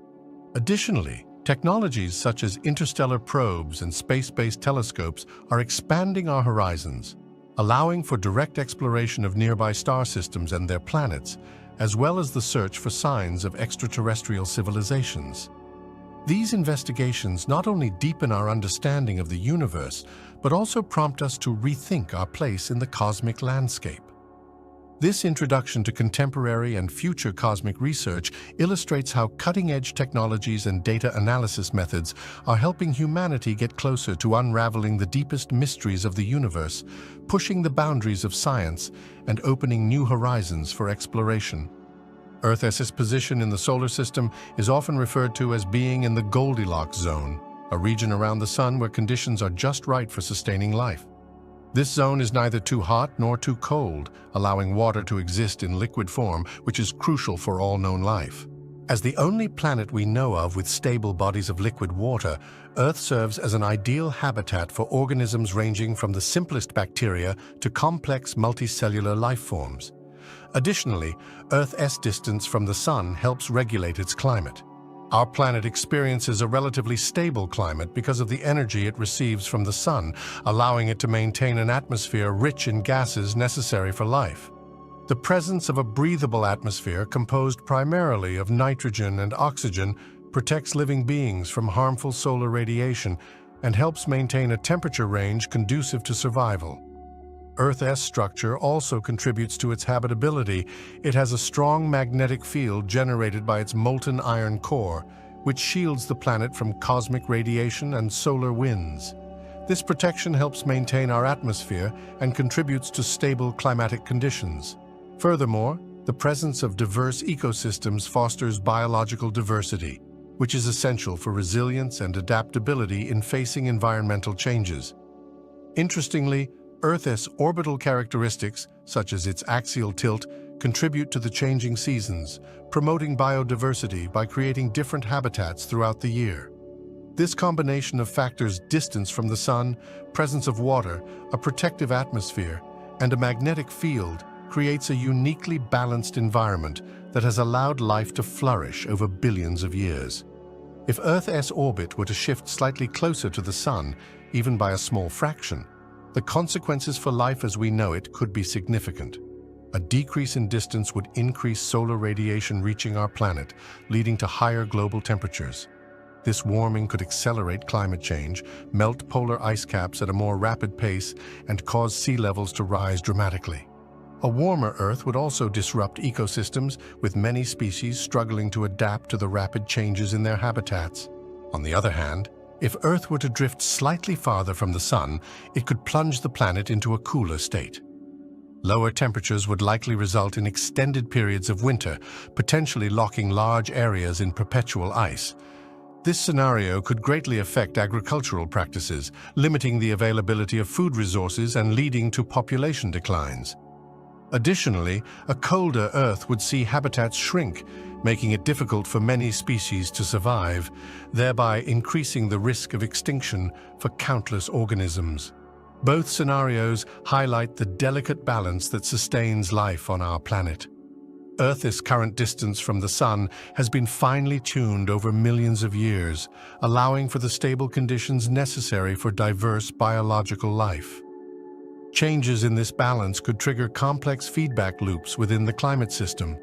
Additionally, technologies such as interstellar probes and space-based telescopes are expanding our horizons, allowing for direct exploration of nearby star systems and their planets, as well as the search for signs of extraterrestrial civilizations. These investigations not only deepen our understanding of the universe, but also prompt us to rethink our place in the cosmic landscape. This introduction to contemporary and future cosmic research illustrates how cutting-edge technologies and data analysis methods are helping humanity get closer to unraveling the deepest mysteries of the universe, pushing the boundaries of science and opening new horizons for exploration. Earth's position in the solar system is often referred to as being in the Goldilocks zone, a region around the sun where conditions are just right for sustaining life. This zone is neither too hot nor too cold, allowing water to exist in liquid form, which is crucial for all known life. As the only planet we know of with stable bodies of liquid water, Earth serves as an ideal habitat for organisms ranging from the simplest bacteria to complex multicellular life forms. Additionally, Earth's distance from the Sun helps regulate its climate. Our planet experiences a relatively stable climate because of the energy it receives from the sun, allowing it to maintain an atmosphere rich in gases necessary for life. The presence of a breathable atmosphere composed primarily of nitrogen and oxygen protects living beings from harmful solar radiation and helps maintain a temperature range conducive to survival. Earth's structure also contributes to its habitability. It has a strong magnetic field generated by its molten iron core, which shields the planet from cosmic radiation and solar winds. This protection helps maintain our atmosphere and contributes to stable climatic conditions. Furthermore, the presence of diverse ecosystems fosters biological diversity, which is essential for resilience and adaptability in facing environmental changes. Interestingly, Earth's orbital characteristics, such as its axial tilt, contribute to the changing seasons, promoting biodiversity by creating different habitats throughout the year. This combination of factors, distance from the sun, presence of water, a protective atmosphere, and a magnetic field, creates a uniquely balanced environment that has allowed life to flourish over billions of years. If Earth's orbit were to shift slightly closer to the sun, even by a small fraction, the consequences for life as we know it could be significant. A decrease in distance would increase solar radiation reaching our planet, leading to higher global temperatures. This warming could accelerate climate change, melt polar ice caps at a more rapid pace, and cause sea levels to rise dramatically. A warmer Earth would also disrupt ecosystems, with many species struggling to adapt to the rapid changes in their habitats. On the other hand, if Earth were to drift slightly farther from the sun, it could plunge the planet into a cooler state. Lower temperatures would likely result in extended periods of winter, potentially locking large areas in perpetual ice. This scenario could greatly affect agricultural practices, limiting the availability of food resources and leading to population declines. Additionally, a colder Earth would see habitats shrink, making it difficult for many species to survive, thereby increasing the risk of extinction for countless organisms. Both scenarios highlight the delicate balance that sustains life on our planet. Earth's current distance from the sun has been finely tuned over millions of years, allowing for the stable conditions necessary for diverse biological life. Changes in this balance could trigger complex feedback loops within the climate system,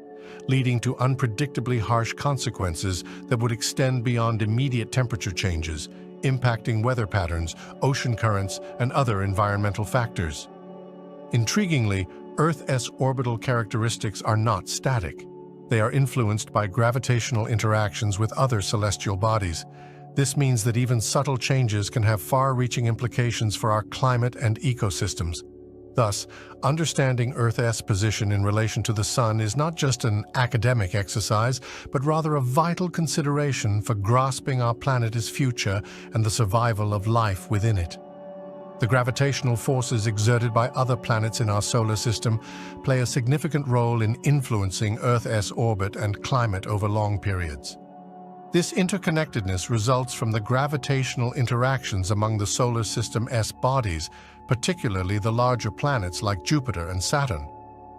leading to unpredictably harsh consequences that would extend beyond immediate temperature changes, impacting weather patterns, ocean currents, and other environmental factors. Intriguingly, Earth's orbital characteristics are not static. They are influenced by gravitational interactions with other celestial bodies. This means that even subtle changes can have far-reaching implications for our climate and ecosystems. Thus, understanding Earth's position in relation to the sun is not just an academic exercise, but rather a vital consideration for grasping our planet's future and the survival of life within it. The gravitational forces exerted by other planets in our solar system play a significant role in influencing Earth's orbit and climate over long periods. This interconnectedness results from the gravitational interactions among the solar system's bodies, particularly the larger planets like Jupiter and Saturn.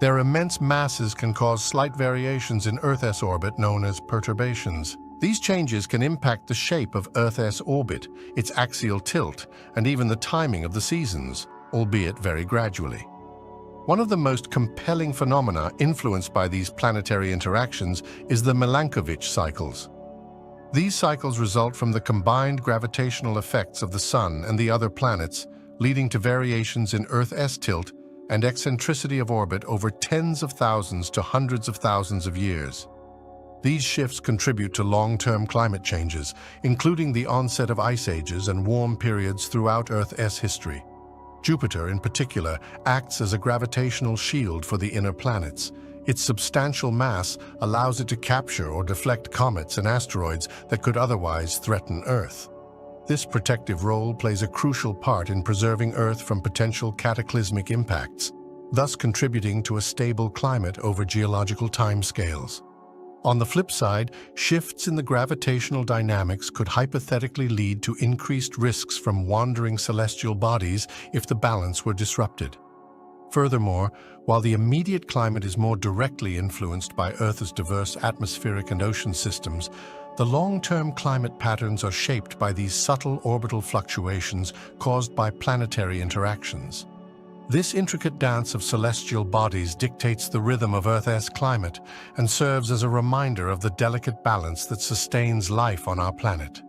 Their immense masses can cause slight variations in Earth's orbit known as perturbations. These changes can impact the shape of Earth's orbit, its axial tilt, and even the timing of the seasons, albeit very gradually. One of the most compelling phenomena influenced by these planetary interactions is the Milankovitch cycles. These cycles result from the combined gravitational effects of the Sun and the other planets, leading to variations in Earth's tilt and eccentricity of orbit over tens of thousands to hundreds of thousands of years. These shifts contribute to long-term climate changes, including the onset of ice ages and warm periods throughout Earth's history. Jupiter, in particular, acts as a gravitational shield for the inner planets. Its substantial mass allows it to capture or deflect comets and asteroids that could otherwise threaten Earth. This protective role plays a crucial part in preserving Earth from potential cataclysmic impacts, thus contributing to a stable climate over geological timescales. On the flip side, shifts in the gravitational dynamics could hypothetically lead to increased risks from wandering celestial bodies if the balance were disrupted. Furthermore, while the immediate climate is more directly influenced by Earth's diverse atmospheric and ocean systems, The long-term climate patterns are shaped by these subtle orbital fluctuations caused by planetary interactions. This intricate dance of celestial bodies dictates the rhythm of Earth's climate and serves as a reminder of the delicate balance that sustains life on our planet.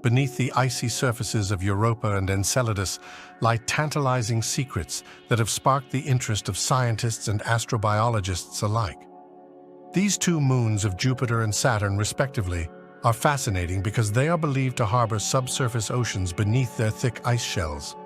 Beneath the icy surfaces of Europa and Enceladus lie tantalizing secrets that have sparked the interest of scientists and astrobiologists alike. These two moons of Jupiter and Saturn, respectively, are fascinating because they are believed to harbor subsurface oceans beneath their thick ice shells.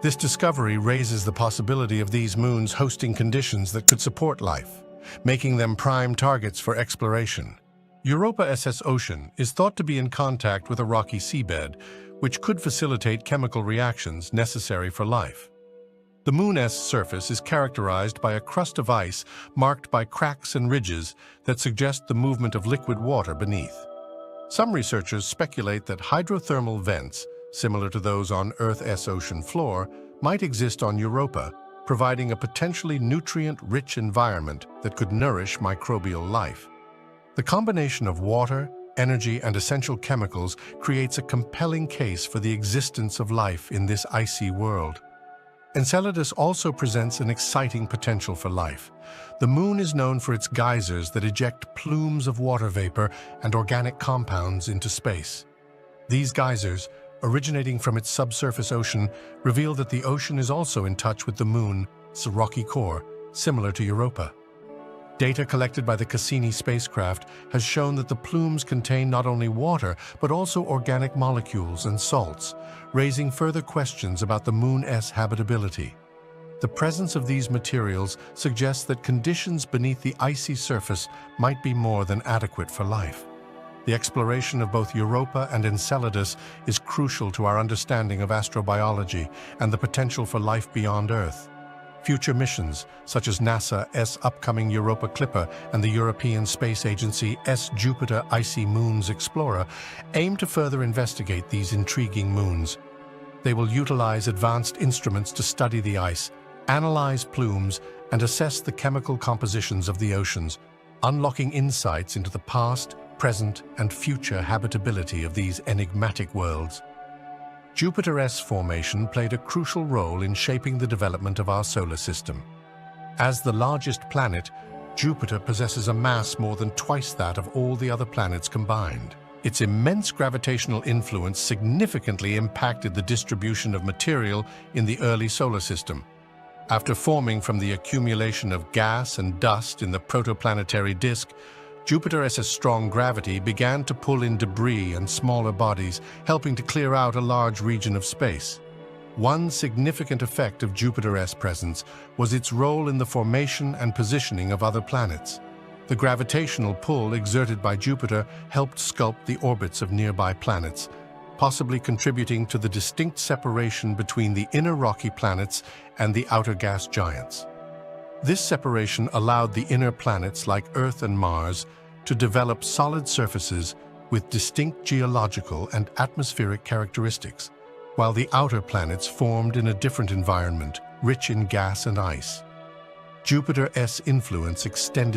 This discovery raises the possibility of these moons hosting conditions that could support life, making them prime targets for exploration. Europa-SS Ocean is thought to be in contact with a rocky seabed, which could facilitate chemical reactions necessary for life. The Moon's surface is characterized by a crust of ice marked by cracks and ridges that suggest the movement of liquid water beneath. Some researchers speculate that hydrothermal vents, similar to those on Earth's ocean floor, might exist on Europa, providing a potentially nutrient-rich environment that could nourish microbial life. The combination of water, energy, and essential chemicals creates a compelling case for the existence of life in this icy world. Enceladus also presents an exciting potential for life. The moon is known for its geysers that eject plumes of water vapor and organic compounds into space. These geysers, originating from its subsurface ocean, reveal that the ocean is also in touch with the moon's rocky core, similar to Europa. Data collected by the Cassini spacecraft has shown that the plumes contain not only water, but also organic molecules and salts, raising further questions about the moon's habitability. The presence of these materials suggests that conditions beneath the icy surface might be more than adequate for life. The exploration of both Europa and Enceladus is crucial to our understanding of astrobiology and the potential for life beyond Earth. Future missions, such as NASA's upcoming Europa Clipper and the European Space Agency's Jupiter Icy Moons Explorer, aim to further investigate these intriguing moons. They will utilize advanced instruments to study the ice, analyze plumes, and assess the chemical compositions of the oceans, unlocking insights into the past, present, and future habitability of these enigmatic worlds. Jupiter's formation played a crucial role in shaping the development of our solar system. As the largest planet, Jupiter possesses a mass more than twice that of all the other planets combined. Its immense gravitational influence significantly impacted the distribution of material in the early solar system. After forming from the accumulation of gas and dust in the protoplanetary disk, Jupiter's strong gravity began to pull in debris and smaller bodies, helping to clear out a large region of space. One significant effect of Jupiter's presence was its role in the formation and positioning of other planets. The gravitational pull exerted by Jupiter helped sculpt the orbits of nearby planets, possibly contributing to the distinct separation between the inner rocky planets and the outer gas giants. This separation allowed the inner planets like Earth and Mars to develop solid surfaces with distinct geological and atmospheric characteristics, while the outer planets formed in a different environment, rich in gas and ice. Jupiter's influence extended